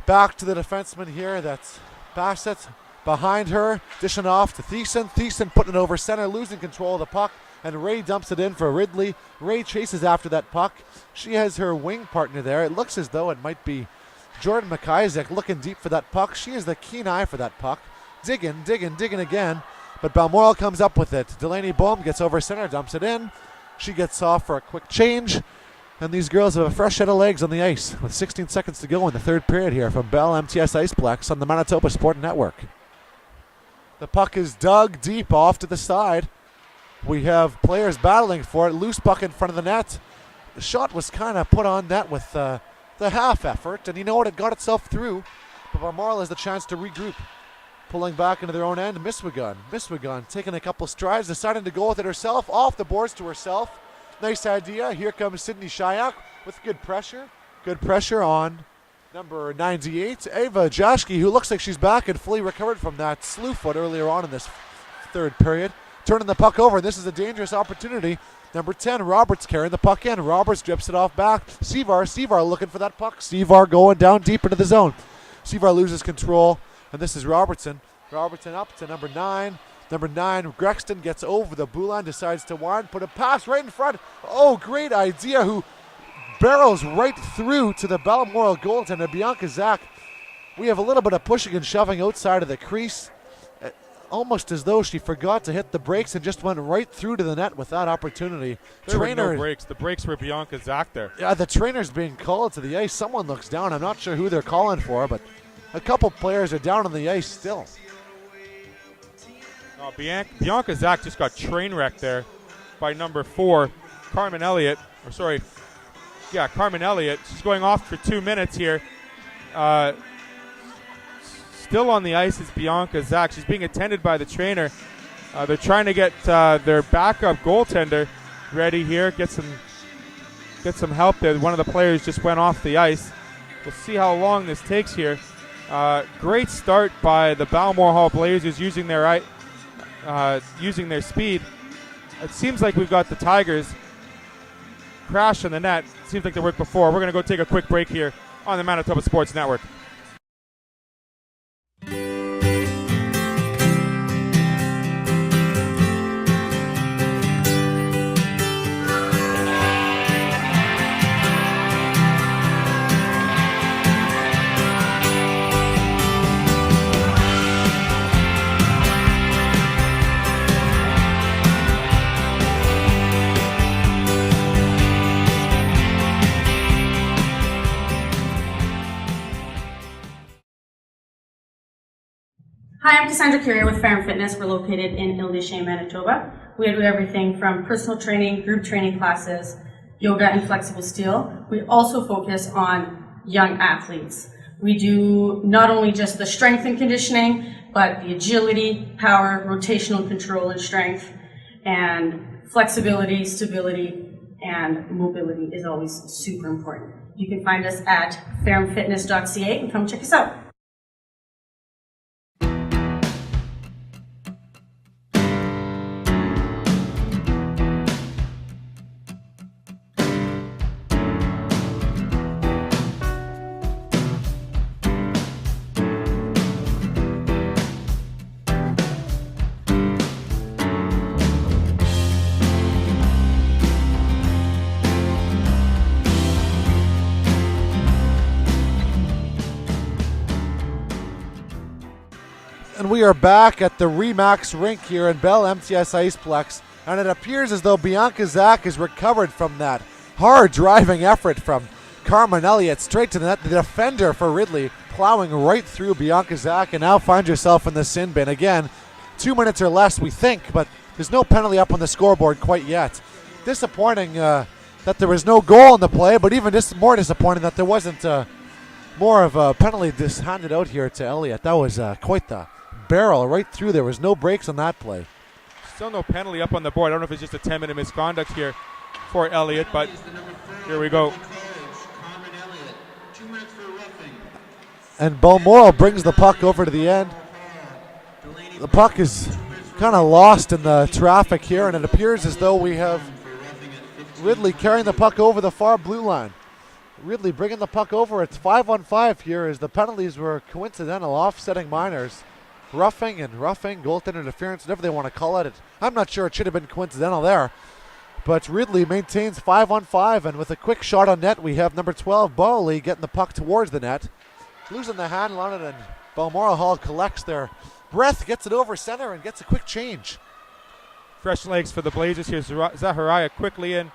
Back to the defenseman here. That's Bassett behind her, dishing off to Thiessen. Thiessen putting it over center, losing control of the puck, and Ray dumps it in for Ridley. Ray chases after that puck. She has her wing partner there. It looks as though it might be Jordan McIsaac looking deep for that puck. She has the keen eye for that puck. Digging again. But Balmoral comes up with it. Delaney Bohm gets over center, dumps it in. She gets off for a quick change. And these girls have a fresh set of legs on the ice with 16 seconds to go in the third period here from BellMTS Iceplex on the Manitoba Sport Network. The puck is dug deep off to the side. We have players battling for it. Loose puck in front of the net. The shot was kind of put on net with the half effort, and you know what? It got itself through. But Balmoral has the chance to regroup. Pulling back into their own end, Miswigan taking a couple strides, deciding to go with it herself, off the boards to herself. Nice idea. Here comes Sydney Shayak with good pressure. Good pressure on number 98, Ava Jaschke, who looks like she's back and fully recovered from that slew foot earlier on in this third period. Turning the puck over, and this is a dangerous opportunity. Number 10, Roberts carrying the puck in. Roberts drips it off back. Sevar looking for that puck. Sevar going down deep into the zone. Sevar loses control, and this is Robertson. Robertson up to number 9. Number 9, Grexton gets over the blue line, decides to wind, put a pass right in front. Oh, great idea, who barrels right through to the Balmoral goaltender, Bianca Zach. We have a little bit of pushing and shoving outside of the crease. Almost as though she forgot to hit the brakes and just went right through to the net with that opportunity. There were no brakes. The brakes were Bianca Zach there. Yeah, the trainer's being called to the ice. Someone looks down. I'm not sure who they're calling for, but a couple players are down on the ice still. Bianca Zach just got train wrecked there by number 4, Carmen Elliott. Carmen Elliott. She's going off for 2 minutes here. Still on the ice is Bianca Zach. She's being attended by the trainer. They're trying to get their backup goaltender ready here. Get some help there. One of the players just went off the ice. We'll see how long this takes here. Great start by the Balmoral Hall Blazers using their speed. It seems like we've got the Tigers crash in the net. Seems like they worked before. We're going to go take a quick break here on the Manitoba Sports Network. Hi, I'm Cassandra Carrier with Fair & Fitness. We're located in Ridley, Manitoba. We do everything from personal training, group training classes, yoga and flexible steel. We also focus on young athletes. We do not only just the strength and conditioning, but the agility, power, rotational control and strength, and flexibility, stability, and mobility is always super important. You can find us at fairandfitness.ca and come check us out. And we are back at the Remax rink here in BellMTS Iceplex, and it appears as though Bianca Zach has recovered from that hard driving effort from Carmen Elliott straight to the net. The defender for Ridley plowing right through Bianca Zach, and now find yourself in the sin bin. Again, 2 minutes or less, we think, but there's no penalty up on the scoreboard quite yet. Disappointing that there was no goal in the play, but even more disappointing that there wasn't more of a penalty just handed out here to Elliott. That was quite the barrel right through. There was no breaks on that play. Still no penalty up on the board. I don't know if it's just a 10-minute misconduct here for Elliott, but here we go. And Balmoral brings the puck over to the end. The puck is kind of lost in the traffic here, and it appears as though we have Ridley carrying the puck over the far blue line. Ridley bringing the puck over. It's 5-on-5 here as the penalties were coincidental, offsetting minors. Roughing, goaltender interference, whatever they want to call it. I'm not sure it should have been coincidental there. But Ridley maintains 5-on-5, and with a quick shot on net, we have number 12, Bowley, getting the puck towards the net. Losing the handle on it, and Balmoral Hall collects their breath, gets it over center, and gets a quick change. Fresh legs for the Blazers here. Zachariah quickly in.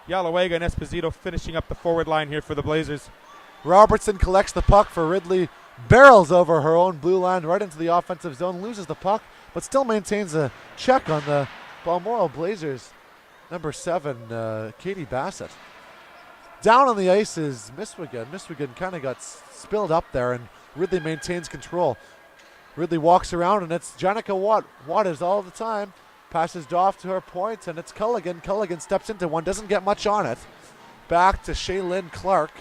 Yalawega and Esposito finishing up the forward line here for the Blazers. Robertson collects the puck for Ridley, barrels over her own blue line right into the offensive zone, loses the puck, but still maintains a check on the Balmoral Blazers. Number 7, Katie Bassett. Down on the ice is Miswigan. Miswigan kind of got spilled up there, and Ridley maintains control. Ridley walks around, and it's Janica Watt. Watt is all the time. Passes off to her point, and it's Culligan. Culligan steps into one, doesn't get much on it. Back to Shaylin Clark.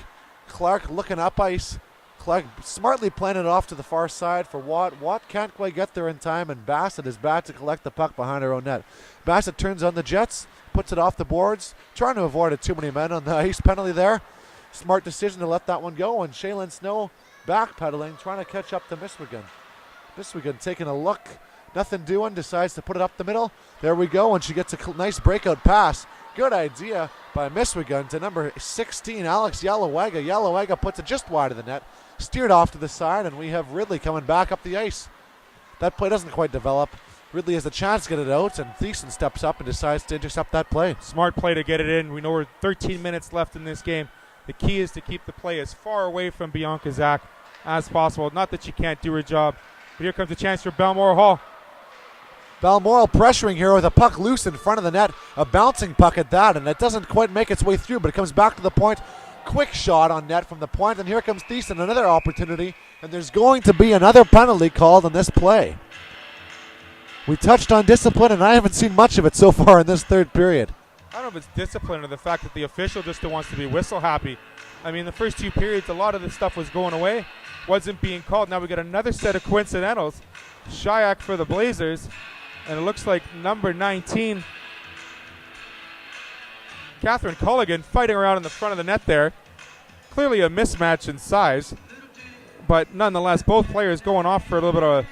Clark looking up ice. Clark smartly playing it off to the far side for Watt. Watt can't quite get there in time, and Bassett is back to collect the puck behind her own net. Bassett turns on the Jets, puts it off the boards, trying to avoid too many men on the ice. Penalty there. Smart decision to let that one go, and Shaylin Snow backpedaling, trying to catch up to Miswigan. Miswigan taking a look, nothing doing, decides to put it up the middle. There we go, and she gets a nice breakout pass. Good idea by Miswigan to number 16, Alex Yalawega. Yalawega puts it just wide of the net, steered off to the side, and we have Ridley coming back up the ice. That play doesn't quite develop. Ridley has a chance to get it out, and Thiessen steps up and decides to intercept that play. Smart play to get it in. We know we're 13 minutes left in this game. The key is to keep the play as far away from Bianca Zach as possible. Not that she can't do her job, but here comes a chance for Balmoral Hall. Balmoral pressuring here with a puck loose in front of the net. A bouncing puck at that, and it doesn't quite make its way through, but it comes back to the point. Quick shot on net from the point, and here comes Thiessen, another opportunity, and there's going to be another penalty called on this play. We touched on discipline, and I haven't seen much of it so far in this third period. I don't know if it's discipline or the fact that the official just wants to be whistle happy. I mean, the first 2 periods, a lot of this stuff was going away, wasn't being called. Now we got another set of coincidentals. Shayak for the Blazers, and it looks like number 19, Catherine Culligan, fighting around in the front of the net there. Clearly a mismatch in size, but nonetheless, both players going off for a little bit of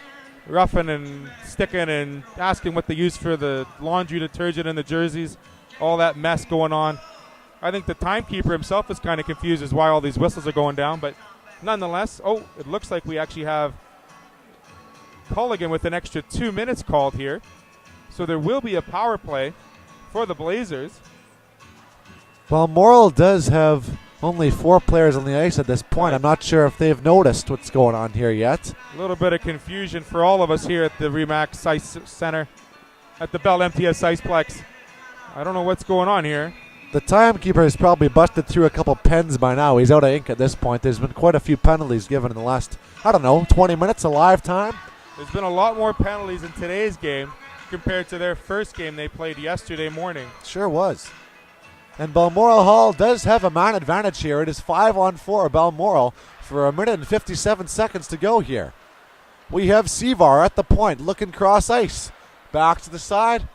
roughing and sticking and asking what they use for the laundry detergent in the jerseys, all that mess going on. I think the timekeeper himself is kind of confused as why all these whistles are going down, but nonetheless, it looks like we actually have Culligan with an extra 2 minutes called here. So there will be a power play for the Blazers. Balmoral does have only 4 players on the ice at this point. I'm not sure if they've noticed what's going on here yet. A little bit of confusion for all of us here at the Remax Ice Center at the BellMTS Iceplex. I don't know what's going on here. The timekeeper has probably busted through a couple pens by now. He's out of ink at this point. There's been quite a few penalties given in the last, 20 minutes of live time. There's been a lot more penalties in today's game compared to their first game they played yesterday morning. Sure was. And Balmoral Hall does have a man advantage here. It is 5-on-4 Balmoral for 1 minute and 57 seconds to go here. We have Sevar at the point, looking cross ice. Back to the side.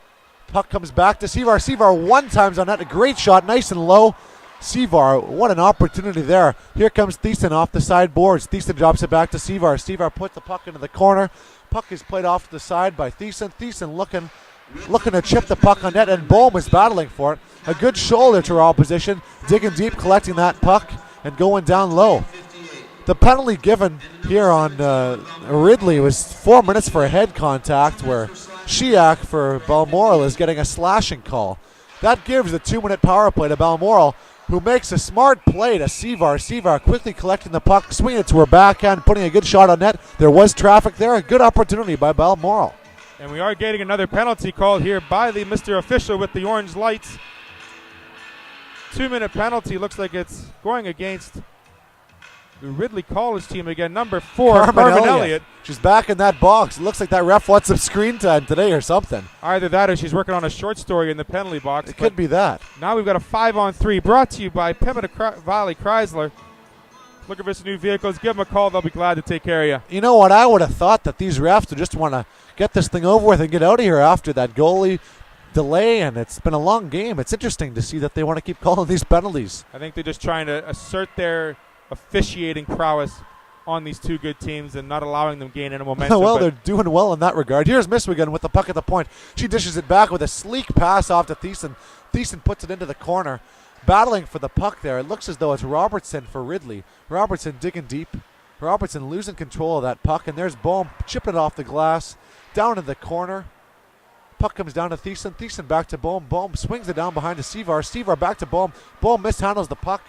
Puck comes back to Sevar. Sevar one times on that. A great shot, nice and low. Sevar, what an opportunity there. Here comes Thiessen off the side boards. Thiessen drops it back to Sevar. Sevar puts the puck into the corner. Puck is played off to the side by Thiessen. Thiessen looking to chip the puck on net, and Bohm is battling for it. A good shoulder to our opposition, digging deep, collecting that puck, and going down low. The penalty given here on Ridley was 4 minutes for a head contact, where Shiak for Balmoral is getting a slashing call. That gives the 2-minute power play to Balmoral, who makes a smart play to Sevar. Sevar quickly collecting the puck, swinging it to her backhand, putting a good shot on net. There was traffic there. A good opportunity by Balmoral. And we are getting another penalty called here by the Mr. Official with the orange lights. 2-minute penalty. Looks like it's going against the Ridley College team again. Number 4, Carmen Elliott. She's back in that box. It looks like that ref wants some screen time today or something. Either that or she's working on a short story in the penalty box. It could be that. Now we've got a 5-on-3 brought to you by Pembina Valley Chrysler. Looking for some new vehicles, give them a call. They'll be glad to take care of you. You know what? I would have thought that these refs would just want to get this thing over with and get out of here after that goalie delay, and it's been a long game. It's interesting to see that they want to keep calling these penalties. I think they're just trying to assert their officiating prowess on these two good teams and not allowing them gain any momentum. Well, they're doing well in that regard. Here's Miswigan with the puck at the point. She dishes it back with a sleek pass off to Thiessen. Thiessen puts it into the corner. Battling for the puck there. It looks as though it's Robertson for Ridley. Robertson digging deep. Robertson losing control of that puck, and there's Bohm chipping it off the glass. Down in the corner. Puck comes down to Thiessen. Thiessen back to Bohm. Bohm swings it down behind to Sevar. Sevar back to Bohm. Bohm mishandles the puck.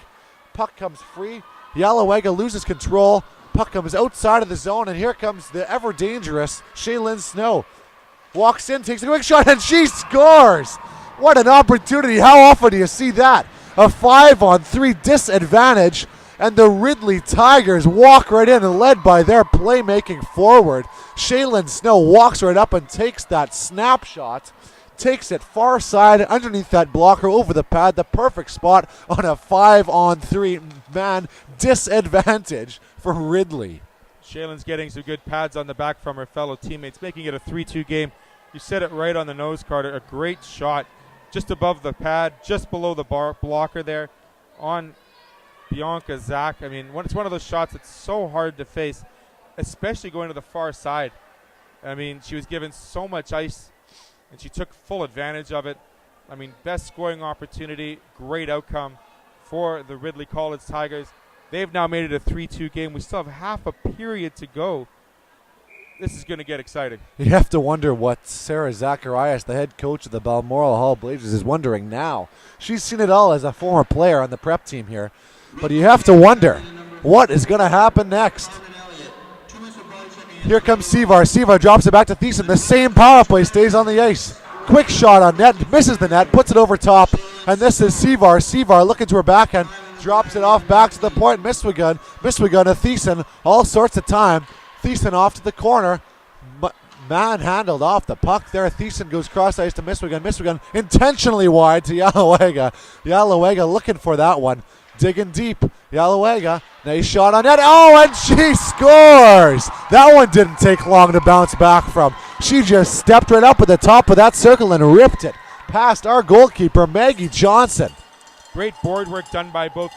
Puck comes free. Yalawega loses control. Puck comes outside of the zone, and here comes the ever-dangerous Shaylin Snow. Walks in, takes a quick shot, and she scores! What an opportunity. How often do you see that? A 5-on-3 disadvantage, and the Ridley Tigers walk right in and led by their playmaking forward. Shaylin Snow walks right up and takes that snapshot, takes it far side underneath that blocker over the pad, the perfect spot on a 5-on-3 man disadvantage for Ridley. Shaylin's getting some good pads on the back from her fellow teammates, making it a 3-2 game. You said it right on the nose, Carter. A great shot just above the pad, just below the blocker there on Bianca Zach. I mean, it's one of those shots that's so hard to face, especially going to the far side. I mean, she was given so much ice, and she took full advantage of it. I mean, best scoring opportunity, great outcome for the Ridley College Tigers. They've now made it a 3-2 game. We still have half a period to go. This is going to get exciting. You have to wonder what Sarah Zacharias, the head coach of the Balmoral Hall Blazers, is wondering now. She's seen it all as a former player on the prep team here. But you have to wonder what is going to happen next. Here comes Sevar. Sevar drops it back to Thiessen. The same power play stays on the ice. Quick shot on net, misses the net, puts it over top. And this is Sevar. Sevar looking to her backhand, drops it off back to the point. Miswigan to Thiessen, all sorts of time. Thiessen off to the corner. Manhandled off the puck there. Thiessen goes cross ice to Miswigan. Miswigan intentionally wide to Yalawega. Yalawega looking for that one. Digging deep. Yalawega. Nice shot on net. Oh, and she scores! That one didn't take long to bounce back from. She just stepped right up at the top of that circle and ripped it past our goalkeeper, Maggie Johnson. Great board work done by both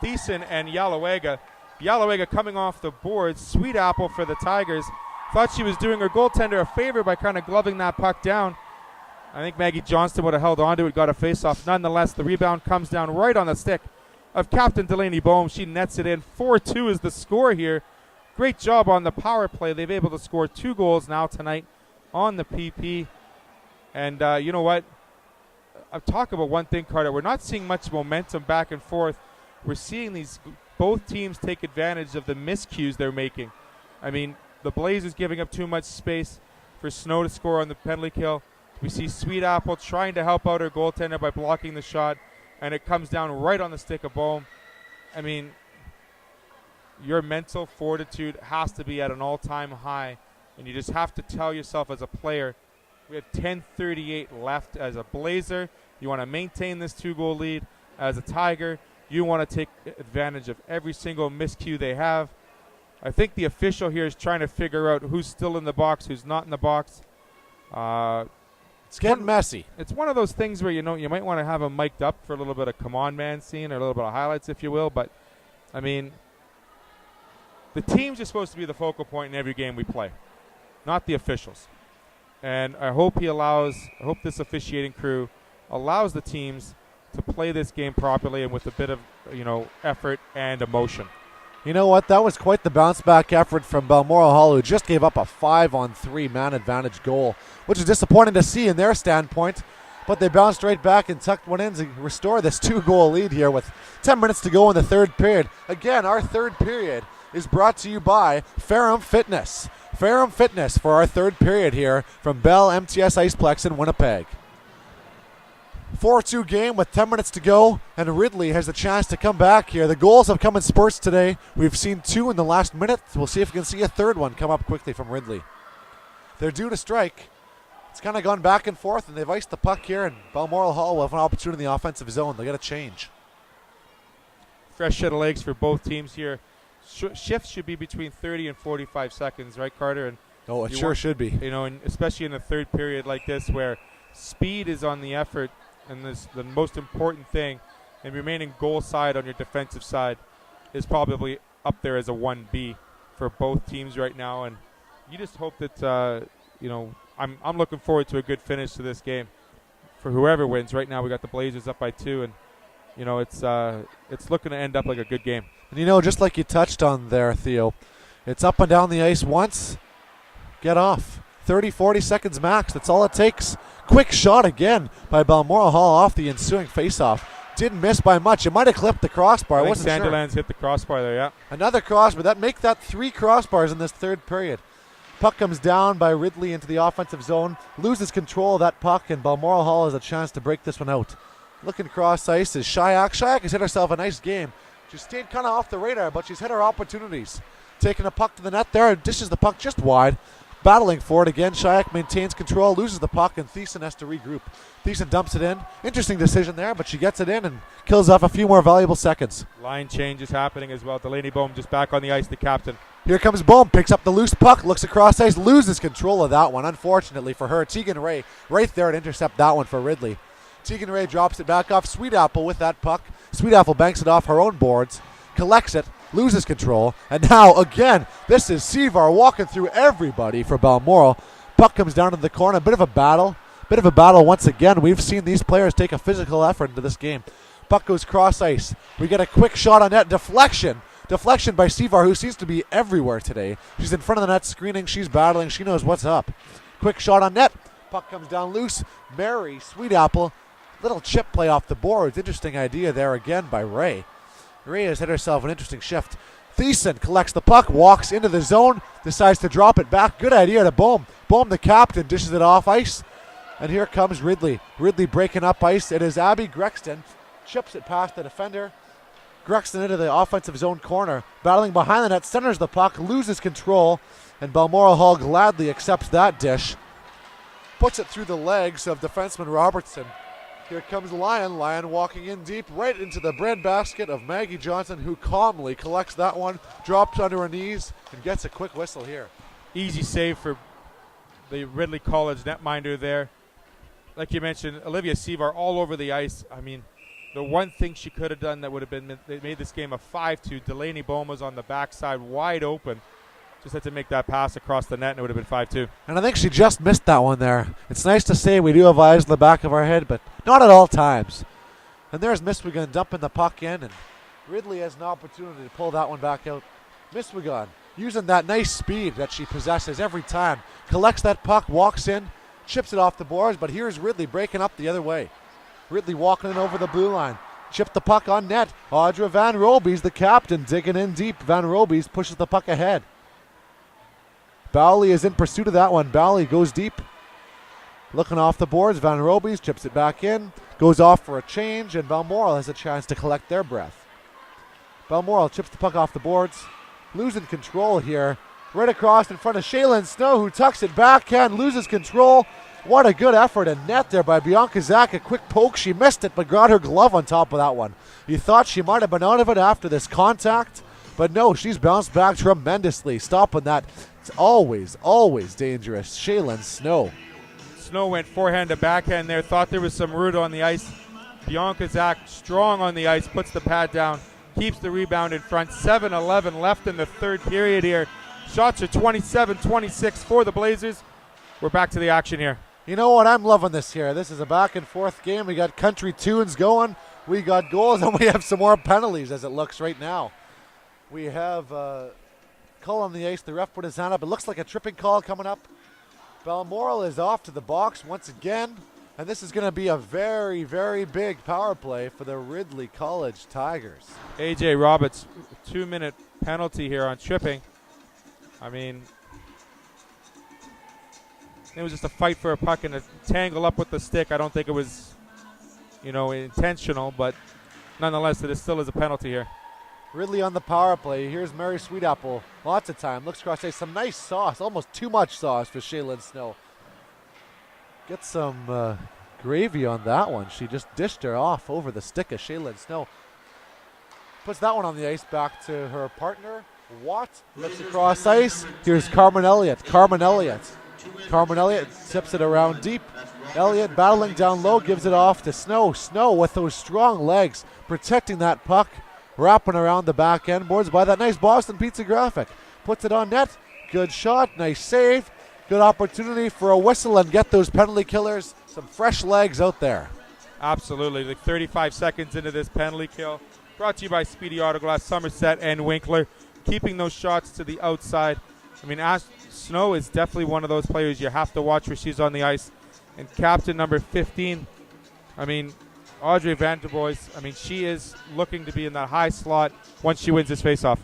Thiessen and Yalawega. Yalawega coming off the board. Sweet apple for the Tigers. Thought she was doing her goaltender a favor by kind of gloving that puck down. I think Maggie Johnston would have held on to it, got a face-off. Nonetheless, the rebound comes down right on the stick of Captain Delaney Bohm. She nets it in. 4-2 is the score here. Great job on the power play. They've able to score 2 goals now tonight on the PP. And you know what? I'll talk about one thing, Carter. We're not seeing much momentum back and forth. We're seeing both teams take advantage of the miscues they're making. I mean, the Blazers giving up too much space for Snow to score on the penalty kill. We see Sweet Apple trying to help out her goaltender by blocking the shot, and it comes down right on the stick of Bohm. I mean, your mental fortitude has to be at an all-time high, and you just have to tell yourself as a player, we have 10:38 left. As a Blazer, you want to maintain this 2-goal lead. As a Tiger, you want to take advantage of every single miscue they have. I think the official here is trying to figure out who's still in the box, who's not in the box. It's getting messy. It's one of those things where, you might want to have them mic'd up for a little bit of come on man scene or a little bit of highlights, if you will. But, I mean, the teams are supposed to be the focal point in every game we play, not the officials. And I hope this officiating crew allows the teams to play this game properly and with a bit of, effort and emotion. You know what? That was quite the bounce-back effort from Balmoral Hall, who just gave up a 5-on-3 man advantage goal, which is disappointing to see in their standpoint. but they bounced right back and tucked one in to restore this 2-goal lead here with 10 minutes to go in the third period. Again, our third period is brought to you by Ferrum Fitness. Ferrum Fitness for our third period here from BellMTS Iceplex in Winnipeg. 4-2 game with 10 minutes to go, and Ridley has a chance to come back here. The goals have come in spurts today. We've seen 2 in the last minute. We'll see if we can see a third one come up quickly from Ridley. They're due to strike. It's kind of gone back and forth, and they've iced the puck here, and Balmoral Hall will have an opportunity in the offensive zone. They got to change. Fresh set of legs for both teams here. Shifts should be between 30 and 45 seconds, right, Carter? And it sure should be. You know, and especially in a third period like this where speed is on the effort and this, the most important thing, and remaining goal side on your defensive side is probably up there as a 1B for both teams right now. And you just hope that, I'm looking forward to a good finish to this game for whoever wins. Right now we got the Blazers up by 2, and it's looking to end up like a good game. And just like you touched on there, Theo, it's up and down the ice once, get off. 30, 40 seconds max, that's all it takes. Quick shot again by Balmoral Hall off the ensuing faceoff. Didn't miss by much. It might have clipped the crossbar. I wasn't sure. Sanderlands hit the crossbar there, yeah. Another crossbar. Make that 3 crossbars in this third period. Puck comes down by Ridley into the offensive zone. Loses control of that puck, and Balmoral Hall has a chance to break this one out. Looking cross ice is Shayak. Shayak has hit herself a nice game. She stayed kind of off the radar, but she's hit her opportunities. Taking a puck to the net there, dishes the puck just wide. Battling for it again. Shayak maintains control, loses the puck, and Thiessen has to regroup. Thiessen dumps it in. Interesting decision there, but she gets it in and kills off a few more valuable seconds. Line change is happening as well. Delaney Bohm just back on the ice, the captain. Here comes Bohm, picks up the loose puck, looks across ice, loses control of that one. Unfortunately for her, Tegan Ray right there to intercept that one for Ridley. Tegan Ray drops it back off Sweet Apple with that puck. Sweet Apple banks it off her own boards, collects it, loses control, and now again, this is Sevar walking through everybody for Balmoral. Puck comes down to the corner, a bit of a battle once again. We've seen these players take a physical effort into this game. Puck goes cross ice. We get a quick shot on net, deflection by Sevar, who seems to be everywhere today. She's in front of the net screening, she's battling, she knows what's up. Quick shot on net, puck comes down loose. Mary, Sweet Apple, little chip play off the boards. Interesting idea there again by Ray. Ray has hit herself an interesting shift. Thiessen collects the puck, walks into the zone, decides to drop it back. Good idea to Bohm. Bohm, the captain, dishes it off ice. And here comes Ridley. Ridley breaking up ice. It is Abby Grexton. Chips it past the defender. Grexton into the offensive zone corner. Battling behind the net, centers the puck, loses control. And Balmoral Hall gladly accepts that dish. Puts it through the legs of defenseman Robertson. Here comes Lyon. Lyon walking in deep right into the breadbasket of Maggie Johnson, who calmly collects that one, drops onto her knees, and gets a quick whistle here. Easy save for the Ridley College netminder there. Like you mentioned, Olivia Sevar all over the ice. I mean, the one thing she could have done that would have been made this game a 5-2. Delaney Bohm was on the backside wide open. Just had to make that pass across the net, and it would have been 5-2. And I think she just missed that one there. It's nice to say we do have eyes in the back of our head, but not at all times. And there's Miswigan dumping the puck in, and Ridley has an opportunity to pull that one back out. Miswigan using that nice speed that she possesses every time. Collects that puck, walks in, chips it off the boards, but here's Ridley breaking up the other way. Ridley walking in over the blue line. Chipped the puck on net. Audra Van Robies, the captain, digging in deep. Van Robies pushes the puck ahead. Bowley is in pursuit of that one. Bowley goes deep. Looking off the boards. Van Robies chips it back in. Goes off for a change, and Balmoral has a chance to collect their breath. Balmoral chips the puck off the boards. Losing control here. Right across in front of Shaylin Snow, who tucks it backhand, loses control. What a good effort and net there by Bianca Zak. A quick poke. She missed it, but got her glove on top of that one. You thought she might have been out of it after this contact, but no, she's bounced back tremendously, stopping that. It's always, always dangerous. Shaylin Snow. Snow went forehand to backhand there. Thought there was some root on the ice. Bianca Zak strong on the ice, puts the pad down, keeps the rebound in front. 7-11 left in the third period here. Shots are 27-26 for the Blazers. We're back to the action here. You know what? I'm loving this here. This is a back and forth game. We got country tunes going. We got goals, and we have some more penalties as it looks right now. We have call on the ice. The ref put his hand up. It looks like a tripping call coming up. Balmoral is off to the box once again. And this is going to be a very, very big power play for the Ridley College Tigers. A.J. Roberts, 2-minute penalty here on tripping. I mean, it was just a fight for a puck and a tangle up with the stick. I don't think it was, intentional, but nonetheless, it still is a penalty here. Ridley on the power play. Here's Mary Sweetapple. Lots of time. Looks across. Some nice sauce. Almost too much sauce for Shaylin Snow. Get some gravy on that one. She just dished her off over the stick of Shaylin Snow. Puts that one on the ice back to her partner. Watt looks across ice. Here's Carmen Elliott. Carmen Elliott tips it around deep. Elliott battling down low, gives it off to Snow. Snow with those strong legs protecting that puck. Wrapping around the back end boards by that nice Boston Pizza graphic. Puts it on net. Good shot. Nice save. Good opportunity for a whistle and get those penalty killers some fresh legs out there. Absolutely. Like 35 seconds into this penalty kill. Brought to you by Speedy Autoglass, Somerset, and Winkler. Keeping those shots to the outside. I mean, Snow is definitely one of those players you have to watch where she's on the ice. And captain number 15, Audrey Vanderboys, she is looking to be in that high slot once she wins this faceoff.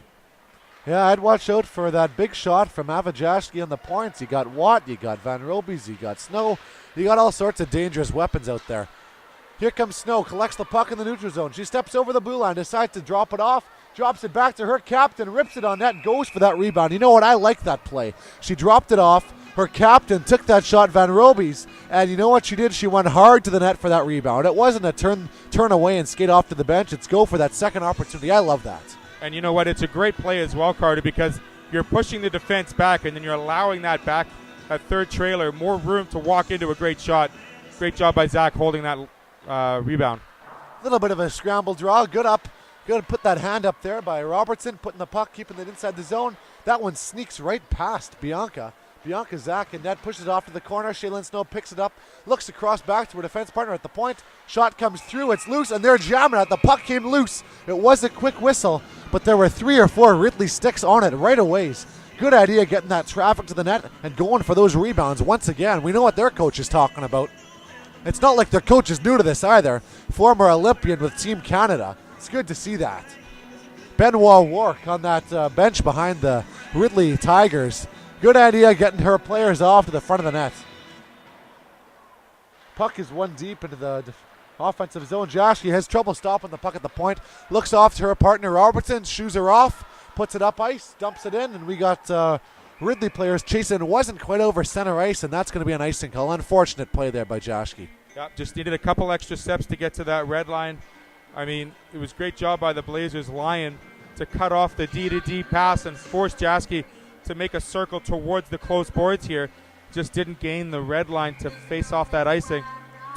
Yeah, I'd watch out for that big shot from Avajashki on the points. You got Watt, you got Van Robies, you got Snow. You got all sorts of dangerous weapons out there. Here comes Snow, collects the puck in the neutral zone. She steps over the blue line, decides to drop it off, drops it back to her captain, rips it on net, goes for that rebound. You know what? I like that play. She dropped it off. Her captain took that shot, Van Robies, and you know what she did? She went hard to the net for that rebound. It wasn't a turn away and skate off to the bench. It's go for that second opportunity. I love that. And you know what? It's a great play as well, Carter, because you're pushing the defense back and then you're allowing that third trailer more room to walk into a great shot. Great job by Zach holding that rebound. A little bit of a scramble draw. Good up. Good to put that hand up there by Robertson, putting the puck, keeping it inside the zone. That one sneaks right past Bianca. Zach and net pushes it off to the corner. Shaylin Snow picks it up, looks across back to her defense partner at the point. Shot comes through, it's loose, and they're jamming it. The puck came loose. It was a quick whistle, but there were 3 or 4 Ridley sticks on it right away. Good idea getting that traffic to the net and going for those rebounds once again. We know what their coach is talking about. It's not like their coach is new to this either. Former Olympian with Team Canada. It's good to see that. Benoit Wark on that bench behind the Ridley Tigers. Good idea getting her players off to the front of the net. Puck is one deep into the offensive zone. Joshie has trouble stopping the puck at the point. Looks off to her partner Robertson, shoos her off, puts it up ice, dumps it in, and we got Ridley players chasing. Wasn't quite over center ice, and that's going to be an icing call. Unfortunate play there by Joshie. Yep, just needed a couple extra steps to get to that red line. It was a great job by the Blazers Lion to cut off the D-to-D pass and force Joshie to make a circle towards the close boards here. Just didn't gain the red line to face off that icing.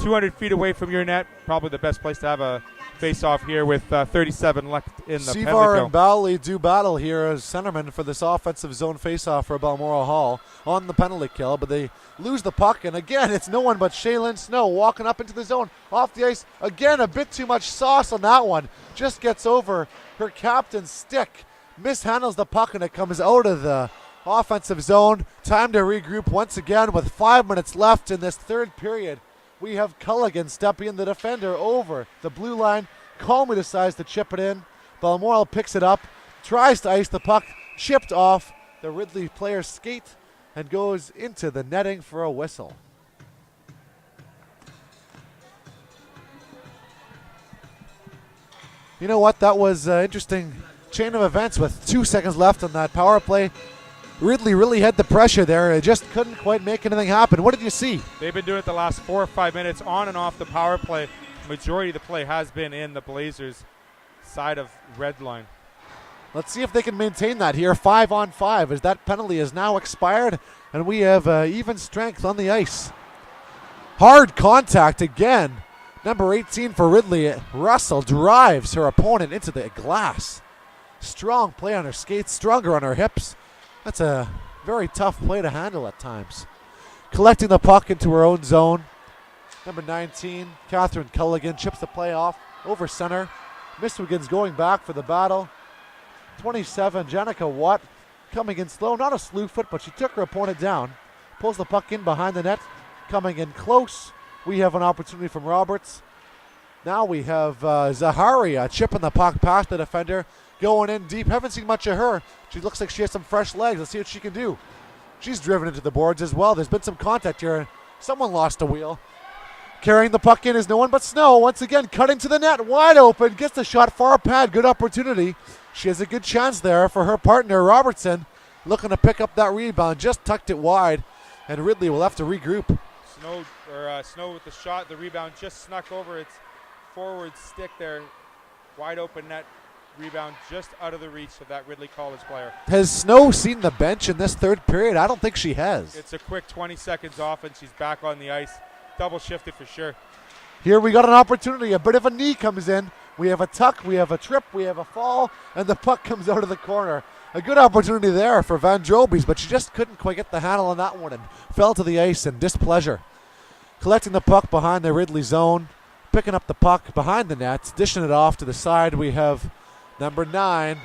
200 feet away from your net, probably the best place to have a face-off here with 37 left in the penalty Seavar kill. and Bowley do battle here as centermen for this offensive zone face-off for Balmoral Hall on the penalty kill, but they lose the puck, and again, it's no one but Shaylin Snow walking up into the zone, off the ice. Again, a bit too much sauce on that one. Just gets over her captain's stick, mishandles the puck, and it comes out of the offensive zone. Time to regroup once again with 5 minutes left in this third period. We have Culligan stepping in, the defender over the blue line. Calmly decides to chip it in. Balmoral picks it up, tries to ice the puck, chipped off. The Ridley players skate and goes into the netting for a whistle. You know what? That was an interesting chain of events with 2 seconds left on that power play. Ridley really had the pressure there. It just couldn't quite make anything happen. What did you see? They've been doing it the last 4 or 5 minutes on and off the power play. Majority of the play has been in the Blazers' side of red line. Let's see if they can maintain that here. 5-on-5 as that penalty is now expired and we have even strength on the ice. Hard contact again. Number 18 for Ridley. Russell drives her opponent into the glass. Strong play on her skates, stronger on her hips. That's a very tough play to handle at times. Collecting the puck into her own zone. Number 19, Catherine Culligan, chips the play off over center. Michigan's going back for the battle. 27, Janica Watt coming in slow. Not a slew foot, but she took her opponent down. Pulls the puck in behind the net. Coming in close. We have an opportunity from Roberts. Now we have Zaharia chipping the puck past the defender, going in deep. Haven't seen much of her. She looks like she has some fresh legs. Let's see what she can do. She's driven into the boards as well. There's been some contact here. Someone lost a wheel. Carrying the puck in is no one but Snow. Once again, cutting to the net, wide open. Gets the shot far pad. Good opportunity. She has a good chance there for her partner, Robertson. Looking to pick up that rebound. Just tucked it wide. And Ridley will have to regroup. Snow with the shot. The rebound just snuck over its forward stick there. Wide open net. Rebound just out of the reach of that Ridley College player. Has Snow seen the bench in this third period? I don't think she has. It's a quick 20 seconds off and she's back on the ice. Double shifted for sure. Here we got an opportunity. A bit of a knee comes in. We have a tuck, we have a trip, we have a fall, and the puck comes out of the corner. A good opportunity there for Van Drobes, but she just couldn't quite get the handle on that one and fell to the ice in displeasure. Collecting the puck behind the Ridley zone, picking up the puck behind the net, dishing it off to the side. We have number 9,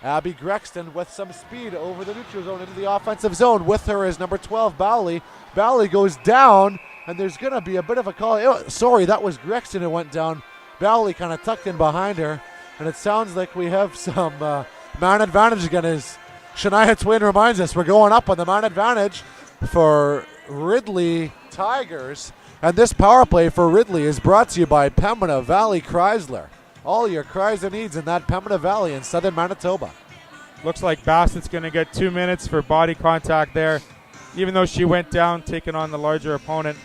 Abby Grexton, with some speed over the neutral zone into the offensive zone. With her is number 12, Bowley. Bowley goes down, and there's going to be a bit of a call. Sorry, that was Grexton who went down. Bowley kind of tucked in behind her, and it sounds like we have some man advantage again, as Shania Twain reminds us. We're going up on the man advantage for Ridley Tigers, and this power play for Ridley is brought to you by Pembina Valley Chrysler. All your Chrysler needs in that Pembina Valley in southern Manitoba. Looks like Bassett's going to get 2 minutes for body contact there, even though she went down taking on the larger opponent.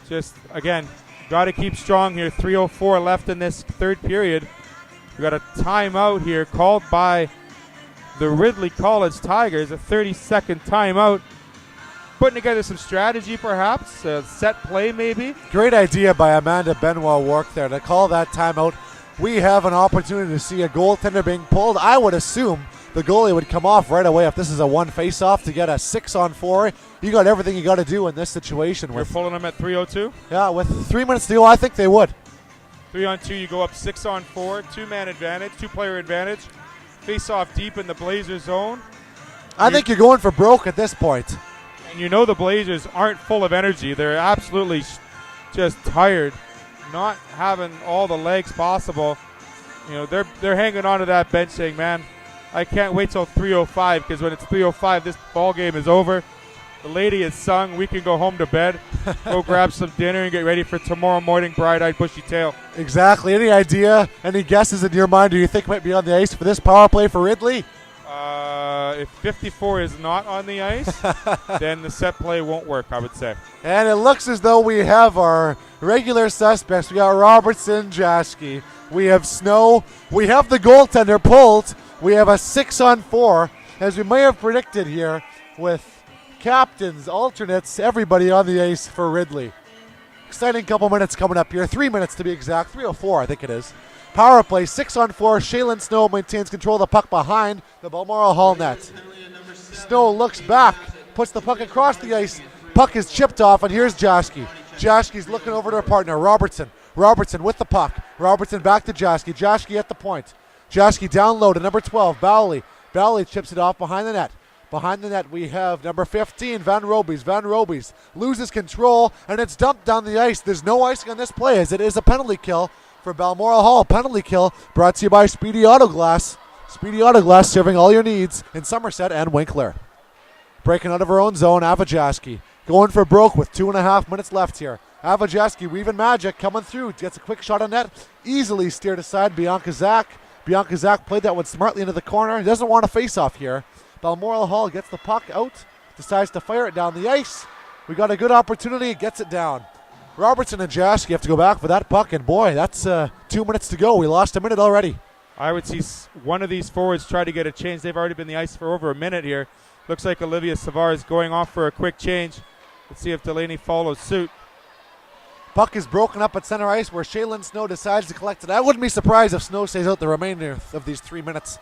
Just, again, got to keep strong here. 3:04 left in this third period. We got a timeout here called by the Ridley College Tigers, a 30-second timeout. Putting together some strategy, perhaps, a set play maybe. Great idea by Amanda Benoit Work there to call that timeout. We have an opportunity to see a goaltender being pulled. I would assume the goalie would come off right away if this is a one face-off to get a 6-on-4. You got everything you got to do in this situation. You're pulling them at 3:02? Yeah, with 3 minutes to go, I think they would. 3-on-2, you go up 6-on-4, two-man advantage, two-player advantage. Face-off deep in the Blazers zone. I think you're going for broke at this point. And you know the Blazers aren't full of energy. They're absolutely just tired, not having all the legs possible. You know, they're hanging on to that bench saying, man, I can't wait till 3:05, because when it's 3:05, this ball game is over. The lady has sung. We can go home to bed, go grab some dinner, and get ready for tomorrow morning bright-eyed bushy tail. Exactly. Any idea, any guesses in your mind, do you think might be on the ice for this power play for Ridley? If 54 is not on the ice, then the set play won't work, I would say. And it looks as though we have our regular suspects. We got Robertson, Jaski. We have Snow. We have the goaltender pulled. We have a 6-on-4, as we may have predicted here, with captains, alternates, everybody on the ice for Ridley. Exciting couple minutes coming up here. 3 minutes to be exact. 3:04, I think it is. Power play, 6-on-4. Shaylin Snow maintains control of the puck behind the Balmoral Hall net. Snow looks back, puts the puck across the ice. Puck is chipped off, and here's Jaski. Jaski's looking over to her partner, Robertson. Robertson with the puck. Robertson back to Jaski. Jaski at the point. Jaski down low to number 12, Bowley. Bowley chips it off behind the net. Behind the net, we have number 15, Van Robes. Van Robes loses control, and it's dumped down the ice. There's no icing on this play, as it is a penalty kill for Balmoral Hall. Penalty kill brought to you by Speedy Auto Glass. Speedy Auto Glass, serving all your needs in Somerset and Winkler. Breaking out of her own zone, Avajaski going for broke with 2.5 minutes left here. Avajaski weaving magic, coming through, gets a quick shot on net, easily steered aside Bianca Zak. Bianca Zak played that one smartly into the corner. He doesn't want a face-off here. Balmoral Hall gets the puck out, decides to fire it down the ice. We got a good opportunity, gets it down. Robertson and Jaski have to go back for that puck, and boy, that's 2 minutes to go. We lost a minute already. I would see one of these forwards try to get a change. They've already been in the ice for over a minute here. Looks like Olivia Savard is going off for a quick change. Let's see if Delaney follows suit. Puck is broken up at center ice where Shaylin Snow decides to collect it. I wouldn't be surprised if Snow stays out the remainder of these 3 minutes.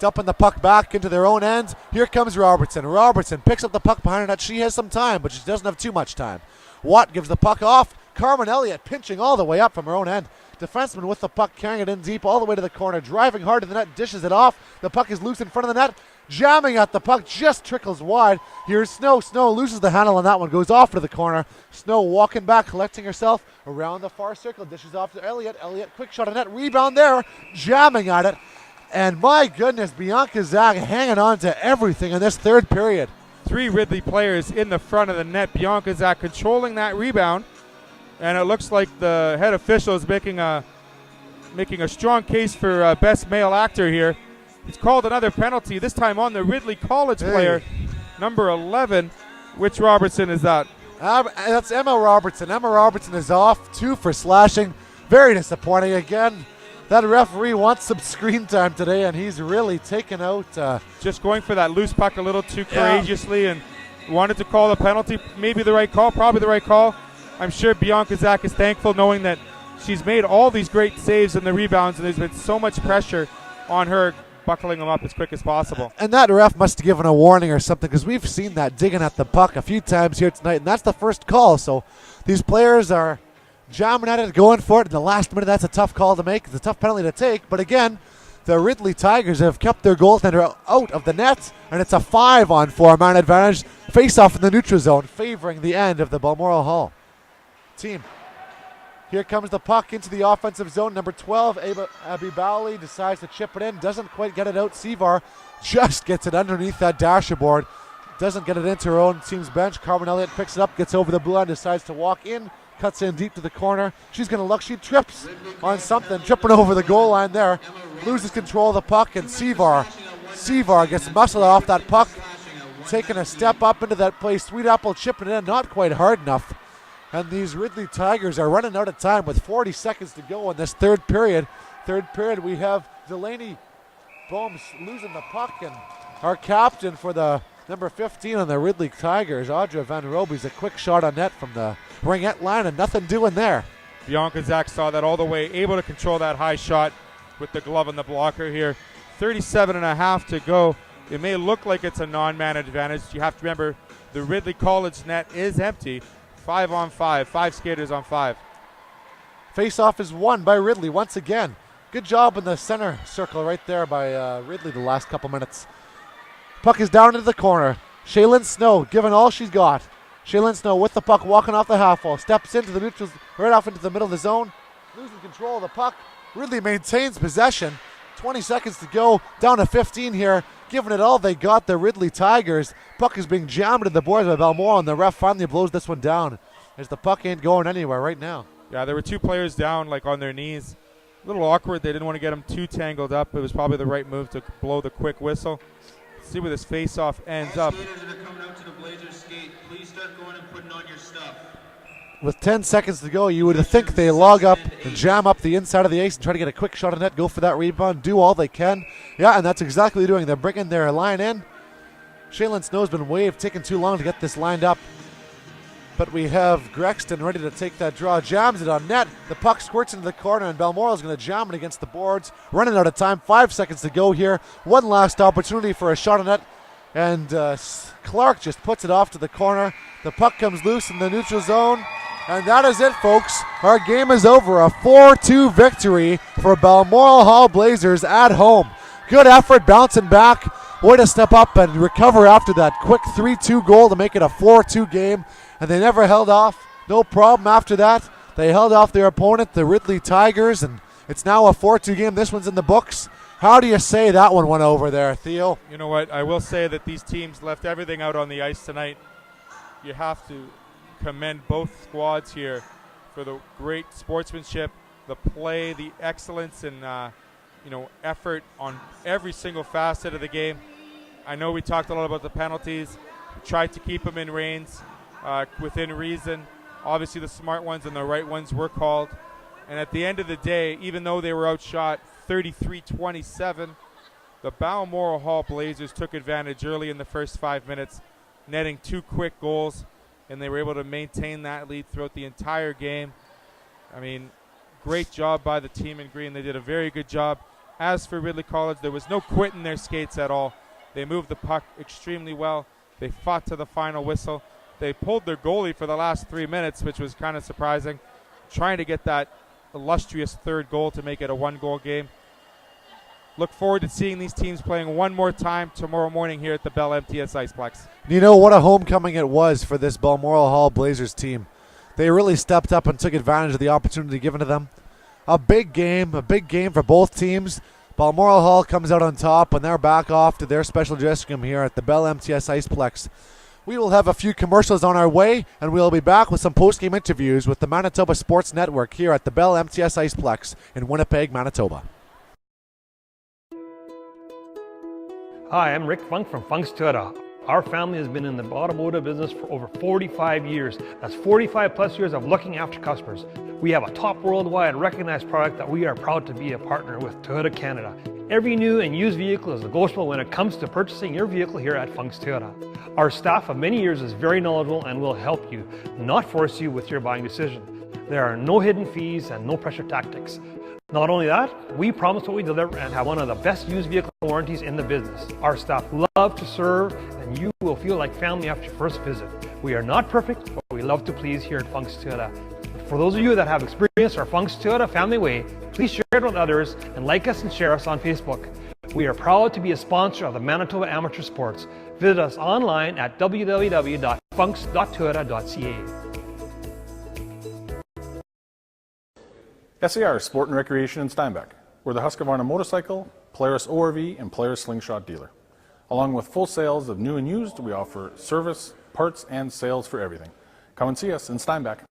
Dumping the puck back into their own end. Here comes Robertson. Robertson picks up the puck behind her net. She has some time, but she doesn't have too much time. Watt gives the puck off. Carmen Elliott pinching all the way up from her own end. Defenseman with the puck, carrying it in deep all the way to the corner, driving hard to the net, dishes it off. The puck is loose in front of the net. jamming at the puck, just trickles wide. Here's Snow. Snow loses the handle on that one, goes off to the corner. Snow walking back, collecting herself around the far circle, dishes off to Elliott. Elliott, quick shot on net, rebound there, jamming at it. And my goodness, Bianca Zach hanging on to everything in this third period. 3 Ridley players in the front of the net. Bianca Zach controlling that rebound. And it looks like the head official is making a strong case for best male actor here. He's called another penalty, this time on the Ridley College player, number 11. Which Robertson is that? That's Emma Robertson. Emma Robertson is off, 2 for slashing. Very disappointing. Again, that referee wants some screen time today, and he's really taken out. Just going for that loose puck a little too courageously and wanted to call the penalty. Maybe the right call, probably the right call. I'm sure Bianca Zach is thankful knowing that she's made all these great saves and the rebounds, and there's been so much pressure on her buckling them up as quick as possible. And that ref must have given a warning or something, because we've seen that digging at the puck a few times here tonight, and that's the first call. So these players are jamming at it, going for it in the last minute. That's a tough call to make. It's a tough penalty to take. But again, the Ridley Tigers have kept their goaltender out of the net, and it's a 5-on-4 man advantage. Face off in the neutral zone, favoring the end of the Balmoral Hall team. Here comes the puck into the offensive zone. Number 12, Abby Bowley decides to chip it in. Doesn't quite get it out. Sevar just gets it underneath that dashboard. Doesn't get it into her own team's bench. Carmen Elliott picks it up, gets over the blue line, decides to walk in, cuts in deep to the corner. She's going to look. She trips on something, tripping over the goal line there. Loses control of the puck, and Sevar gets muscled off that puck, taking a step up into that play. Sweet Apple chipping it in, not quite hard enough. And these Ridley Tigers are running out of time with 40 seconds to go in this third period. Third period, we have Delaney Bohms losing the puck, and our captain for the number 15 on the Ridley Tigers, Audra Van Roby's a quick shot on net from the ringette line, and nothing doing there. Bianca Zach saw that all the way, able to control that high shot with the glove and the blocker here. 37.5 to go. It may look like it's a non-man advantage. You have to remember the Ridley College net is empty. 5-on-5, 5 skaters on 5. Face-off is won by Ridley once again. Good job in the center circle right there by Ridley the last couple minutes. Puck is down into the corner. Shaylin Snow giving all she's got. Shaylin Snow with the puck, walking off the half wall. Steps into the neutrals, right off into the middle of the zone. Losing control of the puck. Ridley maintains possession. 20 seconds to go. Down to 15 here. Giving it all they got, the Ridley Tigers. Puck is being jammed to the boards by Balmoral, and the ref finally blows this one down, as the puck ain't going anywhere right now. Yeah, there were 2 players down, like on their knees. A little awkward. They didn't want to get them too tangled up. It was probably the right move to blow the quick whistle. Let's see where this face-off ends up. Skaters that are coming out to the Blazers skate, please start going and putting on your stuff. With 10 seconds to go, you would think they log up and jam up the inside of the ice and try to get a quick shot on net, go for that rebound, do all they can. Yeah, and that's exactly what they're doing. They're bringing their line in. Shaylin Snow's been waved, taking too long to get this lined up. But we have Grexton ready to take that draw. Jams it on net. The puck squirts into the corner, and Balmoral's going to jam it against the boards. Running out of time. 5 seconds to go here. One last opportunity for a shot on net. And Clark just puts it off to the corner. The puck comes loose in the neutral zone. And that is it, folks. Our game is over. A 4-2 victory for Balmoral Hall Blazers at home. Good effort bouncing back. Way to step up and recover after that quick 3-2 goal to make it a 4-2 game. And they never held off. No problem after that. They held off their opponent, the Ridley Tigers, and it's now a 4-2 game. This one's in the books. How do you say that one went over there, Theo? You know what? I will say that these teams left everything out on the ice tonight. You have to commend both squads here for the great sportsmanship, the play, the excellence, and effort on every single facet of the game. I know we talked a lot about the penalties. We tried to keep them in range, within reason. Obviously, the smart ones and the right ones were called. And at the end of the day, even though they were outshot 33-27, the Balmoral Hall Blazers took advantage early in the first 5 minutes, netting 2 quick goals, and they were able to maintain that lead throughout the entire game. I mean, great job by the team in green. They did a very good job. As for Ridley College, there was no quit in their skates at all. They moved the puck extremely well. They fought to the final whistle. They pulled their goalie for the last 3 minutes, which was kind of surprising, trying to get that illustrious third goal to make it a 1-goal game. Look forward to seeing these teams playing one more time tomorrow morning here at the BellMTS Iceplex. You know, what a homecoming it was for this Balmoral Hall Blazers team. They really stepped up and took advantage of the opportunity given to them. A big game for both teams. Balmoral Hall comes out on top, and they're back off to their special dressing room here at the BellMTS Iceplex. We will have a few commercials on our way, and we'll be back with some post-game interviews with the Manitoba Sports Network here at the BellMTS Iceplex in Winnipeg, Manitoba. Hi, I'm Rick Funk from Funk's Toyota. Our family has been in the automotive business for over 45 years. That's 45 plus years of looking after customers. We have a top worldwide recognized product that we are proud to be a partner with Toyota Canada. Every new and used vehicle is negotiable when it comes to purchasing your vehicle here at Funk's Toyota. Our staff of many years is very knowledgeable and will help you, not force you with your buying decision. There are no hidden fees and no pressure tactics. Not only that, we promise what we deliver and have one of the best used vehicle warranties in the business. Our staff love to serve, and you will feel like family after your first visit. We are not perfect, but we love to please here at Funk's Toyota. For those of you that have experienced our Funk's Toyota family way, please share it with others and like us and share us on Facebook. We are proud to be a sponsor of the Manitoba Amateur Sports. Visit us online at www.funks.toyota.ca. SAR Sport and Recreation in Steinbach. We're the Husqvarna motorcycle, Polaris ORV, and Polaris slingshot dealer. Along with full sales of new and used, we offer service, parts, and sales for everything. Come and see us in Steinbach.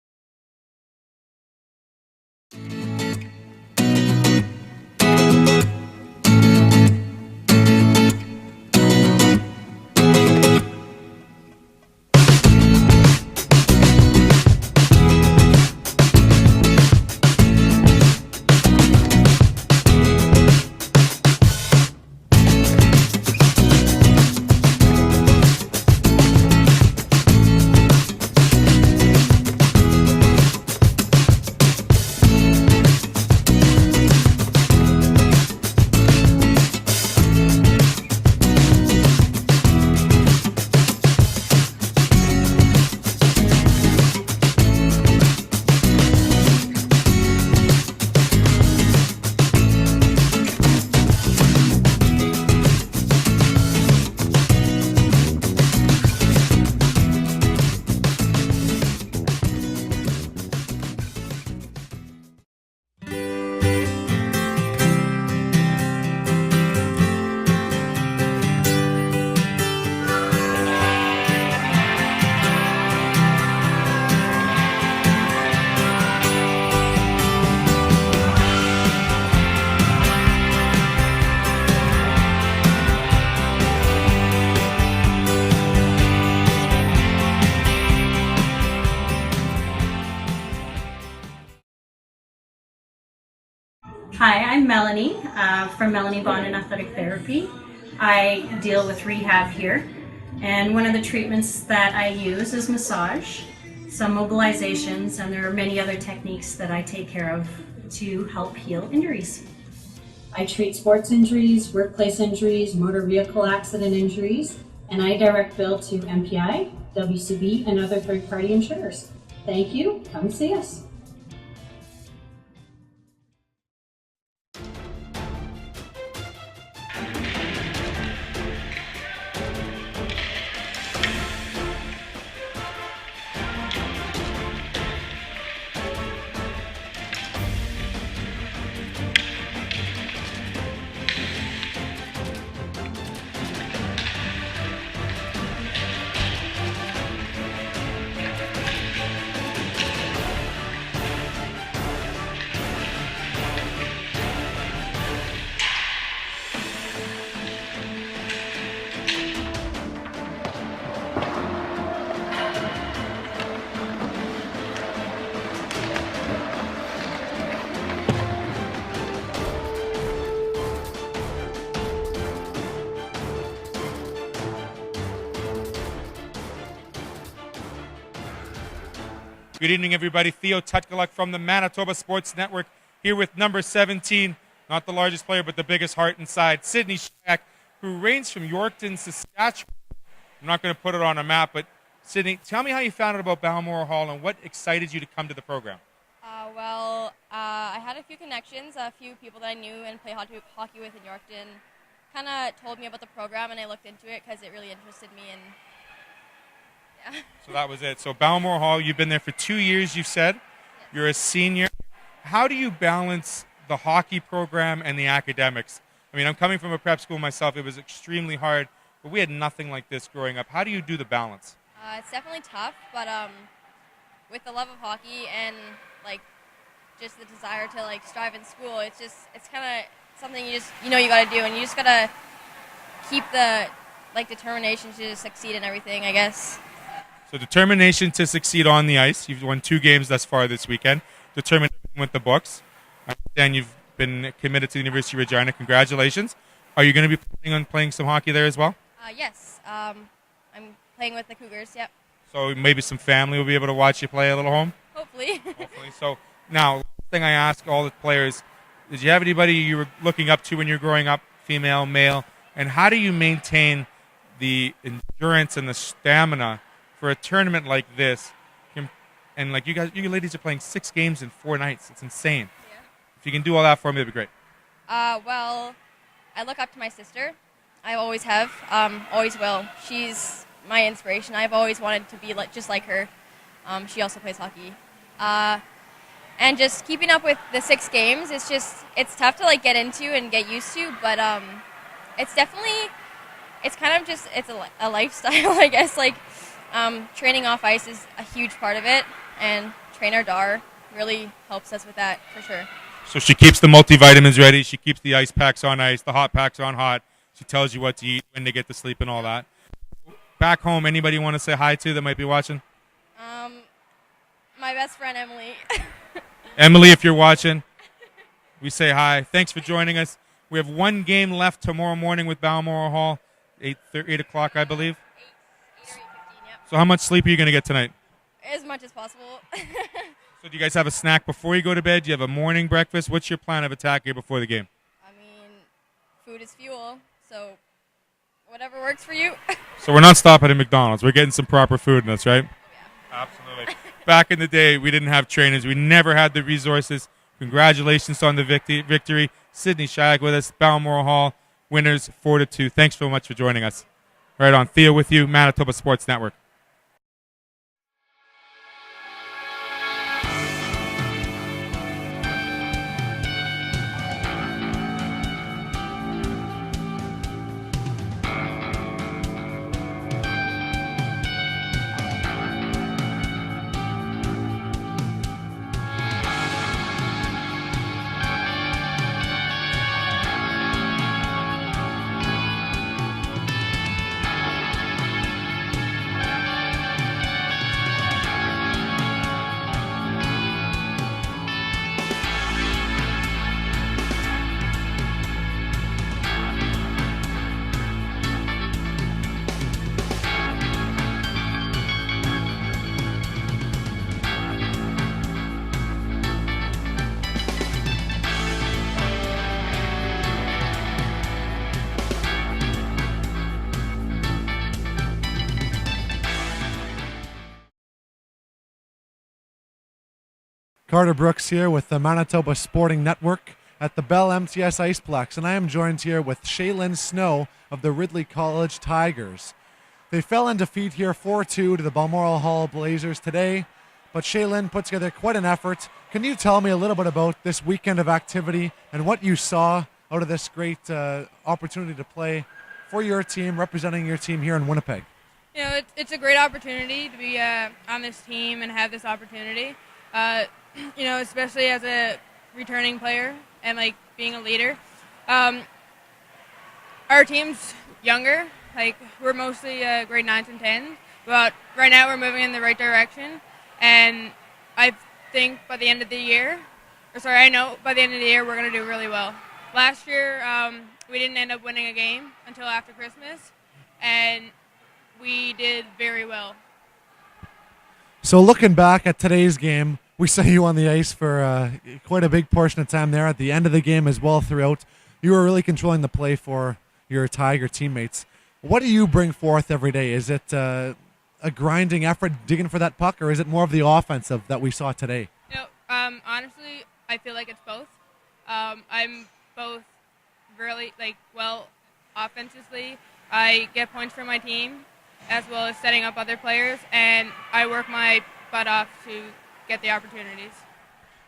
Hi, I'm Melanie from Melanie Bond and Athletic Therapy. I deal with rehab here, and one of the treatments that I use is massage, some mobilizations, and there are many other techniques that I take care of to help heal injuries. I treat sports injuries, workplace injuries, motor vehicle accident injuries, and I direct bill to MPI, WCB, and other third-party insurers. Thank you. Come see us. Good evening, everybody. Theo Tutkaluk from the Manitoba Sports Network here with number 17, not the largest player, but the biggest heart inside, Sydney Shack, who reigns from Yorkton, Saskatchewan. I'm not going to put it on a map, but Sydney, tell me how you found out about Balmoral Hall and what excited you to come to the program. I had a few connections, a few people that I knew and played hockey with in Yorkton kind of told me about the program, and I looked into it because it really interested me. And yeah. So that was it. So Balmoral Hall, you've been there for 2 years, you said. Yes. You're a senior. How do you balance the hockey program and the academics? I mean, I'm coming from a prep school myself. It was extremely hard, but we had nothing like this growing up. How do you do the balance? It's definitely tough, but with the love of hockey and just the desire to strive in school, it's kind of something you got to do, and you just got to keep the determination to succeed in everything, I guess. So determination to succeed on the ice. You've won 2 games thus far this weekend. Determination with the books. I understand you've been committed to the University of Regina. Congratulations. Are you going to be planning on playing some hockey there as well? Yes. I'm playing with the Cougars, yep. So maybe some family will be able to watch you play a little home? Hopefully. Hopefully. So now, the thing I ask all the players, did you have anybody you were looking up to when you were growing up, female, male? And how do you maintain the endurance and the stamina for a tournament like this? And you ladies are playing 6 games in 4 nights. It's insane. Yeah. If you can do all that for me, that'd be great. Well, I look up to my sister. I always have, always will. She's my inspiration. I've always wanted to be just like her. She also plays hockey. And just keeping up with the 6 games, it's tough to get into and get used to, but it's kind of just, it's a lifestyle, I guess. Training off ice is a huge part of it, and Trainer Dar really helps us with that for sure. So she keeps the multivitamins ready. She keeps the ice packs on ice, the hot packs on hot. She tells you what to eat, when to get to sleep, and all that. Back home, anybody you want to say hi to that might be watching? My best friend, Emily. Emily, if you're watching, we say hi. Thanks for joining us. We have 1 game left tomorrow morning with Balmoral Hall, 8 o'clock, I believe. 8 or 8:15, yep. So how much sleep are you going to get tonight? As much as possible. So do you guys have a snack before you go to bed? Do you have a morning breakfast? What's your plan of attack here before the game? I mean, food is fuel, so whatever works for you. So we're not stopping at McDonald's. We're getting some proper food in us, right? Yeah. Absolutely. Back in the day, we didn't have trainers. We never had the resources. Congratulations on the victory. Sydney Shag with us, Balmoral Hall, winners 4-2. Thanks so much for joining us. Right on. Theo with you, Manitoba Sports Network. Carter Brooks here with the Manitoba Sporting Network at the BellMTS Iceplex, and I am joined here with Shaylin Snow of the Ridley College Tigers. They fell in defeat here 4-2 to the Balmoral Hall Blazers today, but Shaylin put together quite an effort. Can you tell me a little bit about this weekend of activity and what you saw out of this great opportunity to play for your team, representing your team here in Winnipeg? You know, it's a great opportunity to be on this team and have this opportunity. You know, especially as a returning player and being a leader. Our team's younger, we're mostly grade 9s and 10s, but right now we're moving in the right direction, and I think by the end of the year, I know by the end of the year we're going to do really well. Last year we didn't end up winning a game until after Christmas, and we did very well. So looking back at today's game, we saw you on the ice for quite a big portion of time there at the end of the game as well throughout. You were really controlling the play for your Tiger teammates. What do you bring forth every day? Is it a grinding effort digging for that puck, or is it more of the offensive that we saw today? You know, Honestly, I feel like it's both. I'm both really well offensively. I get points for my team, as well as setting up other players, and I work my butt off to get the opportunities.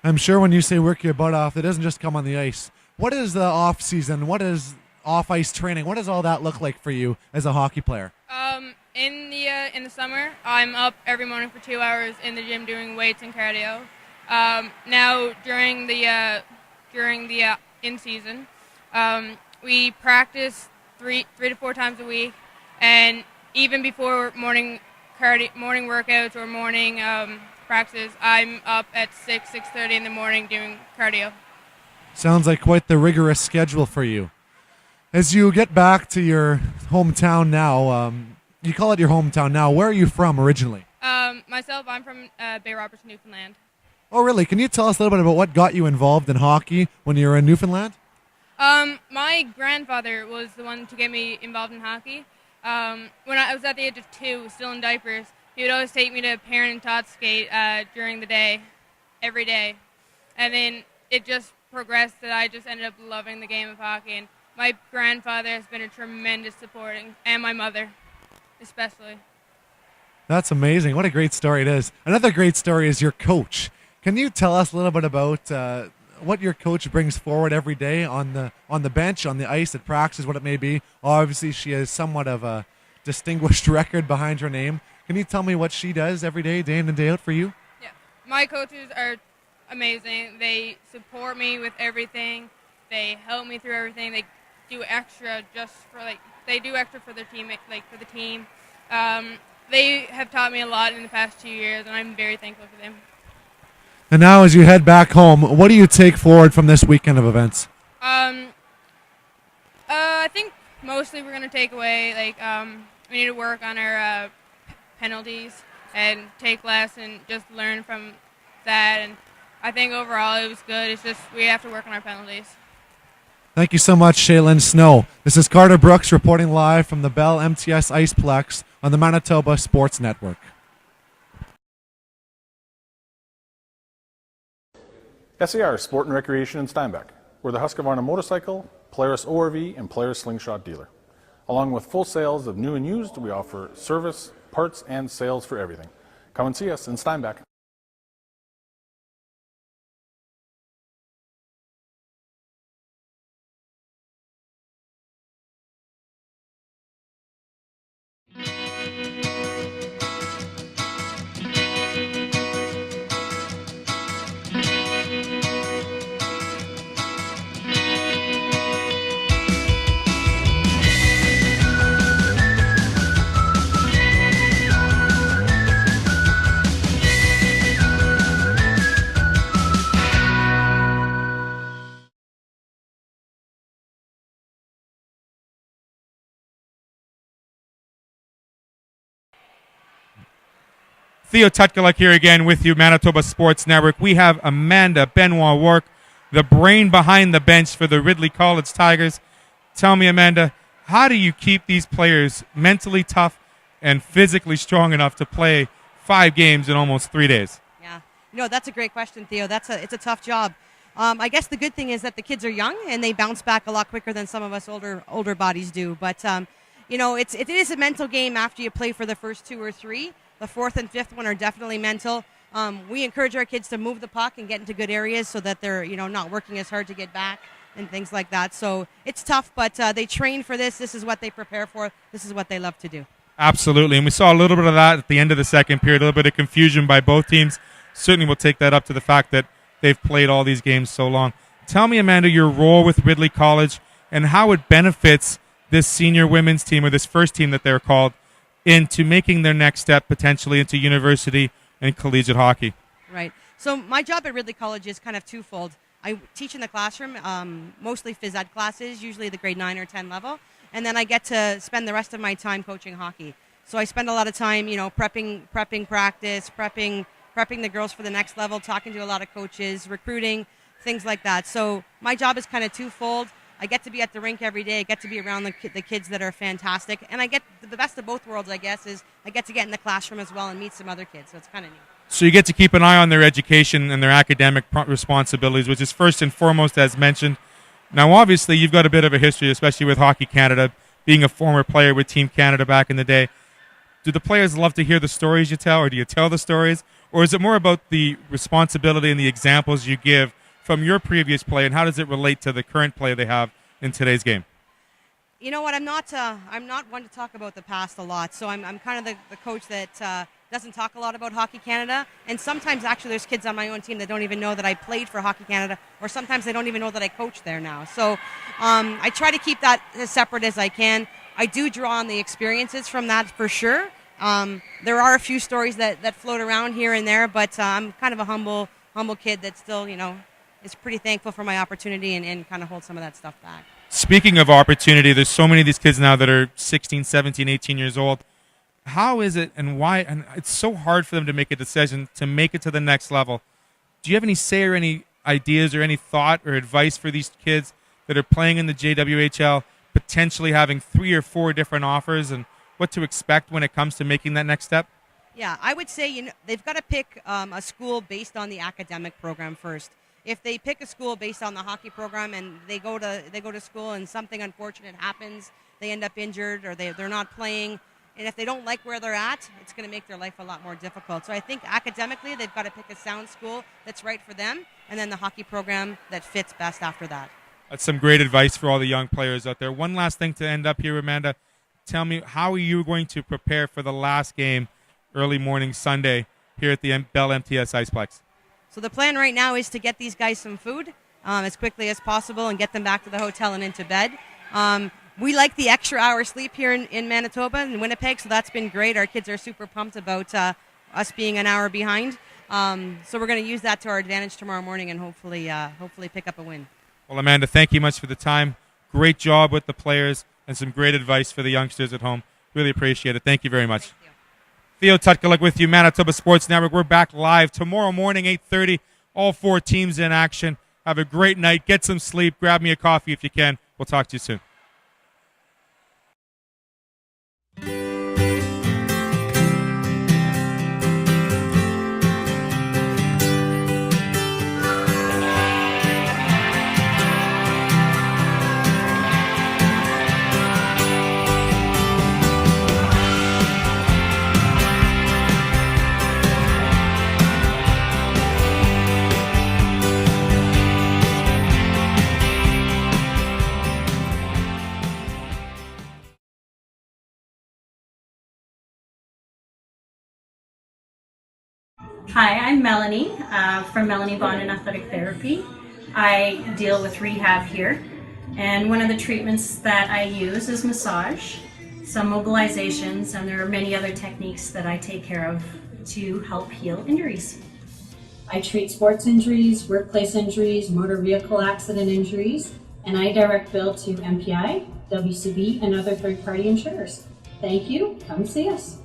I'm sure when you say work your butt off, it doesn't just come on the ice. What is the off season? What is off ice training? What does all that look like for you as a hockey player? In the summer, I'm up every morning for 2 hours in the gym doing weights and cardio. Now during the in season, we practice three to four times a week, and even before morning workouts or morning practices, I'm up at 6:30 in the morning doing cardio. Sounds like quite the rigorous schedule for you. As you get back to your hometown now, you call it your hometown now. Where are you from originally? Myself, I'm from Bay Roberts, Newfoundland. Oh, really? Can you tell us a little bit about what got you involved in hockey when you were in Newfoundland? My grandfather was the one to get me involved in hockey. When I was at the age of 2, still in diapers, he would always take me to parent and tot skate during the day, every day. And then it just progressed that I just ended up loving the game of hockey. And my grandfather has been a tremendous support, and my mother especially. That's amazing. What a great story it is. Another great story is your coach. Can you tell us a little bit about what your coach brings forward every day on the bench, on the ice, at practice, what it may be? Obviously, she has somewhat of a distinguished record behind her name. Can you tell me what she does every day in and day out for you? Yeah, my coaches are amazing. They support me with everything. They help me through everything. They do extra they do extra for their team, for the team. They have taught me a lot in the past 2 years, and I'm very thankful for them. And now as you head back home, what do you take forward from this weekend of events? I think mostly we're going to take away, we need to work on our penalties and take less and just learn from that. And I think overall it was good. It's just we have to work on our penalties. Thank you so much, Shaylin Snow. This is Carter Brooks reporting live from the BellMTS Iceplex on the Manitoba Sports Network. SAR Sport and Recreation in Steinbach. We're the Husqvarna motorcycle, Polaris ORV, and Polaris slingshot dealer. Along with full sales of new and used, we offer service, parts, and sales for everything. Come and see us in Steinbach. Theo Tutkaluk here again with you, Manitoba Sports Network. We have Amanda Benoit-Rourke, the brain behind the bench for the Ridley College Tigers. Tell me, Amanda, how do you keep these players mentally tough and physically strong enough to play 5 games in almost 3 days? Yeah, that's a great question, Theo. It's a tough job. I guess the good thing is that the kids are young and they bounce back a lot quicker than some of us older bodies do. But it is a mental game after you play for the first 2 or 3. The 4th and 5th one are definitely mental. We encourage our kids to move the puck and get into good areas so that they're not working as hard to get back and things like that. So it's tough, but they train for this. This is what they prepare for. This is what they love to do. Absolutely, and we saw a little bit of that at the end of the second period, a little bit of confusion by both teams. Certainly we'll take that up to the fact that they've played all these games so long. Tell me, Amanda, your role with Ridley College and how it benefits this senior women's team, or this first team that they're called, into making their next step potentially into university and collegiate hockey. Right. So my job at Ridley College is kind of twofold. I teach in the classroom, mostly phys ed classes, usually the grade 9 or 10 level, and then I get to spend the rest of my time coaching hockey. So I spend a lot of time, prepping practice, prepping the girls for the next level, talking to a lot of coaches, recruiting, things like that. So my job is kind of twofold. I get to be at the rink every day. I get to be around the kids that are fantastic. And I get the best of both worlds, I guess, is I get to get in the classroom as well and meet some other kids. So it's kind of neat. So you get to keep an eye on their education and their academic responsibilities, which is first and foremost, as mentioned. Now, obviously, you've got a bit of a history, especially with Hockey Canada, being a former player with Team Canada back in the day. Do the players love to hear the stories you tell, or do you tell the stories? Or is it more about the responsibility and the examples you give from your previous play, and how does it relate to the current play they have in today's game? You know what? I'm not one to talk about the past a lot. So I'm kind of the coach that doesn't talk a lot about Hockey Canada. And sometimes actually there's kids on my own team that don't even know that I played for Hockey Canada, or sometimes they don't even know that I coach there now. So I try to keep that as separate as I can. I do draw on the experiences from that for sure. There are a few stories that float around here and there, but I'm kind of a humble kid that still, is pretty thankful for my opportunity and kind of hold some of that stuff back. Speaking of opportunity, there's so many of these kids now that are 16, 17, 18 years old. How is it and why? And it's so hard for them to make a decision to make it to the next level. Do you have any say or any ideas or any thought or advice for these kids that are playing in the JWHL, potentially having 3 or 4 different offers, and what to expect when it comes to making that next step? Yeah, I would say they've got to pick a school based on the academic program first. If they pick a school based on the hockey program and they go to school and something unfortunate happens, they end up injured or they're not playing, and if they don't like where they're at, it's going to make their life a lot more difficult. So I think academically they've got to pick a sound school that's right for them, and then the hockey program that fits best after that. That's some great advice for all the young players out there. One last thing to end up here, Amanda. Tell me, how are you going to prepare for the last game early morning Sunday here at the BellMTS Iceplex? So the plan right now is to get these guys some food as quickly as possible and get them back to the hotel and into bed. We like the extra hour sleep here in Manitoba and Winnipeg, so that's been great. Our kids are super pumped about us being an hour behind. So we're going to use that to our advantage tomorrow morning and hopefully pick up a win. Well, Amanda, thank you much for the time. Great job with the players and some great advice for the youngsters at home. Really appreciate it. Thank you very much. Theo Tutkaluk with you, Manitoba Sports Network. We're back live tomorrow morning, 8:30. All 4 teams in action. Have a great night. Get some sleep. Grab me a coffee if you can. We'll talk to you soon. Hi, I'm Melanie from Melanie Bond in Athletic Therapy. I deal with rehab here, and one of the treatments that I use is massage, some mobilizations, and there are many other techniques that I take care of to help heal injuries. I treat sports injuries, workplace injuries, motor vehicle accident injuries, and I direct bill to MPI, WCB, and other third-party insurers. Thank you. Come see us.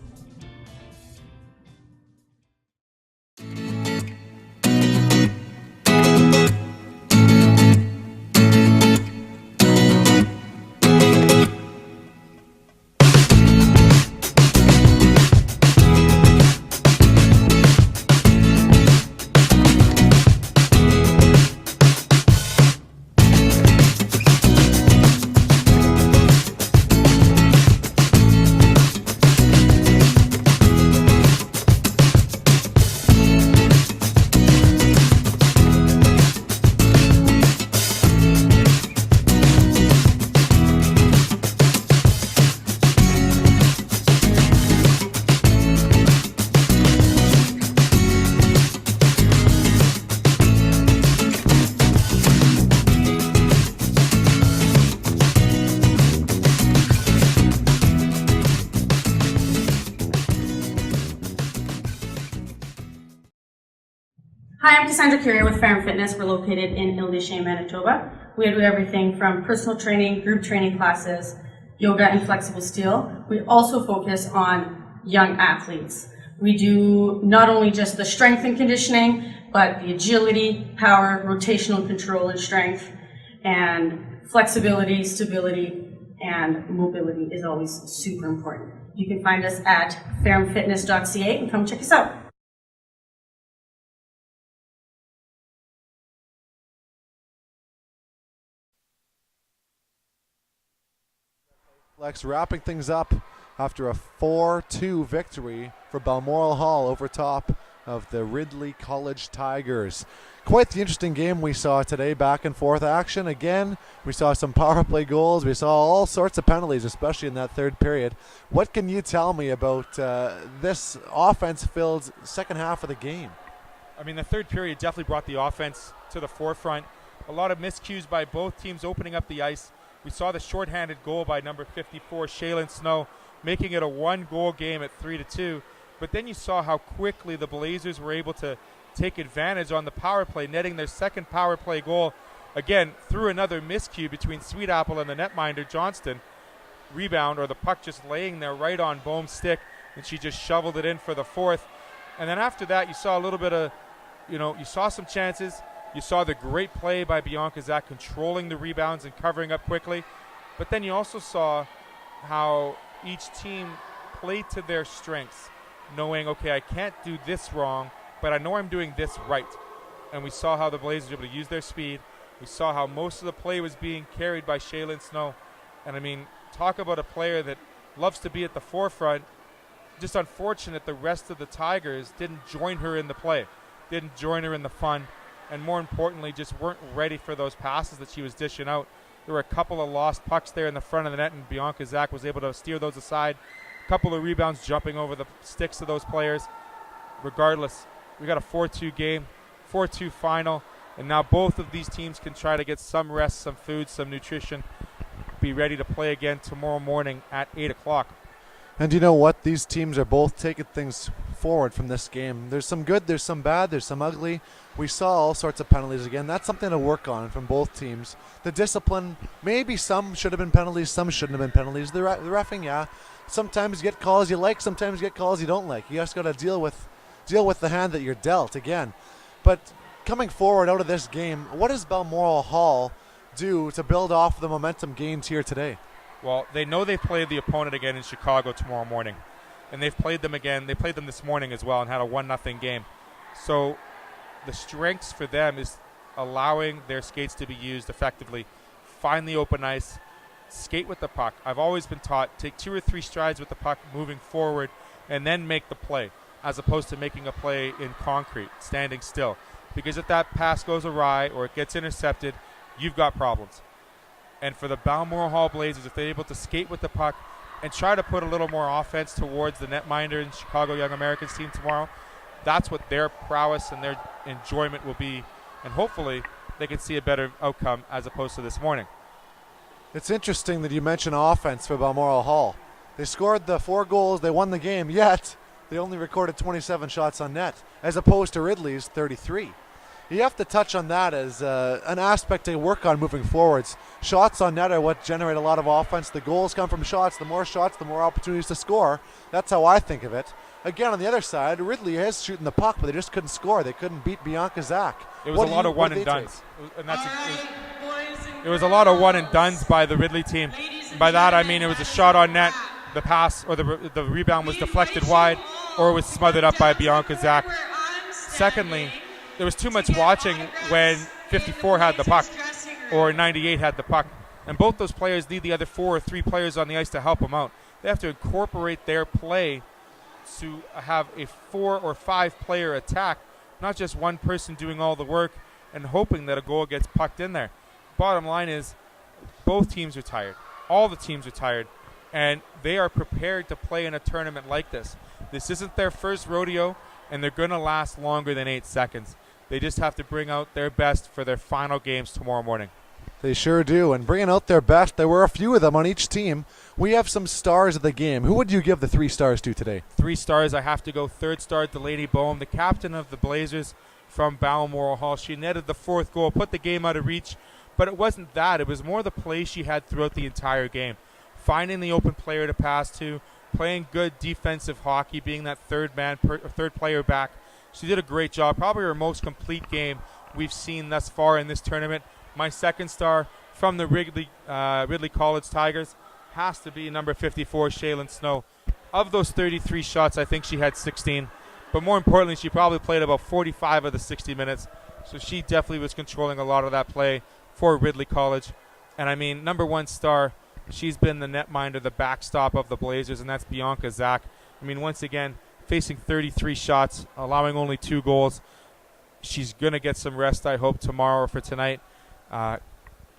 Hi, I'm Cassandra Curia with Fair & Fitness. We're located in Ridley, Manitoba. We do everything from personal training, group training classes, yoga and flexible steel. We also focus on young athletes. We do not only just the strength and conditioning, but the agility, power, rotational control and strength, and flexibility, stability, and mobility is always super important. You can find us at fairandfitness.ca and come check us out. Iceplex wrapping things up after a 4-2 victory for Balmoral Hall over top of the Ridley College Tigers. Quite the interesting game we saw today, back and forth action. Again, we saw some power play goals. We saw all sorts of penalties, especially in that third period. What can you tell me about this offense-filled second half of the game? I mean, the third period definitely brought the offense to the forefront. A lot of miscues by both teams opening up the ice. We saw the shorthanded goal by number 54, Shaylin Snow, making it a one-goal game at 3-2. But then you saw how quickly the Blazers were able to take advantage on the power play, netting their second power play goal, again, through another miscue between Sweet Apple and the netminder, Johnston. Rebound, or the puck just laying there right on Bohm's stick, and she just shoveled it in for the fourth. And then after that, you saw a little bit of, you saw some chances. You saw the great play by Bianca Zak controlling the rebounds and covering up quickly. But then you also saw how each team played to their strengths, knowing, okay, I can't do this wrong, but I know I'm doing this right. And we saw how the Blazers were able to use their speed. We saw how most of the play was being carried by Shaylin Snow. And I mean, talk about a player that loves to be at the forefront. Just unfortunate the rest of the Tigers didn't join her in the play, didn't join her in the fun, and more importantly, just weren't ready for those passes that she was dishing out. There were a couple of lost pucks there in the front of the net, and Bianca Zak was able to steer those aside. A couple of rebounds jumping over the sticks of those players. Regardless, we got a 4-2 game, 4-2 final, and now both of these teams can try to get some rest, some food, some nutrition, be ready to play again tomorrow morning at 8 o'clock. And you know what? These teams are both taking things forward from this game. There's some good, there's some bad, there's some ugly. We saw all sorts of penalties again. That's something to work on from both teams. The discipline, maybe some should have been penalties, some shouldn't have been penalties. The reffing, yeah. Sometimes you get calls you like, sometimes you get calls you don't like. You just got to deal with the hand that you're dealt again. But coming forward out of this game, what does Balmoral Hall do to build off the momentum gained here today? Well, they know they've played the opponent again in Chicago tomorrow morning. And they've played them again. They played them this morning as well and had a 1-0 game. So the strengths for them is allowing their skates to be used effectively. Find the open ice. Skate with the puck. I've always been taught, take 2 or 3 strides with the puck moving forward and then make the play, as opposed to making a play in concrete, standing still. Because if that pass goes awry or it gets intercepted, you've got problems. And for the Balmoral Hall Blazers, if they're able to skate with the puck and try to put a little more offense towards the netminder and Chicago Young Americans team tomorrow, that's what their prowess and their enjoyment will be. And hopefully they can see a better outcome as opposed to this morning. It's interesting that you mention offense for Balmoral Hall. They scored the 4 goals, they won the game, yet they only recorded 27 shots on net, as opposed to Ridley's 33. You have to touch on that as an aspect to work on moving forwards. Shots on net are what generate a lot of offense. The goals come from shots. The more shots, the more opportunities to score. That's how I think of it. Again, on the other side, Ridley is shooting the puck, but they just couldn't score. They couldn't beat Bianca Zak. It was a lot of one and dones. It was a lot of one and dones by the Ridley team. By that I mean it was a shot on net, the pass or the rebound was deflected wide, or it was smothered up by Bianca Zak. Secondly, there was too much watching when 54 had the puck or 98 had the puck. And both those players need the other 4 or 3 players on the ice to help them out. They have to incorporate their play to have a 4 or 5 player attack, not just one person doing all the work and hoping that a goal gets pucked in there. Bottom line is both teams are tired. All the teams are tired. And they are prepared to play in a tournament like this. This isn't their first rodeo, and they're going to last longer than 8 seconds. They just have to bring out their best for their final games tomorrow morning. They sure do. And bringing out their best, there were a few of them on each team. We have some stars of the game. Who would you give the 3 stars to today? 3 stars, I have to go. 3rd star, Delaney Bohm, the captain of the Blazers from Balmoral Hall. She netted the 4th goal, put the game out of reach. But it wasn't that. It was more the play she had throughout the entire game. Finding the open player to pass to, playing good defensive hockey, being that third player back. She did a great job, probably her most complete game we've seen thus far in this tournament. My 2nd star from the Ridley College Tigers has to be number 54, Shaylin Snow. Of those 33 shots, I think she had 16. But more importantly, she probably played about 45 of the 60 minutes. So she definitely was controlling a lot of that play for Ridley College. And I mean, number 1 star, She's been the netminder, the backstop of the Blazers, and that's Bianca Zach. I mean, once again, facing 33 shots, allowing only 2 goals. She's going to get some rest, I hope, tomorrow or for tonight. Got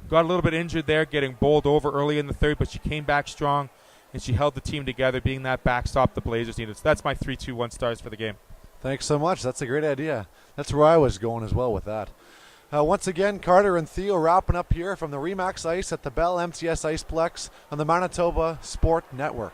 a little bit injured there, getting bowled over early in the third, but she came back strong, and she held the team together, being that backstop the Blazers needed. So that's my 3-2-1 stars for the game. Thanks so much. That's a great idea. That's where I was going as well with that. Once again, Carter and Theo wrapping up here from the Remax Ice at the BellMTS Iceplex on the Manitoba Sport Network.